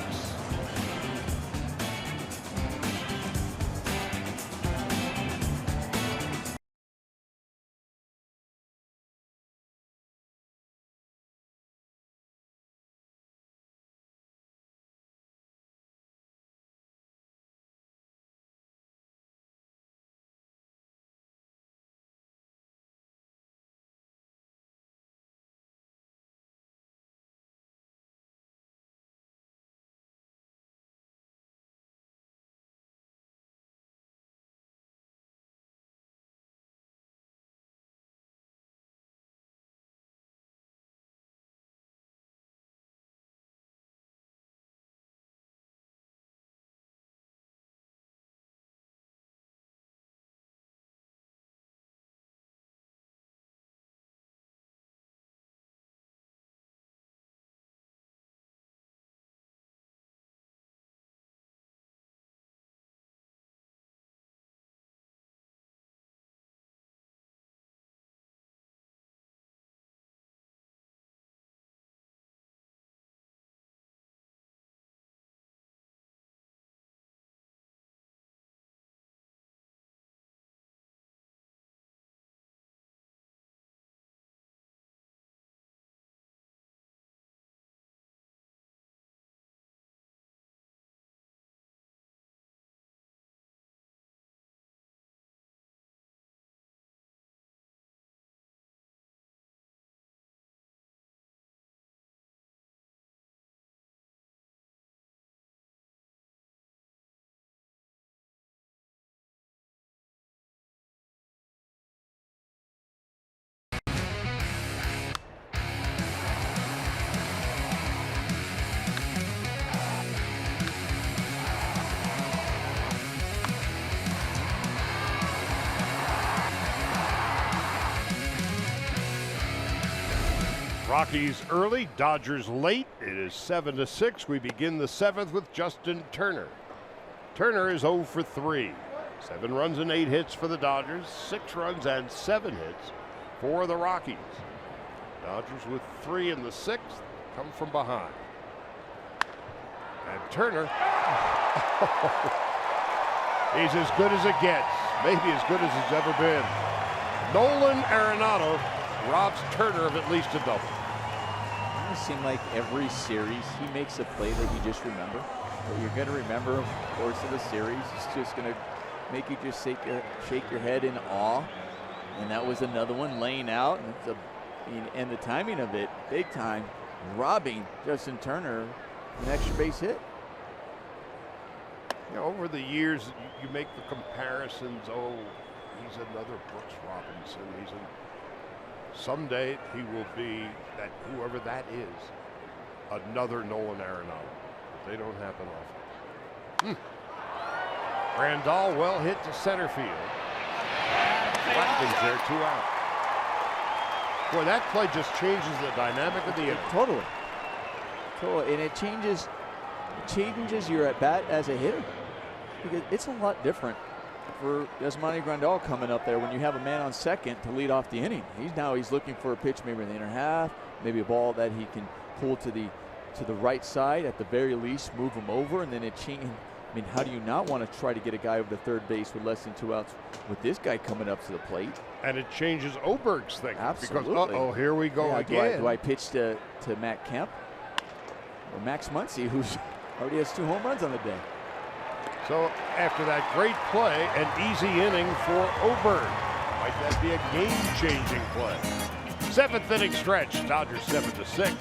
Rockies early, Dodgers late. It is 7-6. We begin the 7th with Justin Turner. Turner is 0 for 3. 7 runs and 8 hits for the Dodgers, 6 runs and 7 hits for the Rockies. Dodgers with 3 in the 6th, come from behind. And Turner, he's as good as it gets, maybe as good as he's ever been. Nolan Arenado robs Turner of at least a double. It seems like every series he makes a play that you just remember. That you're going to remember over the course of the series. It's just going to make you just shake your head in awe. And that was another one laying out. And the timing of it, big time, robbing Justin Turner an extra base hit. You know, over the years, you make the comparisons. Oh, he's another Brooks Robinson. Someday he will be that, whoever that is, another Nolan Arenado. They don't happen often. Randall well hit to center field. Blackman's there, 2 out. Boy, that play just changes the dynamic of the inning. Totally. And it changes your at bat as a hitter, because it's a lot different for Yasmani Grandal coming up there when you have a man on second to lead off the inning. He's looking for a pitch maybe in the inner half, maybe a ball that he can pull to the right side at the very least, move him over, and then it changes. I mean, how do you not want to try to get a guy over to third base with less than 2 outs with this guy coming up to the plate? And it changes Oberg's thing. Absolutely. Because, uh-oh, here we go again. Do I pitch to Matt Kemp or Max Muncy, who's already has 2 home runs on the day? So after that great play, an easy inning for Oberg. Might that be a game-changing play? 7th inning stretch, Dodgers 7-6.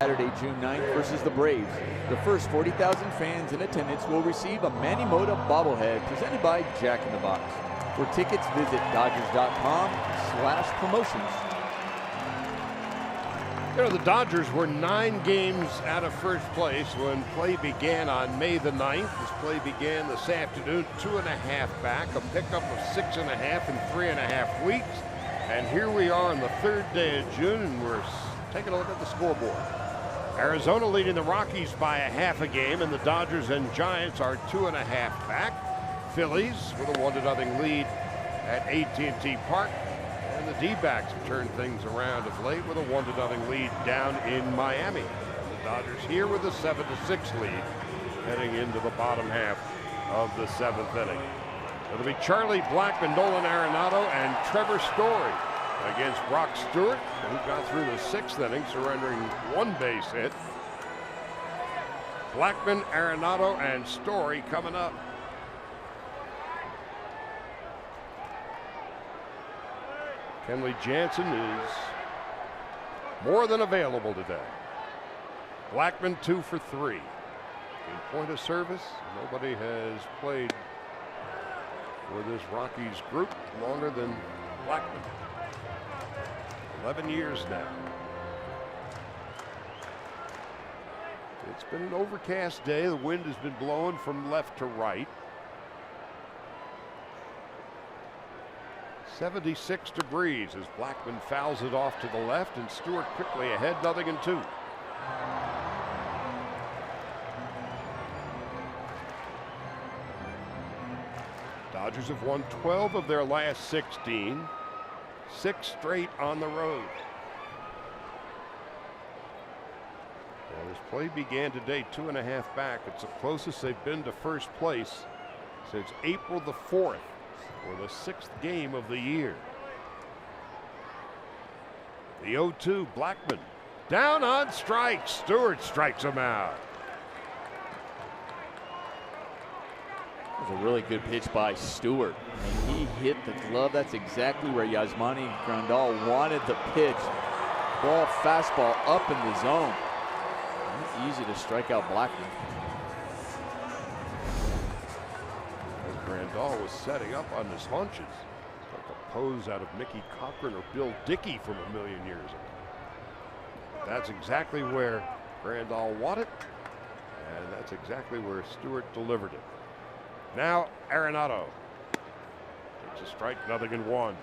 Saturday, June 9th versus the Braves. The first 40,000 fans in attendance will receive a Manny Mota bobblehead presented by Jack in the Box. For tickets, visit Dodgers.com/promotions. You know, the Dodgers were 9 games out of first place when play began on May the 9th. This play began this afternoon, 2.5 back, a pickup of 6.5 in 3.5 weeks. And here we are on the 3rd day of June, and we're taking a look at the scoreboard. Arizona leading the Rockies by 0.5 game, and the Dodgers and Giants are 2.5 back. Phillies with a 1-0 lead at AT&T Park. And the D-backs have turned things around of late with a 1-0 lead down in Miami. The Dodgers here with a 7-6 lead heading into the bottom half of the 7th inning. It'll be Charlie Blackmon, Nolan Arenado, and Trevor Story against Brock Stewart, who got through the 6th inning, surrendering 1 base hit. Blackmon, Arenado, and Story coming up. Kenley Jansen is more than available today. Blackmon 2 for 3. In point of service, nobody has played for this Rockies group longer than Blackmon. 11 years now. It's been an overcast day. The wind has been blowing from left to right. 76 degrees as Blackmon fouls it off to the left, and Stewart quickly ahead, 0-2. Dodgers have won 12 of their last 16, 6 straight on the road. Well, this play began today 2.5 back. It's the closest they've been to first place since April the 4th. For the 6th game of the year. The 0-2, Blackmon down on strikes. Stewart strikes him out. That was a really good pitch by Stewart. And he hit the glove. That's exactly where Yasmani Grandal wanted the pitch. Ball fastball up in the zone. It's easy to strike out Blackmon. Grandal was setting up on his hunches. Like a pose out of Mickey Cochran or Bill Dickey from a million years ago. That's exactly where Grandal wanted, and that's exactly where Stewart delivered it. Now Arenado takes a strike, 0-1.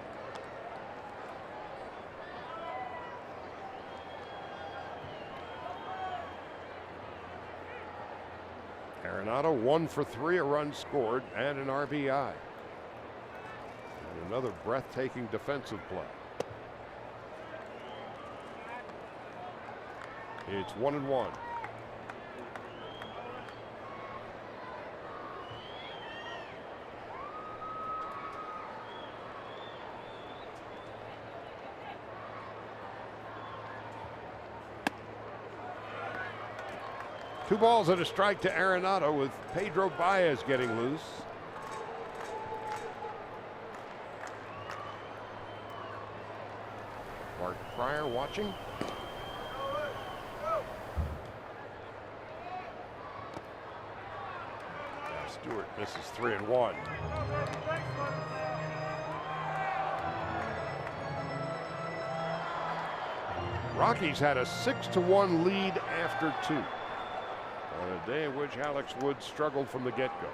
Arenado 1 for 3, a run scored, and an RBI. And another breathtaking defensive play. It's 1-1. Two balls and a strike to Arenado, with Pedro Baez getting loose. Mark Pryor watching. Now Stewart misses 3-1. Rockies had a 6-1 lead after 2. On a day in which Alex Wood struggled from the get-go.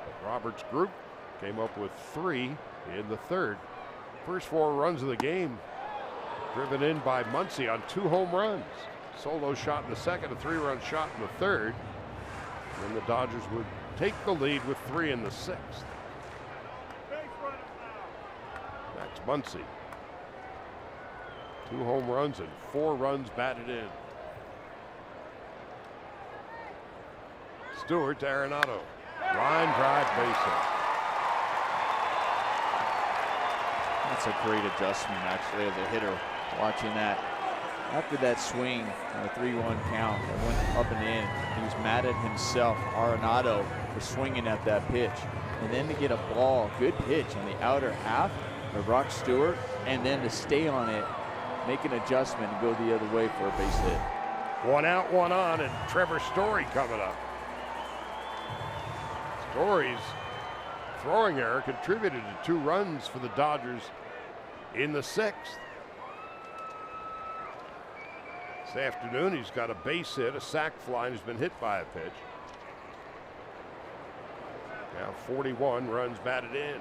But Roberts' group came up with 3 in the 3rd. First 4 runs of the game driven in by Muncy on 2 home runs. Solo shot in the 2nd, a 3-run shot in the 3rd. Then the Dodgers would take the lead with 3 in the 6th. Max Muncy. 2 home runs and 4 runs batted in. Stewart to Arenado. Line drive, base hit. That's a great adjustment, actually, as a hitter. Watching that. After that swing on a 3-1 count that went up and in, he was mad at himself, Arenado, for swinging at that pitch. And then to get a ball, good pitch on the outer half of Brock Stewart, and then to stay on it make an adjustment and go the other way for a base hit. 1 out, 1 on, and Trevor Story coming up. Story's throwing error contributed to 2 runs for the Dodgers in the 6th. This afternoon, he's got a base hit, a sac fly, and he's been hit by a pitch. Now 41 runs batted in.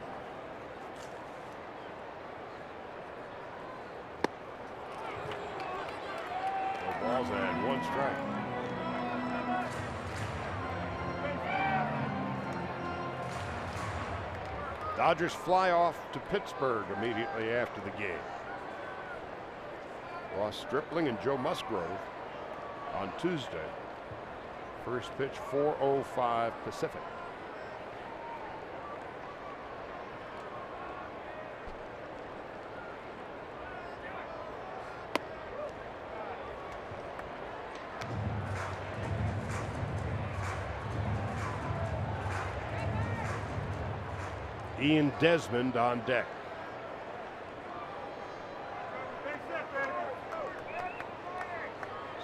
No balls and 1 strike. Dodgers fly off to Pittsburgh immediately after the game. Ross Stripling and Joe Musgrove on Tuesday. First pitch 4:05 Pacific. Ian Desmond on deck.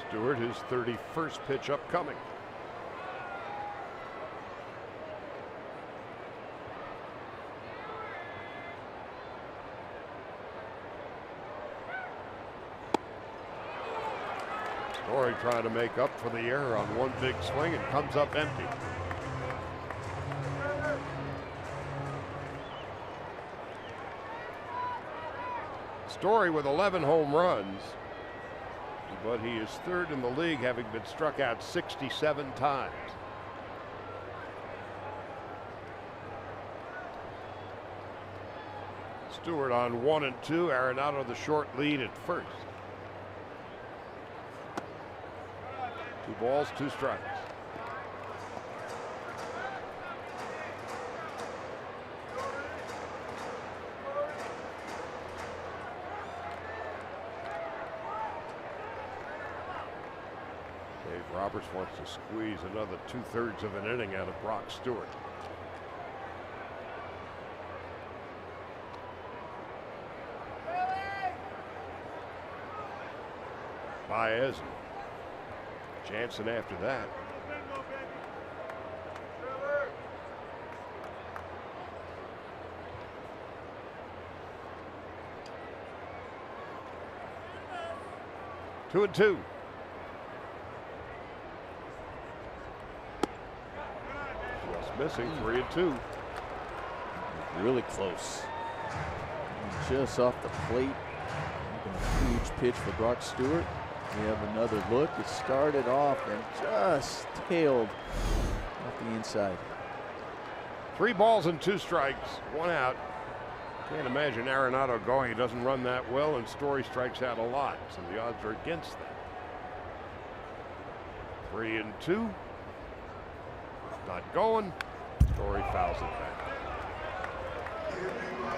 Stewart, his 31st pitch upcoming. Story trying to make up for the error on 1 big swing and comes up empty. Story with 11 home runs, but he is 3rd in the league, having been struck out 67 times. Stewart on 1 and 2. Arenado the short lead at first. 2 balls, 2 strikes. Roberts wants to squeeze another 2/3 of an inning out of Brock Stewart. Baez, Jansen after that. Two and two. Missing 3 and 2. Really close. Just off the plate. A huge pitch for Brock Stewart. We have another look. It started off and just tailed off the inside. 3 balls and 2 strikes, 1 out. Can't imagine Arenado going. He doesn't run that well, and Story strikes out a lot, so the odds are against that. 3 and 2. Not going. Story fouls it back.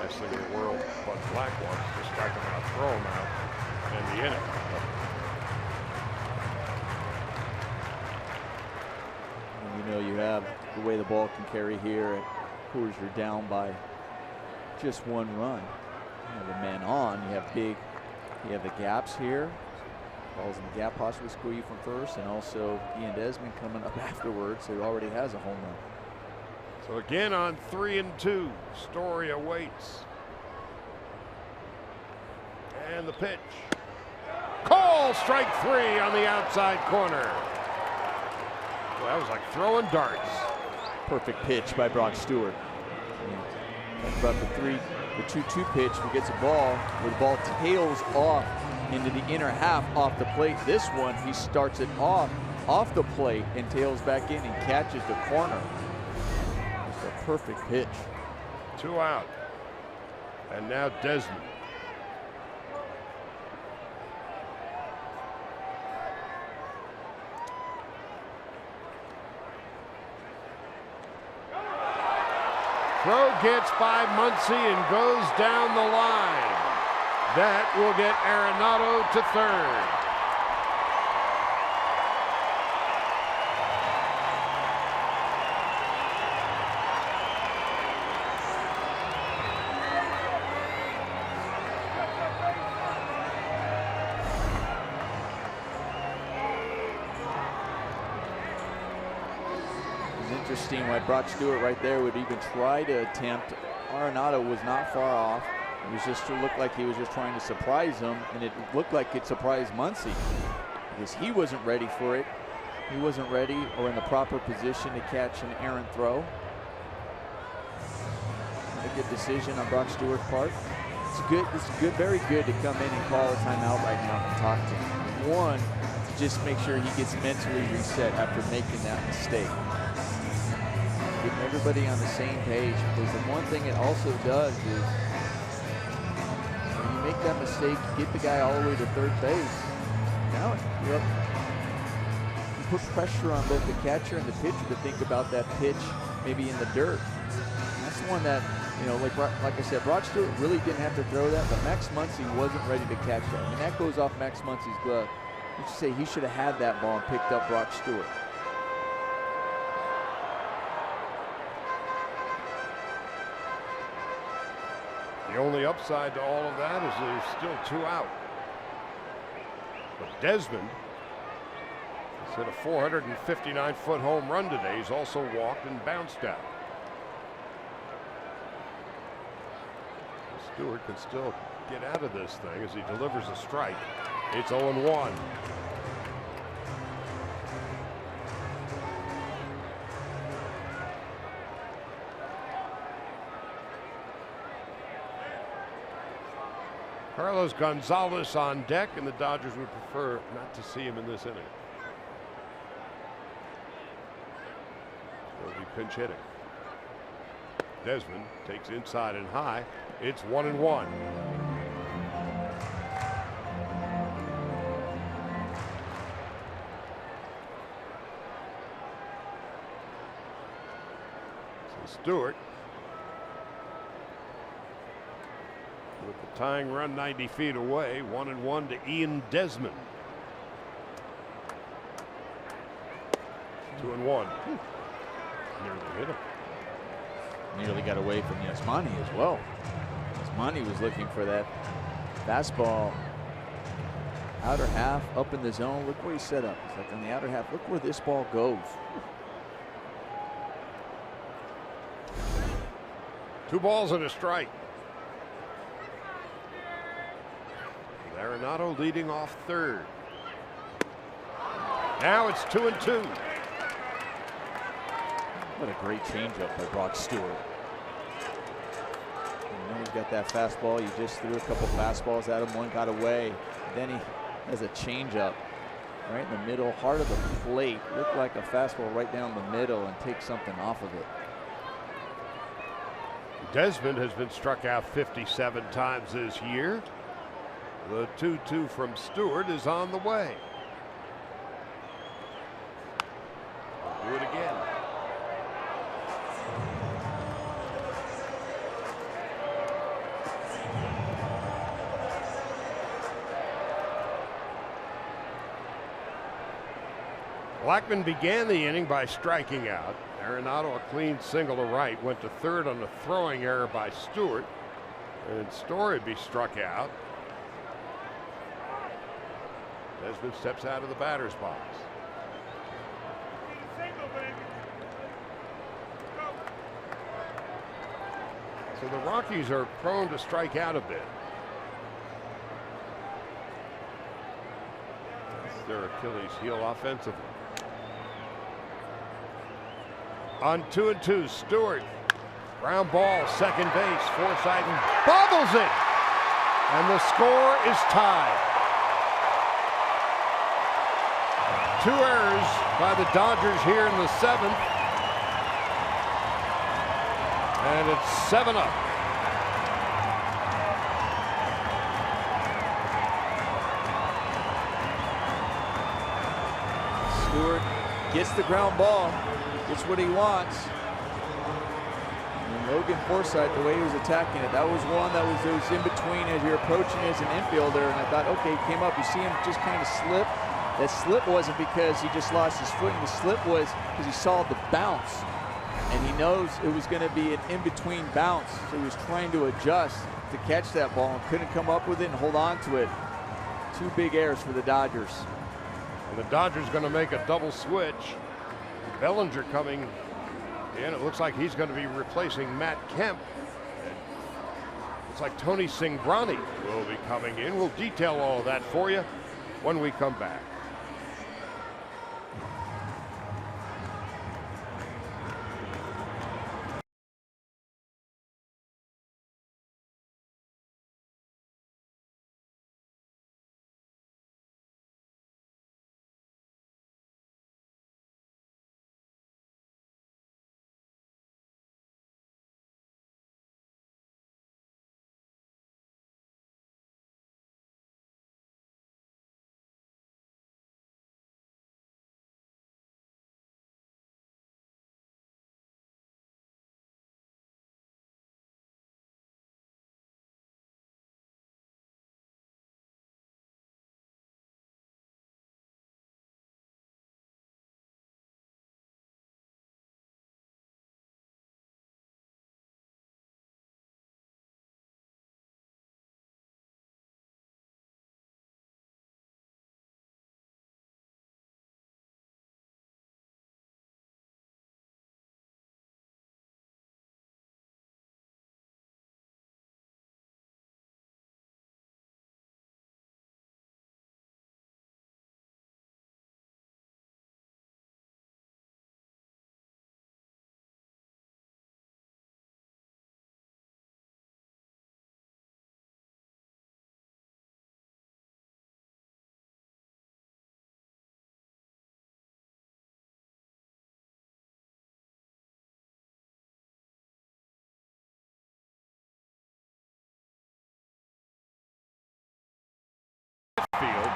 Last thing in the world, but Black wants to strike him out, throw him out, and the inning. And you know, you have the way the ball can carry here at Coors, you're down by just 1 run. You have a man on, you have the gaps here. Balls in the gap, possibly squeeze you from first, and also Ian Desmond coming up afterwards, who already has a home run. So again on 3 and 2, Story awaits. And the pitch. Call, strike 3 on the outside corner. Well, that was like throwing darts. Perfect pitch by Brock Stewart. Talk about the 2-2 pitch, who gets a ball where the ball tails off into the inner half off the plate. This one, he starts it off the plate and tails back in and catches the corner. It's a perfect pitch. 2 out. And now Desmond. Throw gets by Muncy and goes down the line. That will get Arenado to 3rd. interesting why Brock Stewart right there would even try to attempt. Arenado was not far off. It was just looked like he was just trying to surprise him, and it looked like it surprised Muncy because he wasn't ready for it. He wasn't ready or in the proper position to catch an errant throw. A good decision on Brock Stewart's part. It's good. It's good. Very good to come in and call a timeout right now and talk to him. One, to just make sure he gets mentally reset after making that mistake. Getting everybody on the same page, because the one thing it also does is when you make that mistake, you get the guy all the way to third base. Now you put pressure on both the catcher and the pitcher to think about that pitch maybe in the dirt. And that's the one that, you know, like I said, Brock Stewart really didn't have to throw that, but Max Muncy wasn't ready to catch that. And that goes off Max Muncy's glove. You should say he should have had that ball and picked up Brock Stewart. The only upside to all of that is there's still 2 out. But Desmond has hit a 459-foot home run today. He's also walked and bounced out. Stewart can still get out of this thing as he delivers a strike. It's 0-1. Carlos Gonzalez on deck, and the Dodgers would prefer not to see him in this inning. He'll be pinch hitting. Desmond takes inside and high. It's 1-1. So Stewart with the tying run 90 feet away. 1-1 to Ian Desmond. 2-1. Nearly hit him. Nearly got away from Yasmani as well. Yasmani was looking for that fastball. Outer half, up in the zone. Look where he set up. It's like on the outer half. Look where this ball goes. 2 balls and a strike. Arenado leading off third. Now it's 2-2. What a great changeup by Brock Stewart. You know he's got that fastball. You just threw a couple fastballs at him. One got away. Then he has a changeup right in the middle, heart of the plate. Looked like a fastball right down the middle and take something off of it. Desmond has been struck out 57 times this year. The 2-2 from Stewart is on the way. Do it again. Blackman began the inning by striking out. Arenado a clean single to right, went to third on a throwing error by Stewart, and Storey struck out. Desmond steps out of the batter's box. So the Rockies are prone to strike out a bit. That's their Achilles heel offensively. On 2-2, Stewart. Ground ball, second base. Forsythe bobbles it. And the score is tied. 2 errors by the Dodgers here in the 7th. And it's 7-up. Stewart gets the ground ball. Gets what he wants. And Logan Forsythe, the way he was attacking it, that was one that was in between as you're approaching as an infielder. And I thought, okay, he came up. You see him just kind of slip. That slip wasn't because he just lost his foot. The slip was because he saw the bounce. And he knows it was going to be an in-between bounce. So he was trying to adjust to catch that ball and couldn't come up with it and hold on to it. 2 big errors for the Dodgers. And the Dodgers going to make a double switch. Bellinger coming And it looks like he's going to be replacing Matt Kemp. Looks like Tony Cingrani will be coming in. We'll detail all of that for you when we come back. Field,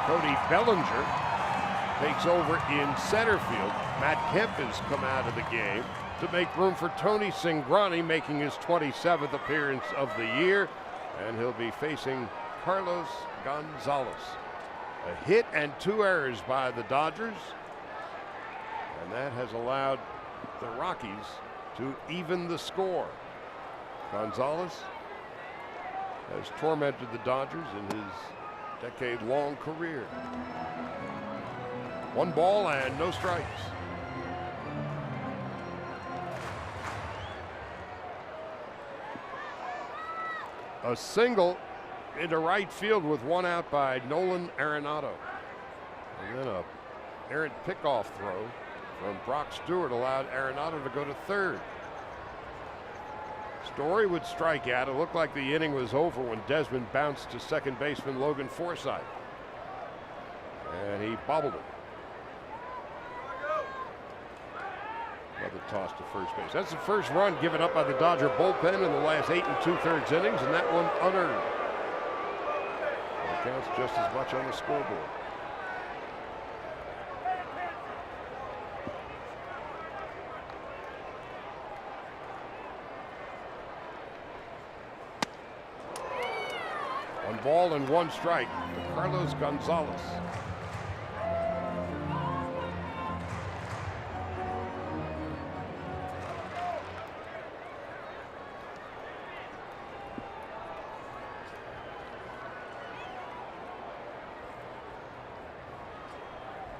Cody Bellinger takes over in center field. Matt Kemp has come out of the game to make room for Tony Cingrani, making his 27th appearance of the year, and he'll be facing Carlos Gonzalez. A hit and 2 errors by the Dodgers, and that has allowed the Rockies to even the score. Gonzalez has tormented the Dodgers in his decade-long career. 1 ball and no strikes. A single into right field with 1 out by Nolan Arenado. And then a errant pickoff throw from Brock Stewart allowed Arenado to go to third. Story would strike out. It looked like the inning was over when Desmond bounced to second baseman Logan Forsythe. And he bobbled it. Another toss to first base. That's the first run given up by the Dodger bullpen in the last 8 2/3 innings, and that one unearned. It counts just as much on the scoreboard. Ball and 1 strike to Carlos Gonzalez.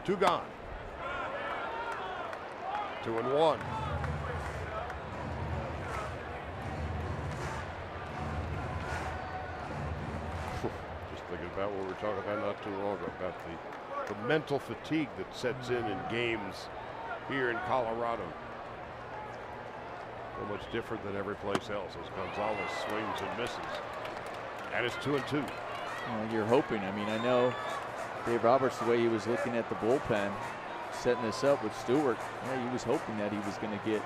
Two gone. 2-1. Thinking about what we were talking about not too long ago, about the mental fatigue that sets in games here in Colorado. So much different than every place else as Gonzalez swings and misses. And it's 2-2. Well, you're hoping. I mean, I know Dave Roberts, the way he was looking at the bullpen, setting this up with Stewart, yeah, he was hoping that he was going to get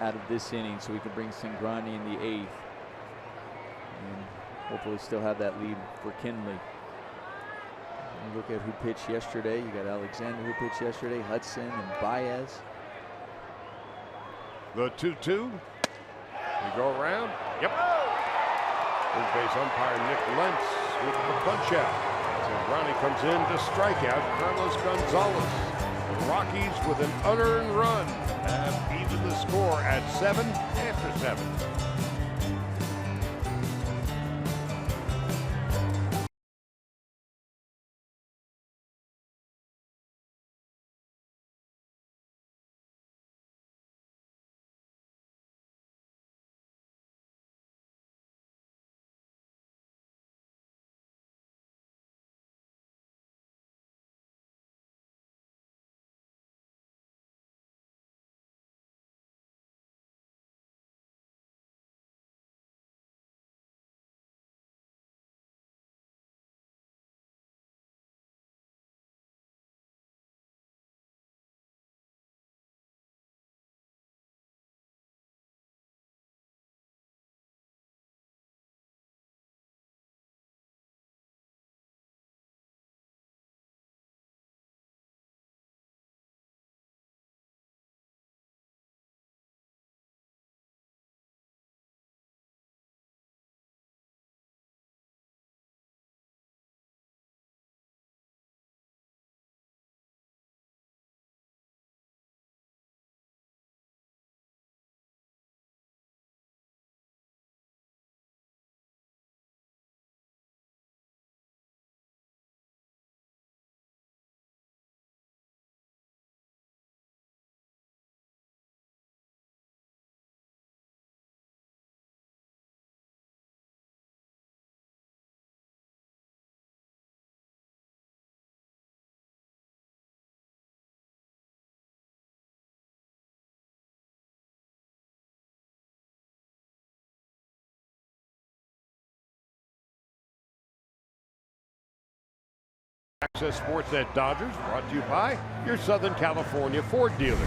out of this inning so he could bring Cingrani in the 8th. And hopefully still have that lead for Kinley. You look at who pitched yesterday. You got Alexander who pitched yesterday, Hudson and Baez. The 2-2. We go around. Yep. Third base umpire Nick Lentz with the punch out. Cingrani comes in to strike out Carlos Gonzalez. The Rockies with an unearned run have evened the score at 7 after 7. Access Sportsnet Dodgers, brought to you by your Southern California Ford dealers.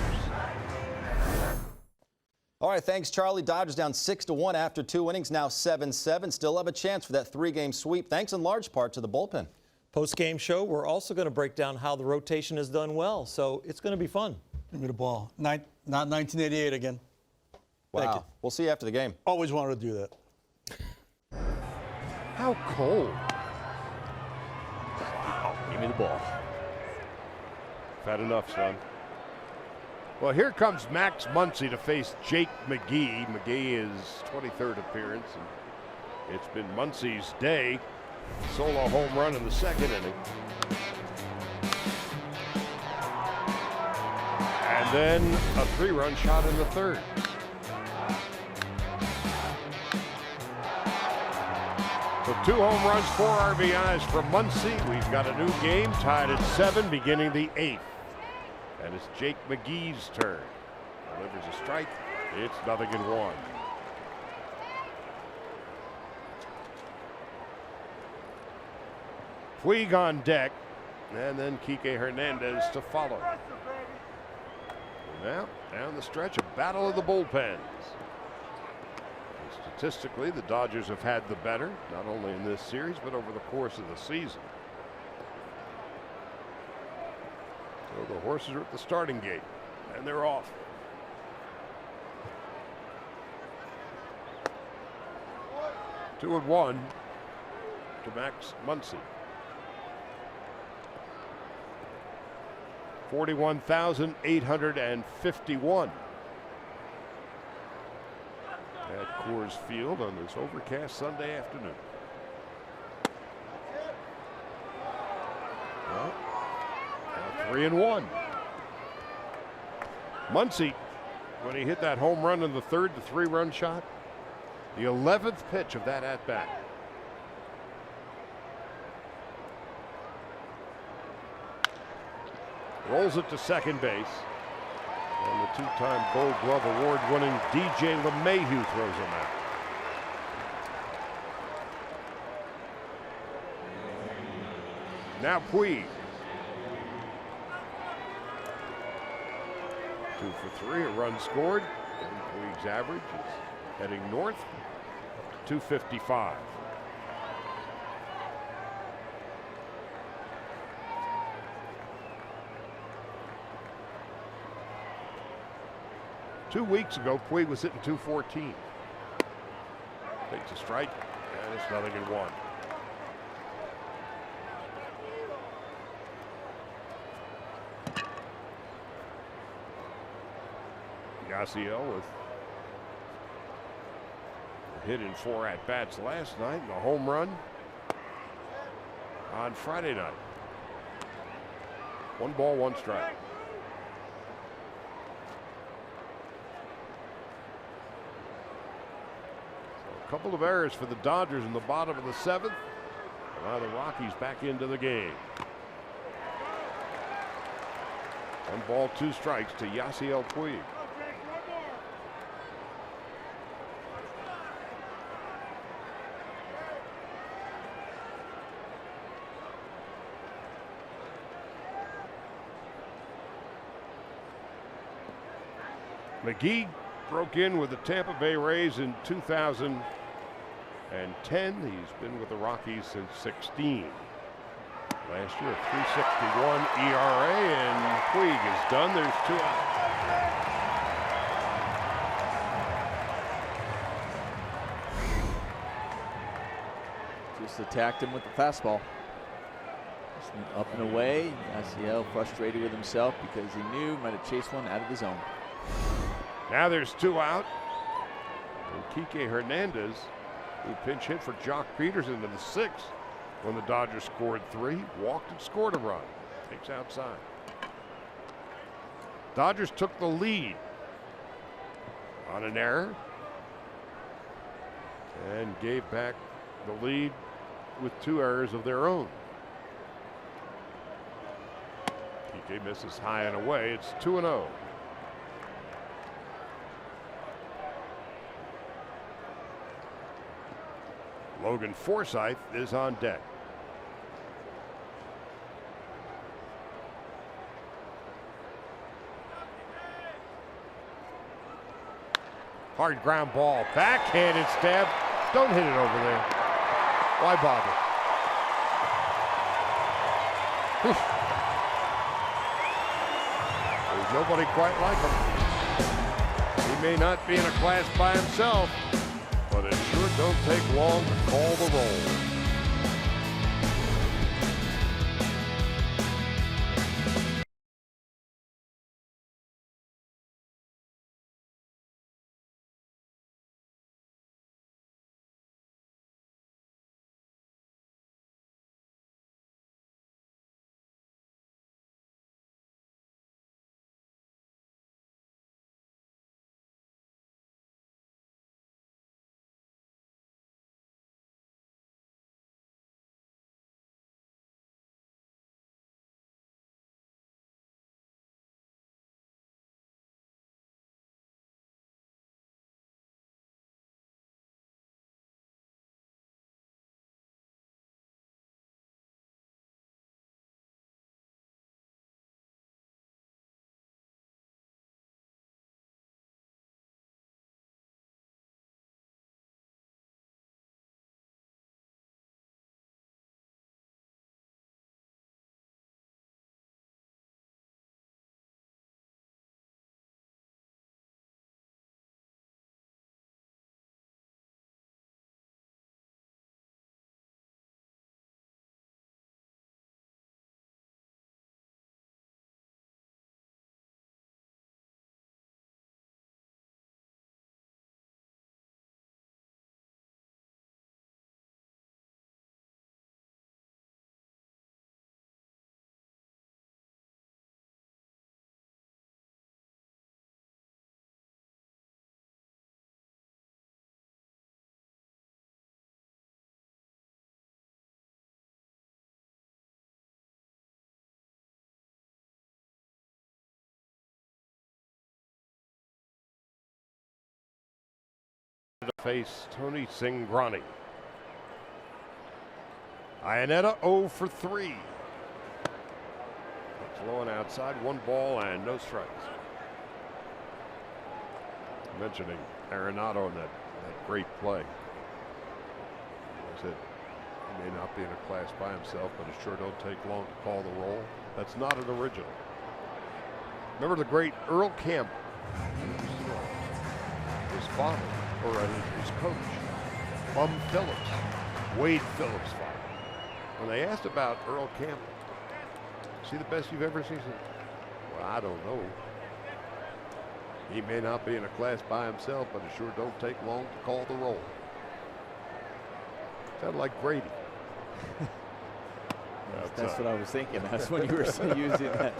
All right, thanks, Charlie. Dodgers down 6-1 after 2 innings, now 7-7. Still have a chance for that 3-game sweep, thanks in large part to the bullpen. Post-game show, we're also going to break down how the rotation has done well, so it's going to be fun. Give me the ball. Not 1988 again. Thank you. We'll see you after the game. Always wanted to do that. How cold. Give me the ball. I've had enough, son. Well, here comes Max Muncy to face Jake McGee. McGee is 23rd appearance, and it's been Muncy's day. Solo home run in the second inning. And then a 3-run shot in the third. So 2 home runs, 4 RBIs for Muncy. We've got a new game tied at 7, beginning the 8th. And it's Jake McGee's turn. Delivers a strike. It's 0-1. Puig on deck, and then Kike Hernandez to follow. Now, down the stretch, a battle of the bullpens. Statistically, the Dodgers have had the better, not only in this series, but over the course of the season. So the horses are at the starting gate, and they're off. Two and 1 to Max Muncy. 41,851 at Coors Field on this overcast Sunday afternoon. Well, now 3 and 1. Muncy, when he hit that home run in the third, the 3-run shot, the 11th pitch of that at bat. Rolls it to second base. And the 2-time Gold Glove Award winning DJ LeMahieu throws him out. Now Puig. 2 for 3, a run scored. And Puig's average is heading north to 255. Two weeks ago, Puig was hitting 214. Takes a strike, and it's 0-1. Yasiel with a hit in 4 at-bats last night and a home run on Friday night. 1 ball, 1 strike. A couple of errors for the Dodgers in the bottom of the 7th. Now the Rockies back into the game. 1 ball, 2 strikes to Yasiel Puig. McGee broke in with the Tampa Bay Rays in 2010. He's been with the Rockies since 16. Last year, a 3.61 ERA, and Puig is done. There's 2 outs. Just attacked him with the fastball. Just went up and away. Yasiel frustrated with himself because he knew he might have chased one out of the zone. Now there's 2 out. And Kike Hernandez, who pinch hit for Jock Peterson in the 6th when the Dodgers scored 3, walked and scored a run. Takes outside. Dodgers took the lead on an error and gave back the lead with 2 errors of their own. Kike misses high and away. It's 2-0. Logan Forsythe is on deck. Hard ground ball, backhanded stab. Don't hit it over there. Why bother? There's nobody quite like him. He may not be in a class by himself, but it sure don't take long to call the roll. To face Tony Cingrani. Ionetta 0 for 3. It's low and outside, 1 ball and no strikes. Mentioning Arenado in that great play. I said he may not be in a class by himself, but it sure don't take long to call the roll. That's not an original. Remember the great Earl Campbell? His father, or his coach, Bum Phillips, Wade Phillips' father. When they asked about Earl Campbell, is he the best you've ever seen? He said, well, I don't know. He may not be in a class by himself, but it sure don't take long to call the roll. Sounded like Brady. That's what I was thinking. That's when you were using that.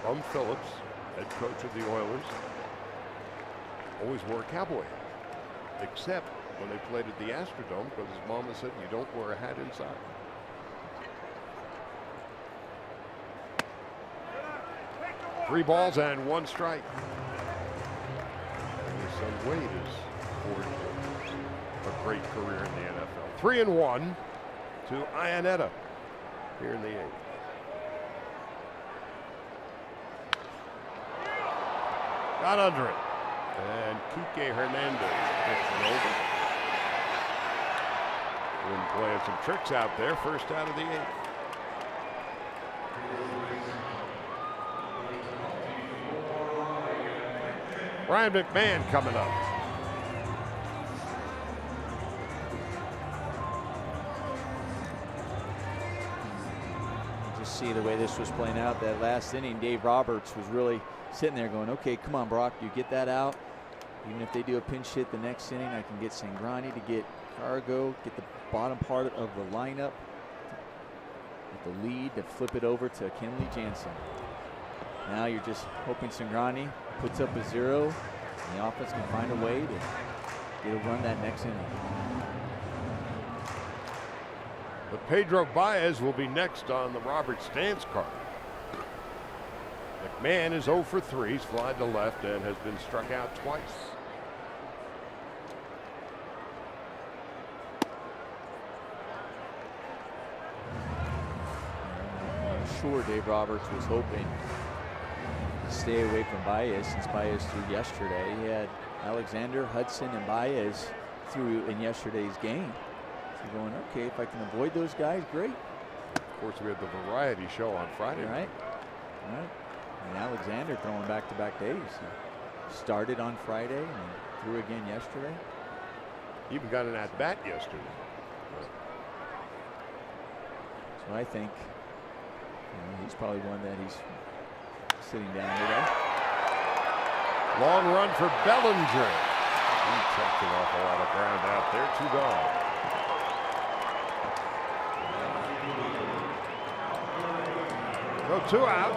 Bum Phillips, head coach of the Oilers, always wore a cowboy hat, except when they played at the Astrodome, because his mama said you don't wear a hat inside. Three balls and 1 strike. And his son Wade is forged a great career in the NFL. 3-1 to Ionetta here in the 8th. Got under it. And Kike Hernandez gets it over. Been playing some tricks out there. First out of the 8th. Ryan McMahon coming up. Just see the way this was playing out. That last inning, Dave Roberts was really sitting there going, okay, come on, Brock, you get that out. Even if they do a pinch hit the next inning, I can get Cingrani to get Cargo, get the bottom part of the lineup with the lead to flip it over to Kenley Jansen. Now you're just hoping Cingrani puts up a 0 and the offense can find a way to get a run that next inning. But Pedro Baez will be next on the Roberts dance card. McMahon is 0 for 3. He's flied to left and has been struck out twice. I'm sure Dave Roberts was hoping stay away from Baez, since Baez threw yesterday. He had Alexander, Hudson, and Baez threw in yesterday's game. So going, okay, if I can avoid those guys, great. Of course, we had the variety show on Friday. Right. And Alexander throwing back-to-back days. He started on Friday and threw again yesterday. He even got an at-bat yesterday. So I think he's probably one that he's sitting down today. Long run for Bellinger. He checked an awful lot of ground out there. 2 gone. So 2 out.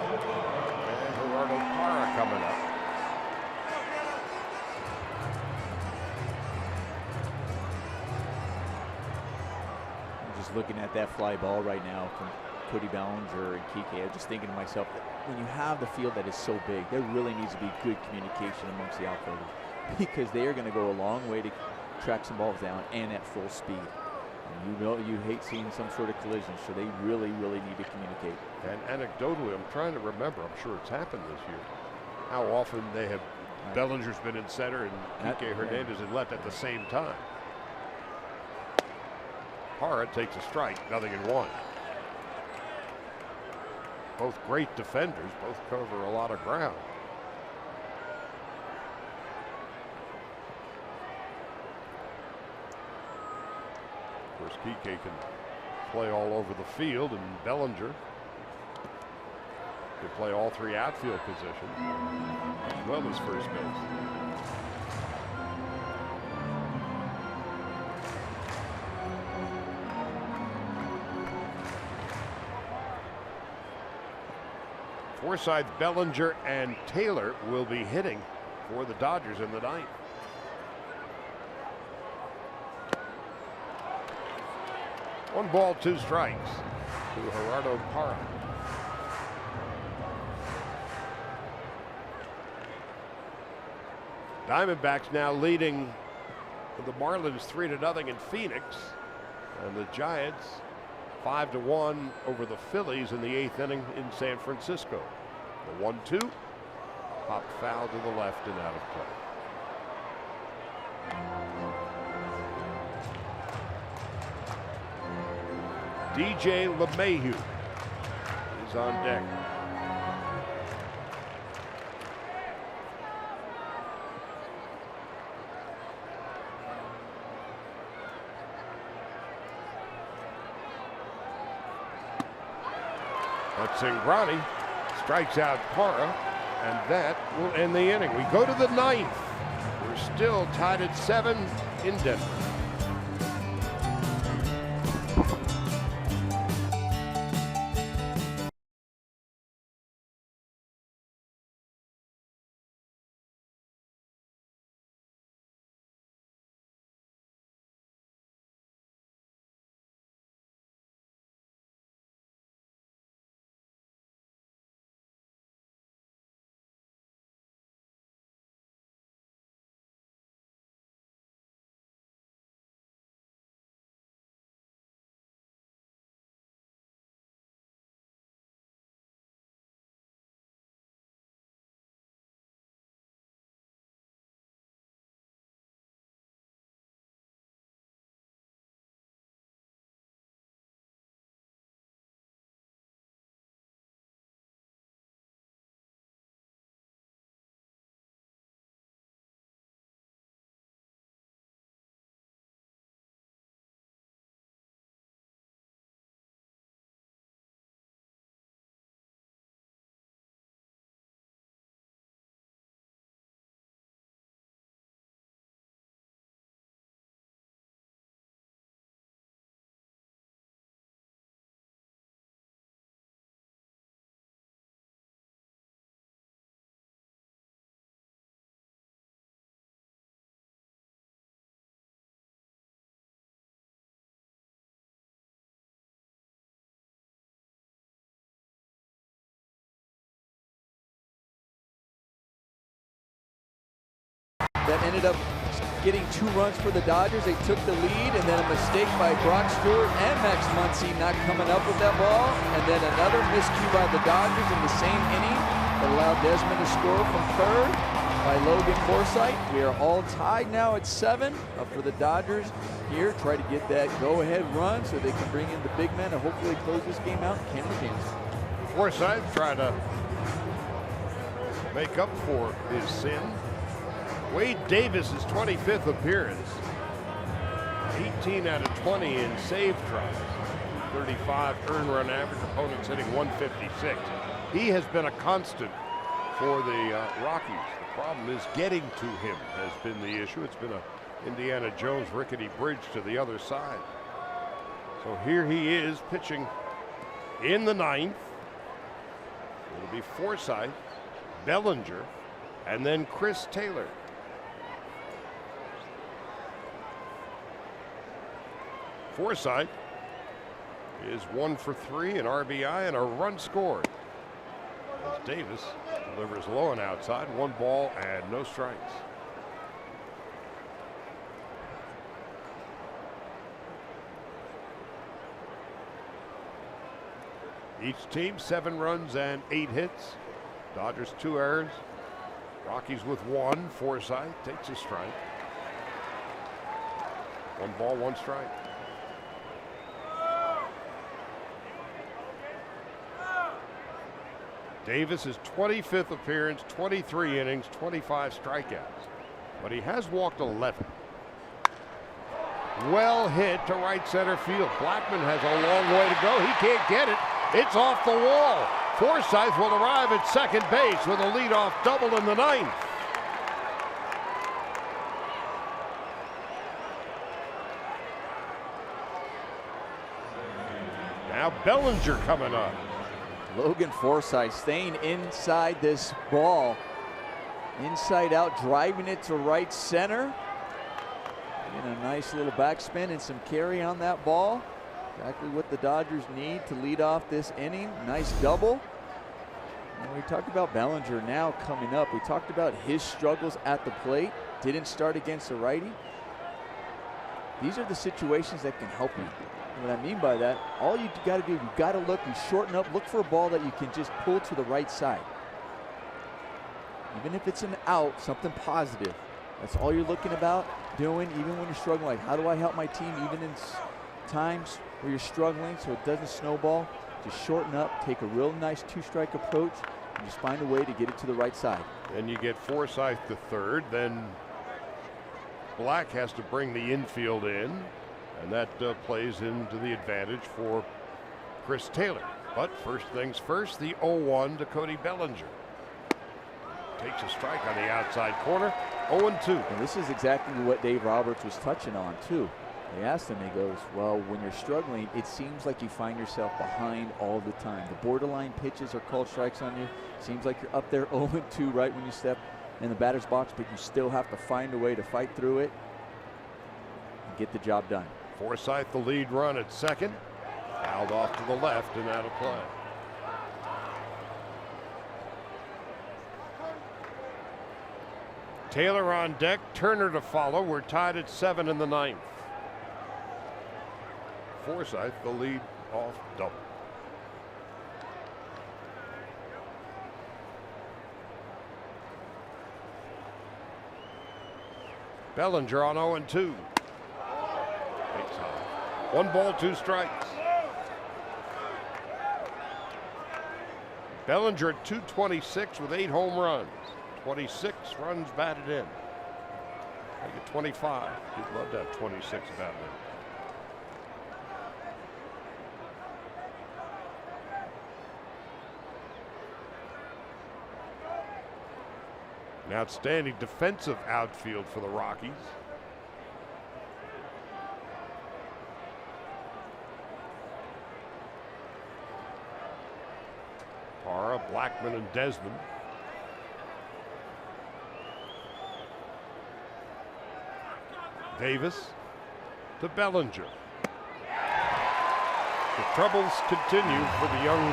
And Gerardo Parra coming up. I'm just looking at that fly ball right now from Cody Bellinger and Kike. I'm just thinking to myself that when you have the field that is so big, there really needs to be good communication amongst the outfielders, because they are going to go a long way to track some balls down and at full speed. And you hate seeing some sort of collision, so they really need to communicate. And anecdotally, I'm trying to remember, I'm sure it's happened this year, how often they have Bellinger's been in center and Kike Hernandez in left at the same time. Parra takes a strike, 0-1. Both great defenders, both cover a lot of ground. Of course, Kike can play all over the field, and Bellinger can play all 3 outfield positions, as well as first base. Forsythe, Bellinger, and Taylor will be hitting for the Dodgers in the 9th. One ball, 2 strikes to Gerardo Parra. Diamondbacks now leading the Marlins 3-0 in Phoenix, and the Giants 5-1 over the Phillies in the 8th inning in San Francisco. The 1-2 popped foul to the left and out of play. DJ LeMahieu is on deck. But Cingrani strikes out Parra, and that will end the inning. We go to the 9th. We're still tied at 7 in Denver. That ended up getting 2 runs for the Dodgers. They took the lead, and then a mistake by Brock Stewart and Max Muncy not coming up with that ball, and then another miscue by the Dodgers in the same inning. allowed Desmond to score from third by Logan Forsythe. We are all tied now at 7. Up for the Dodgers here. Try to get that go-ahead run so they can bring in the big man and hopefully close this game out. Cameron James. Forsythe trying to make up for his sin. Wade Davis' 25th appearance. 18 out of 20 in save tries. 35 earned run average. Opponents hitting 156. He has been a constant for the Rockies. The problem is getting to him has been the issue. It's been a Indiana Jones rickety bridge to the other side. So here he is pitching in the 9th. It'll be Forsythe, Bellinger, and then Chris Taylor. Forsythe is 1 for 3, an RBI, and a run scored. As Davis delivers low and outside, 1 ball and no strikes. Each team 7 runs and 8 hits. Dodgers 2 errors. Rockies with 1. Forsythe takes a strike. 1 ball, 1 strike. Davis' 25th appearance, 23 innings, 25 strikeouts. But he has walked 11. Well hit to right center field. Blackman has a long way to go. He can't get it. It's off the wall. Forsythe will arrive at second base with a leadoff double in the 9th. Now Bellinger coming up. Logan Forsythe staying inside this ball. Inside out, driving it to right center. Getting a nice little backspin and some carry on that ball. Exactly what the Dodgers need to lead off this inning. Nice double. And we talked about Bellinger now coming up. We talked about his struggles at the plate. Didn't start against a righty. These are the situations that can help you. What I mean by that, all you got to do, you got to look, you shorten up, look for a ball that you can just pull to the right side. Even if it's an out, something positive. That's all you're looking about doing, even when you're struggling. Like, how do I help my team even in times where you're struggling so it doesn't snowball? Just shorten up, take a real nice 2-strike approach, and just find a way to get it to the right side. Then you get Forsythe to third, then Black has to bring the infield in. And that plays into the advantage for Chris Taylor. But first things first, the 0-1 to Cody Bellinger. Takes a strike on the outside corner, 0-2. And this is exactly what Dave Roberts was touching on, too. They asked him, he goes, well, when you're struggling, it seems like you find yourself behind all the time. The borderline pitches are called strikes on you. Seems like you're up there 0-2 right when you step in the batter's box, but you still have to find a way to fight through it and get the job done. Forsythe the lead run at second. Fouled off to the left and out of play. Taylor on deck, Turner to follow. We're tied at 7 in the 9th. Forsythe the lead off double. Bellinger on 0-2. 1 ball, 2 strikes. Bellinger at 226 with 8 home runs. 26 runs batted in. Make it 25. You'd love to have 26 batted in. An outstanding defensive outfield for the Rockies. Parra, Blackman, and Desmond. Davis to Bellinger. The troubles continue for the young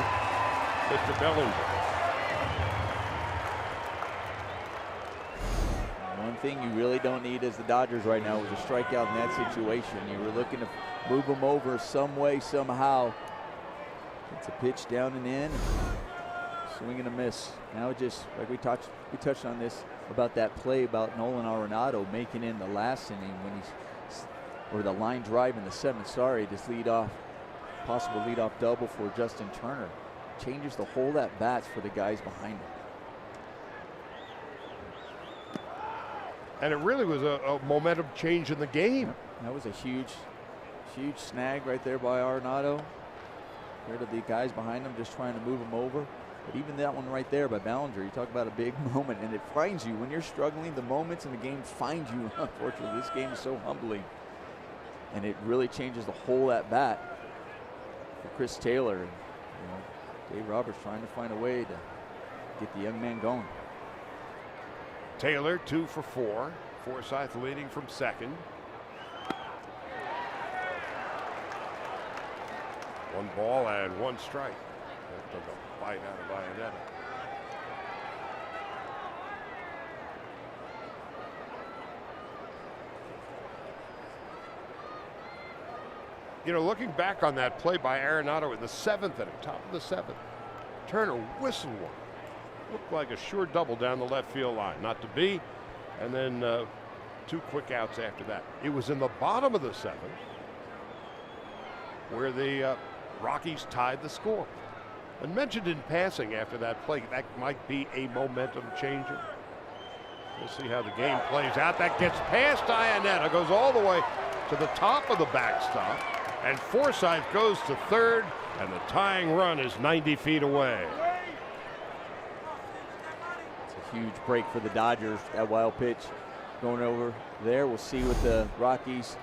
Mr. Bellinger. One thing you really don't need as the Dodgers right now is a strikeout in that situation. You were looking to move them over some way, somehow. It's a pitch down and in. swing and a miss. Now it just, like we touched on this about that play about Nolan Arenado making in the last inning when he's, or the line drive in the 7th, sorry, this possible leadoff double for Justin Turner. Changes the whole at bats for the guys behind him. And it really was a momentum change in the game. That was a huge snag right there by Arenado. Here to the guys behind him just trying to move him over. But even that one right there by Ballinger, you talk about a big moment, and it finds you when you're struggling. The moments in the game find you. Unfortunately, this game is so humbling, and it really changes the whole at bat for Chris Taylor. And, Dave Roberts trying to find a way to get the young man going. Taylor 2 for 4. Forsythe leading from second. 1 ball and 1 strike. That took a bite out of Iannetta. Looking back on that play by Arenado in the 7th inning, top of the 7th, Turner whistled one. Looked like a sure double down the left field line. Not to be. And then 2 quick outs after that. It was in the bottom of the 7th where the Rockies tied the score. And mentioned in passing after that play, that might be a momentum changer. We'll see how the game plays out. That gets past Iannetta, goes all the way to the top of the backstop, and Forsythe goes to third, and the tying run is 90 feet away. It's a huge break for the Dodgers. That wild pitch going over there. We'll see what the Rockies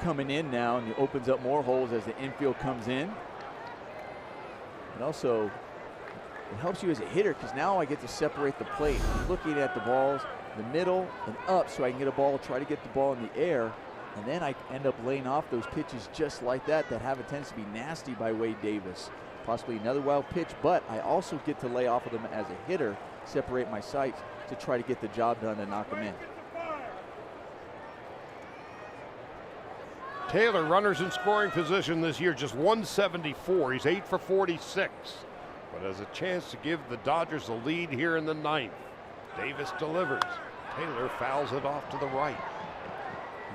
coming in now, and it opens up more holes as the infield comes in. And also, it helps you as a hitter because now I get to separate the plate. I'm looking at the balls, the middle and up, so I can get a ball, try to get the ball in the air, and then I end up laying off those pitches just like that have a tendency to be nasty by Wade Davis. Possibly another wild pitch, but I also get to lay off of them as a hitter, separate my sights to try to get the job done and knock them in. Taylor, runners in scoring position this year, just 174. He's 8 for 46, but has a chance to give the Dodgers a lead here in the 9th. Davis delivers. Taylor fouls it off to the right.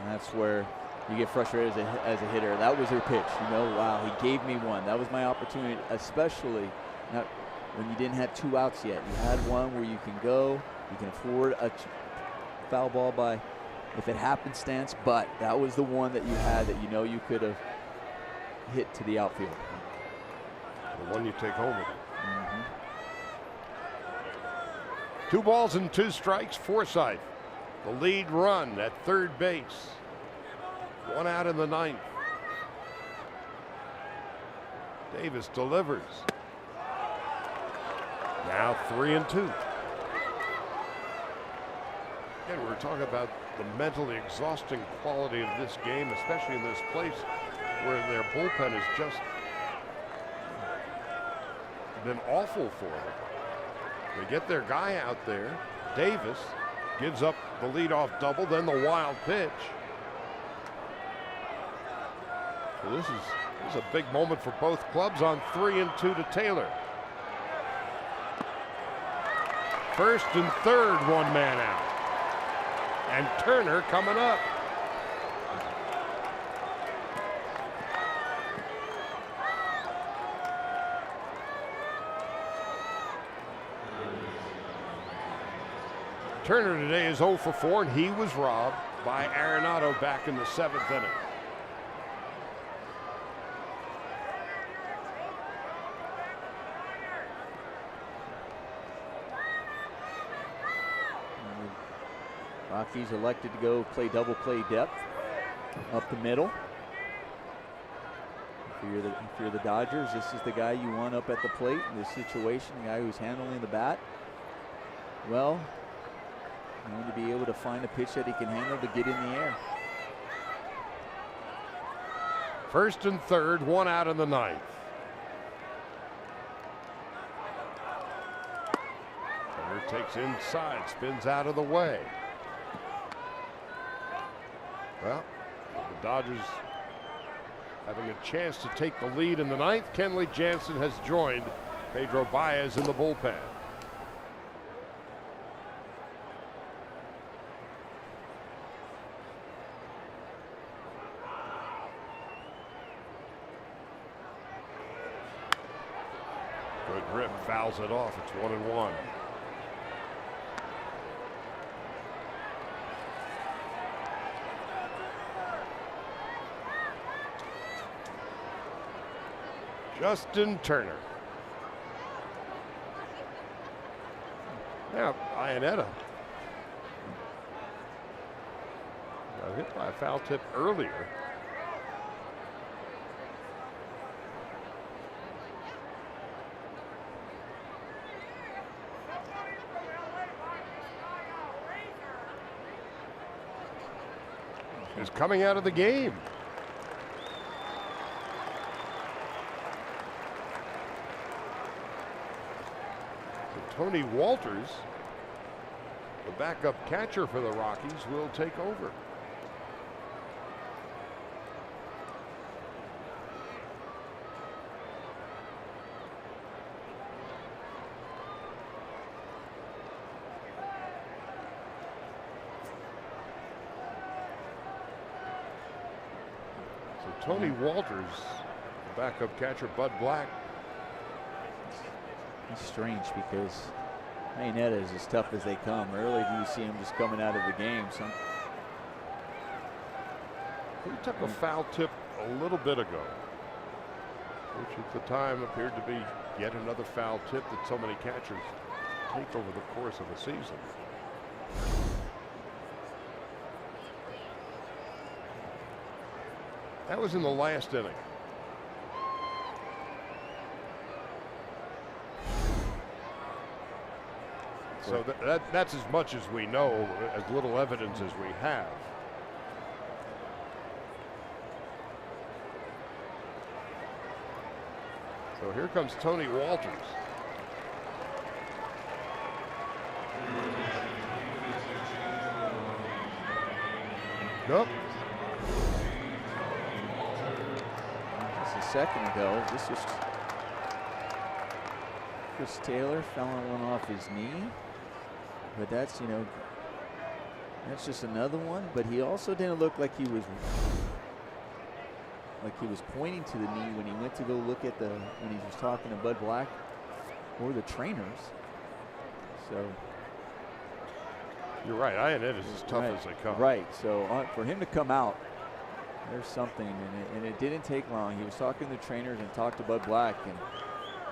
And that's where you get frustrated as a hitter. That was her pitch. Wow, he gave me one. That was my opportunity, especially not when you didn't have 2 outs yet. You had one where you can go, you can afford a foul ball by, if it happenstance, but that was the one that you had that you could have hit to the outfield. The one you take home with you. 2 balls and 2 strikes. Forsythe, the lead run at third base. 1 out in the 9th. Davis delivers. Now 3-2. Again, we're talking about the mentally exhausting quality of this game, especially in this place where their bullpen has just been awful for them. They get their guy out there. Davis gives up the leadoff double, then the wild pitch. So this is a big moment for both clubs on 3-2 to Taylor. First and third, 1 man out. And Turner coming up. Turner today is 0 for 4, and he was robbed by Arenado back in the 7th inning. Rockies elected to go play double play depth up the middle. If you're the Dodgers, this is the guy you want up at the plate in this situation, the guy who's handling the bat. Well, going to be able to find a pitch that he can handle to get in the air. First and third, 1 out in the 9th. Turner takes inside, spins out of the way. Well, the Dodgers having a chance to take the lead in the 9th. Kenley Jansen has joined Pedro Baez in the bullpen. Good grip, fouls it off. It's 1-1. Justin Turner. Now, Iannetta got hit by a foul tip earlier. Is coming out of the game. Tony Walters, the backup catcher for the Rockies, will take over. So Tony Walters, the backup catcher, Bud Black. It's strange because Iannetta is as tough as they come. Rarely do you see him just coming out of the game. He took a foul tip a little bit ago, which at the time appeared to be yet another foul tip that so many catchers take over the course of a season. That was in the last inning. So that's as much as we know, as little evidence as we have. So here comes Tony Walters. Nope. Just a second ago, this was Chris Taylor fouling one off his knee. But that's, you know, that's just another one. But he also didn't look like he was pointing to the knee when he went to go look at when he was talking to Bud Black or the trainers. So you're right. Iannetta is as tough right, as they come. Right. So for him to come out, there's something, and it didn't take long. He was talking to the trainers and talked to Bud Black, and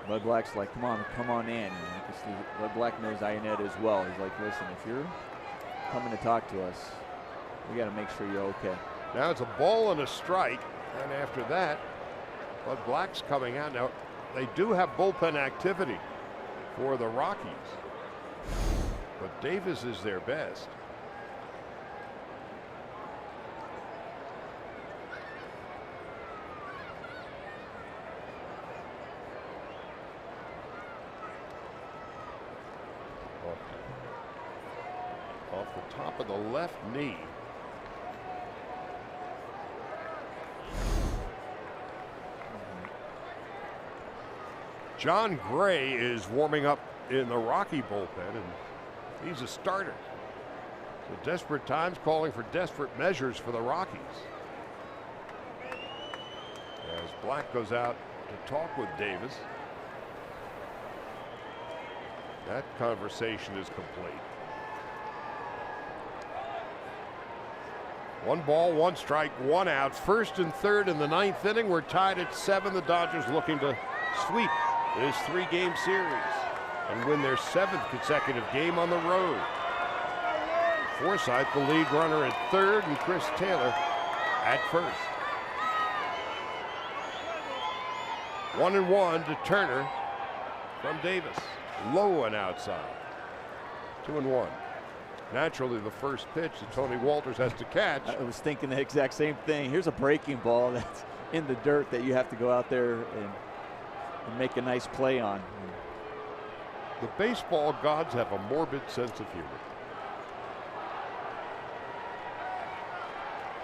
Bud Black's like, come on in. And Bud Black knows Iannetta as well. He's like, listen, if you're coming to talk to us, we got to make sure you're okay. Now it's a ball and a strike, and after that, Bud Black's coming out. Now, they do have bullpen activity for the Rockies, but Davis is their best. Off the top of the left knee. John Gray is warming up in the Rocky bullpen, and he's a starter. So desperate times calling for desperate measures for the Rockies. As Black goes out to talk with Davis. That conversation is complete. 1 ball, 1 strike, 1 out. First and third in the 9th inning. We're tied at 7. The Dodgers looking to sweep this 3-game series and win their 7th consecutive game on the road. Forsythe, the lead runner at third, and Chris Taylor at first. 1-1 to Turner from Davis. Low and outside. 2-1. Naturally, the first pitch that Tony Walters has to catch. I was thinking the exact same thing. Here's a breaking ball that's in the dirt that you have to go out there and make a nice play on. The baseball gods have a morbid sense of humor.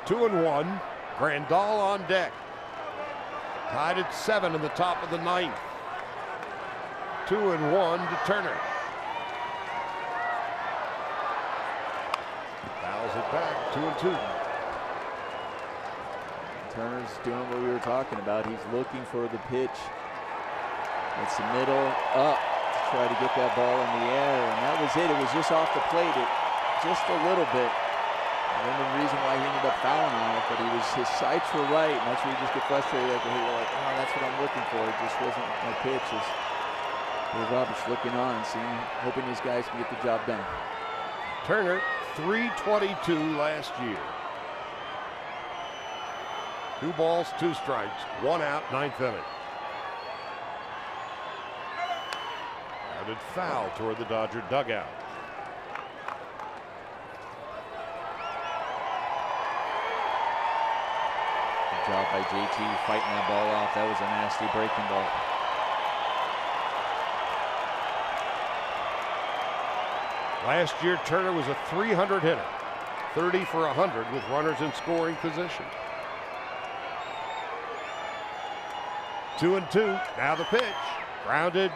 2-1. Grandal on deck. Tied at 7 in the top of the 9th. 2-1 to Turner. Fouls it back, 2-2. Turner's doing what we were talking about. He's looking for the pitch. It's the middle up to try to get that ball in the air, and that was it. It was just off the plate, just a little bit. And then the reason why he ended up fouling on it, but his sights were right, and that's where you just get frustrated after you're like, oh, that's what I'm looking for. It just wasn't my pitch. Bill Roberts looking on and seeing, hoping these guys can get the job done. Turner, 322 last year. 2 balls, 2 strikes, 1 out, 9th inning. Grounded foul toward the Dodger dugout. Good job by JT fighting that ball off. That was a nasty breaking ball. Last year, Turner was a 300 hitter, 30 for 100 with runners in scoring position. 2-2. Now the pitch. Grounded,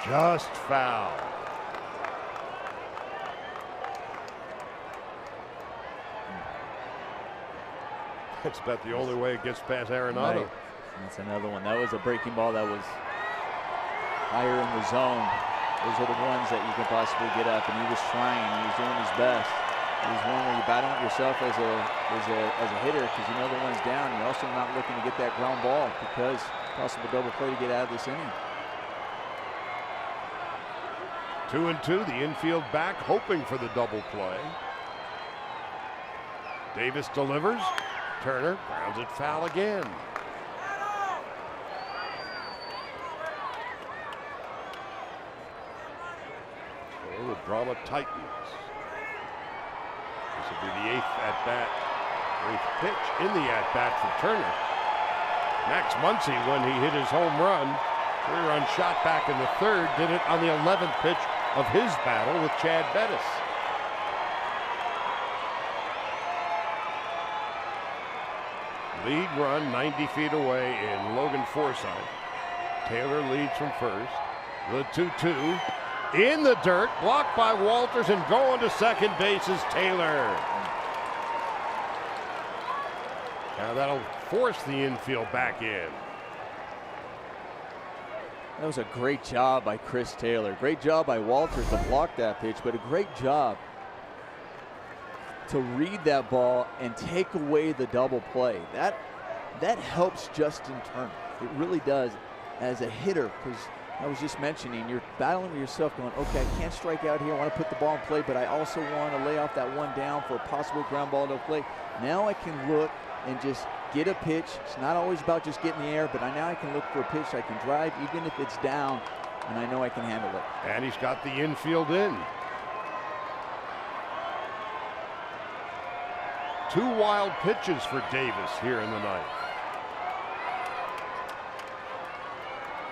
just foul. That's about the only way it gets past Arenado. Right. That's another one. That was a breaking ball that was higher in the zone. Those are the ones that you can possibly get up, and he was trying. He was doing his best. It was one where you battle it yourself as a hitter because you know the one's down. You're also not looking to get that ground ball because possible double play to get out of this inning. 2-2. The infield back hoping for the double play. Davis delivers. Turner grounds it foul again. So the drama tightens. This will be the 8th at-bat, 8th pitch in the at-bat for Turner. Max Muncy, when he hit his home run, 3-run shot back in the 3rd, did it on the 11th pitch of his battle with Chad Bettis. Lead run 90 feet away in Logan Forsythe. Taylor leads from first. The 2-2 in the dirt, blocked by Walters, and going to second base is Taylor. Now that'll force the infield back in. That was a great job by Chris Taylor. Great job by Walters to block that pitch, but a great job to read that ball and take away the double play. That helps Justin Turner. It really does as a hitter, because I was just mentioning, you're battling with yourself going, okay, I can't strike out here. I want to put the ball in play, but I also want to lay off that one down for a possible ground ball to play. Now I can look and just get a pitch. It's not always about just getting the air, but now I can look for a pitch I can drive even if it's down, and I know I can handle it. And he's got the infield in. 2 wild pitches for Davis here in the ninth.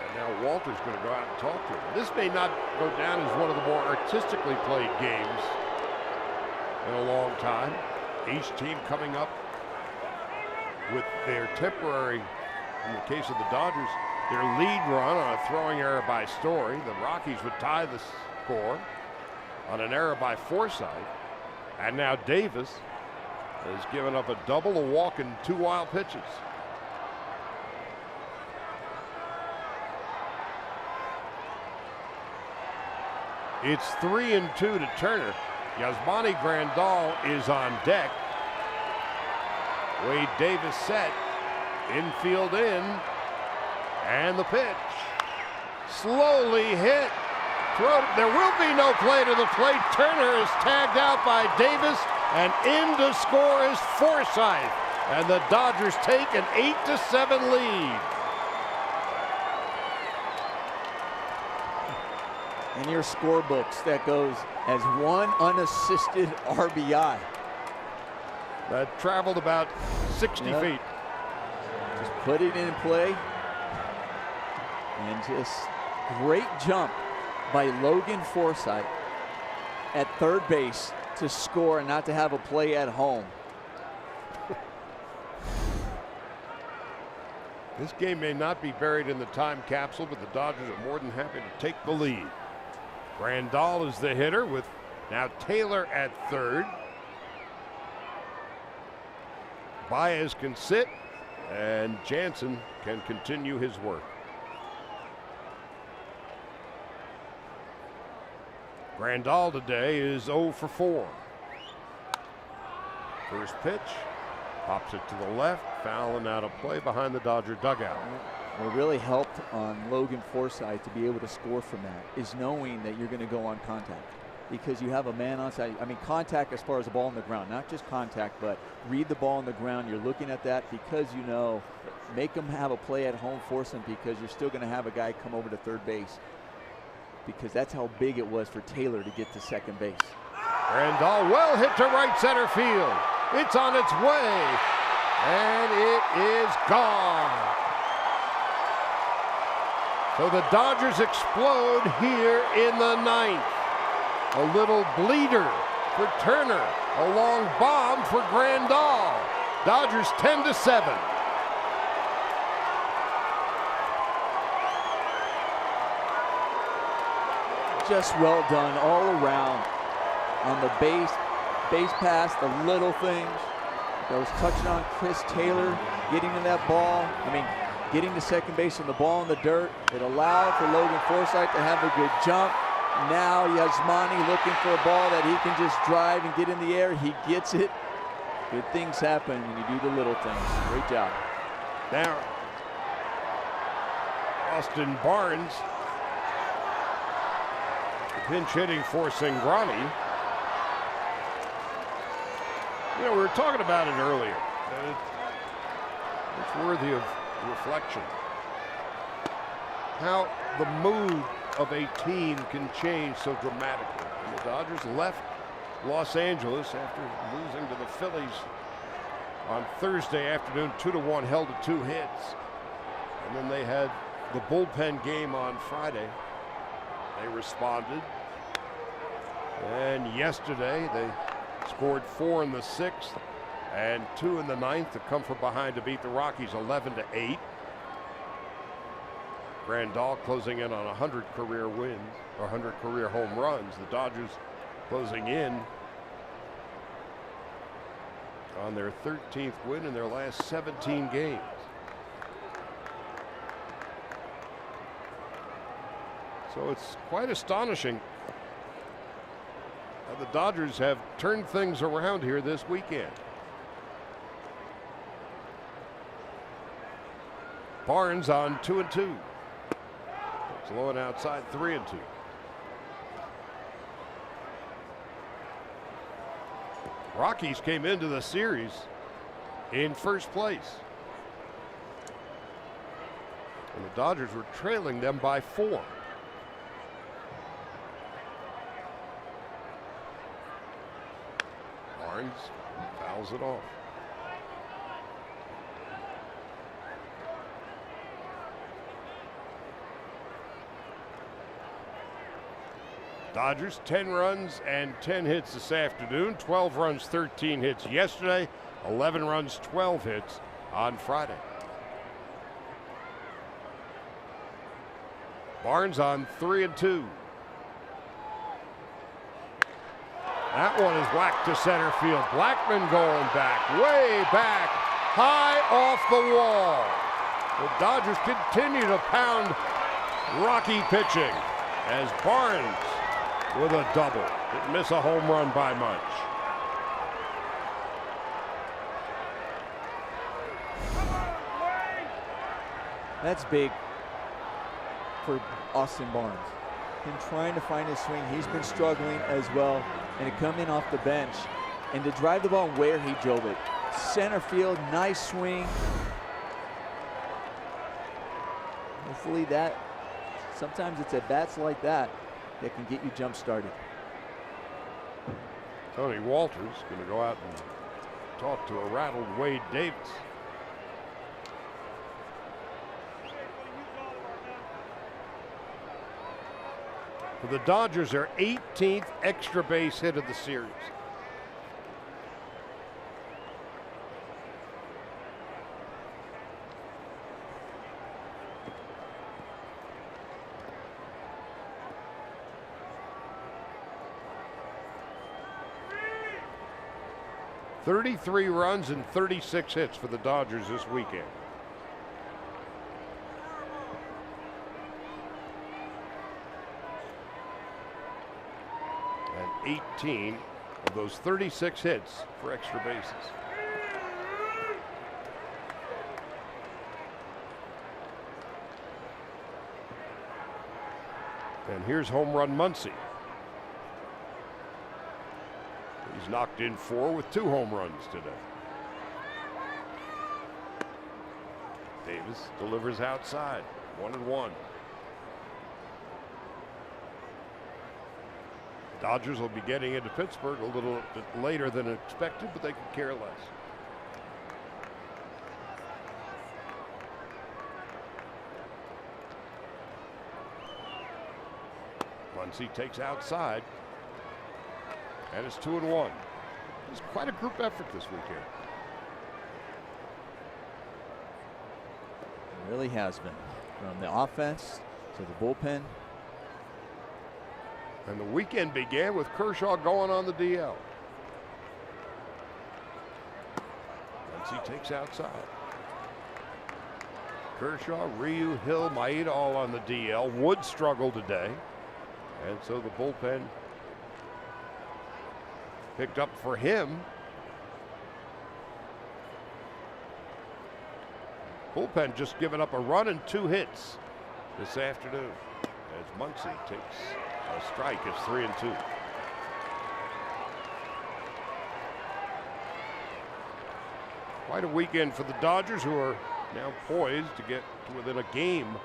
And now Walter's going to go out and talk to him. This may not go down as one of the more artistically played games in a long time. Each team coming up with their temporary, in the case of the Dodgers, their lead run on a throwing error by Story. The Rockies would tie the score on an error by Forsythe. And now Davis has given up a double, a walk, and 2 wild pitches. It's 3-2 to Turner. Yasmani Grandal is on deck. Wade Davis set, infield in, and the pitch. Slowly hit. There will be no play to the plate. Turner is tagged out by Davis, and in to score is Forsythe. And the Dodgers take an 8-7 lead. In your scorebooks, that goes as 1 unassisted RBI. That traveled about 60 feet. Just put it in play. And just great jump by Logan Forsythe at third base to score and not to have a play at home. This game may not be buried in the time capsule, but the Dodgers are more than happy to take the lead. Grandal is the hitter with now Taylor at third. Baez can sit, and Jansen can continue his work. Grandal today is 0 for 4. First pitch, pops it to the left, foul and out of play behind the Dodger dugout. What really helped on Logan Forsythe to be able to score from that is knowing that you're going to go on contact, because you have a man on side. I mean, contact as far as the ball on the ground, not just contact, but read the ball on the ground. You're looking at that because you know, make them have a play at home, force them, because you're still going to have a guy come over to third base, because that's how big it was for Taylor to get to second base. Grandal well hit to right center field. It's on its way, and it is gone. So the Dodgers explode here in the ninth. A little bleeder for Turner. A long bomb for Grandal. Dodgers 10-7. Just well done all around on the base pass, the little things. I was touching on Chris Taylor getting to that ball. I mean, getting to second base and the ball in the dirt. It allowed for Logan Forsythe to have a good jump. Now Yasmani looking for a ball that he can just drive and get in the air. He gets it. Good things happen when you do the little things. Great job. Now, Austin Barnes, pinch hitting for Cingrani. You know, we were talking about it earlier. It's worthy of reflection. How the mood of a team can change so dramatically. And the Dodgers left Los Angeles after losing to the Phillies on Thursday afternoon, 2-1, held to 2 hits. And then they had the bullpen game on Friday. They responded. And yesterday they scored 4 in the 6th and 2 in the 9th to come from behind to beat the Rockies 11-8. Grandal closing in on 100 career wins, or 100 career home runs. The Dodgers closing in on their 13th win in their last 17 games. So it's quite astonishing how the Dodgers have turned things around here this weekend. Barnes on 2-2. It's low and outside, 3-2. Rockies came into the series in first place, and the Dodgers were trailing them by 4. Barnes fouls it off. Dodgers 10 runs and 10 hits this afternoon, 12 runs, 13 hits yesterday, 11 runs, 12 hits on Friday. Barnes on 3-2. That one is whacked to center field. Blackman going back, way back, high off the wall. The Dodgers continue to pound Rocky pitching as Barnes with a double. Didn't miss a home run by much. That's big for Austin Barnes. Him trying to find his swing. He's been struggling as well. And to come in off the bench and to drive the ball where he drove it. Center field, nice swing. Hopefully that, sometimes it's at bats like that that can get you jump started. Tony Walters going to go out and talk to a rattled Wade Davis. For the Dodgers, their 18th extra base hit of the series. 33 runs and 36 hits for the Dodgers this weekend. And 18 of those 36 hits for extra bases. And here's home run Muncy. He's knocked in 4 with 2 home runs today. Davis delivers outside, 1-1. Dodgers will be getting into Pittsburgh a little bit later than expected, but they could care less. Muncy takes outside, and it's 2-1. It's quite a group effort this weekend. It really has been, from the offense to the bullpen. And the weekend began with Kershaw going on the DL. Muncy takes outside. Kershaw, Ryu, Hill, Maeda all on the DL. Wood struggled today. And so the bullpen picked up for him. Bullpen just giving up a run and 2 hits this afternoon as Muncy takes a strike. It's 3-2. Quite a weekend for the Dodgers, who are now poised to get to within a game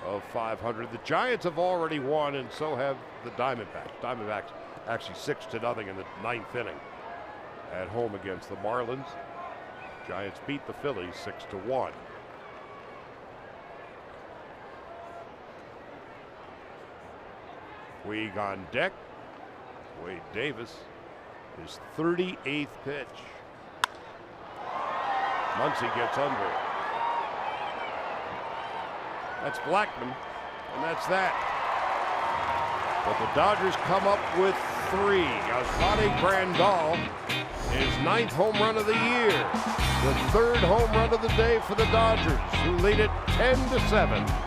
of 500. The Giants have already won, and so have the Diamondbacks. Diamondbacks actually 6-0 in the 9th inning at home against the Marlins. Giants beat the Phillies 6-1. Puig on deck. Wade Davis, his 38th pitch. Muncy gets under it. That's Blackman, and that's that. But the Dodgers come up with 3. Yasmani Grandal, his 9th home run of the year. The 3rd home run of the day for the Dodgers, who lead it 10-7.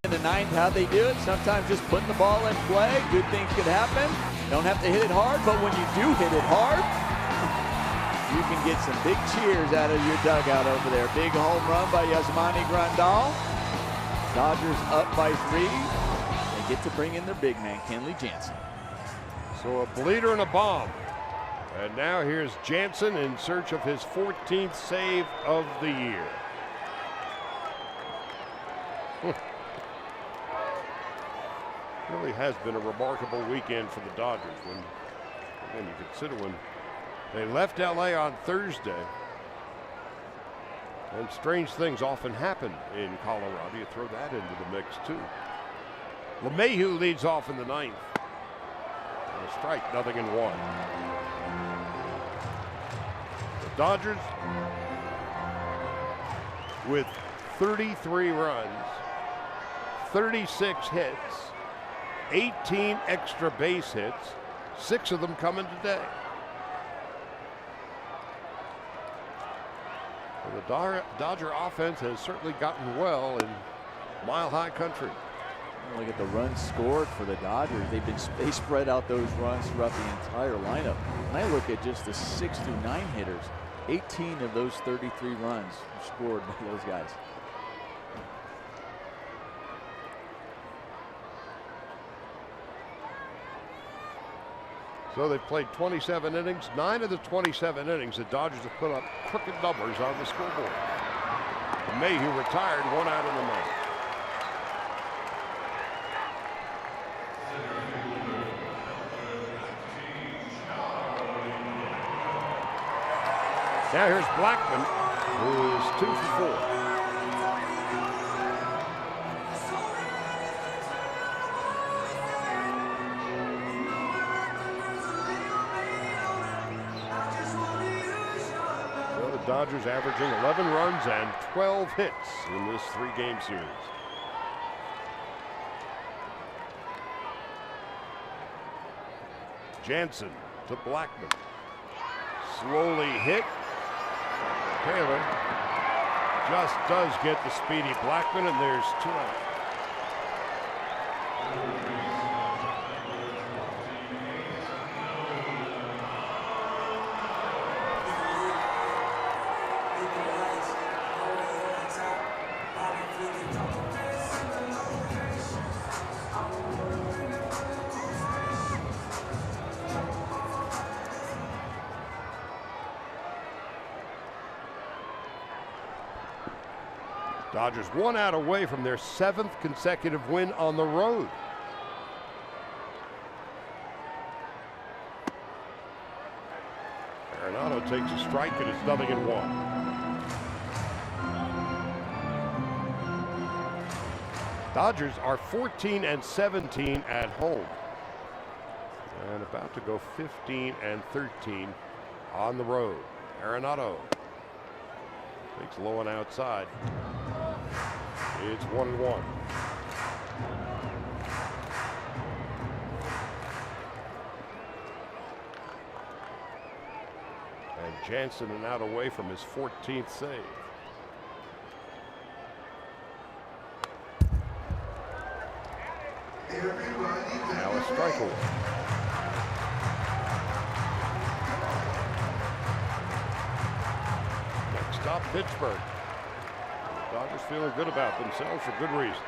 In the 9th, how they do it, sometimes just putting the ball in play, good things could happen. Don't have to hit it hard, but when you do hit it hard, you can get some big cheers out of your dugout over there. Big home run by Yasmani Grandal. Dodgers up by 3. They get to bring in their big man, Kenley Jansen. So a bleeder and a bomb. And now here's Jansen in search of his 14th save of the year. Really has been a remarkable weekend for the Dodgers. When you consider when they left LA on Thursday And strange things often happen in Colorado. You throw that into the mix, too. LeMahieu leads off in the 9th. And a strike, 0-1. The Dodgers with 33 runs, 36 hits, 18 extra base hits, 6 of them coming today. The Dodger offense has certainly gotten well in Mile High country. Look at the runs scored for the Dodgers. They spread out those runs throughout the entire lineup. And I look at just the 6 through 9 hitters. 18 of those 33 runs were scored by those guys. So they've played 27 innings. 9 of the 27 innings, the Dodgers have put up crooked numbers on the scoreboard. Mayhew retired, 1 out in the 9th. Now here's Blackman, who is 2 for 4. Dodgers averaging 11 runs and 12 hits in this 3-game series. Jansen to Blackman. Slowly hit. Taylor just does get the speedy Blackman, and there's 2 out. Dodgers 1 out away from their 7th consecutive win on the road. Arenado takes a strike, and it's 0-1. Dodgers are 14-17 at home, and about to go 15-13 on the road. Arenado takes low and outside. It's 1-1. And Jansen and out away from his 14th save. Now a strikeout. Next stop, Pittsburgh. Dodgers feeling good about themselves for good reason.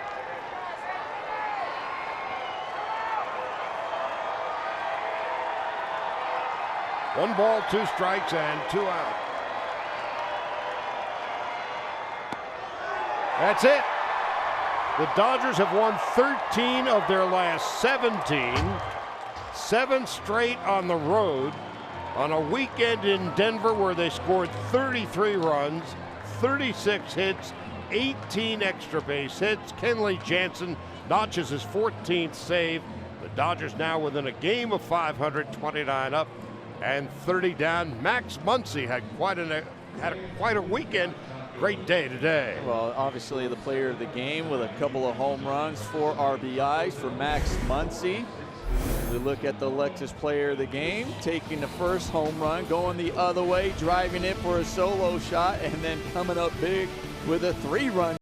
One ball, 2 strikes, and 2 out. That's it. The Dodgers have won 13 of their last 17, 7 straight on the road, on a weekend in Denver where they scored 33 runs, 36 hits, 18 extra base hits. Kenley Jansen notches his 14th save. The Dodgers now within a game of 500, 29 up and 30 down. Max Muncy had quite a weekend. Great day today. Well, obviously the player of the game with a couple of home runs, 4 RBIs for Max Muncy. We look at the Lexus player of the game, taking the first home run, going the other way, driving it for a solo shot, and then coming up big with a 3-run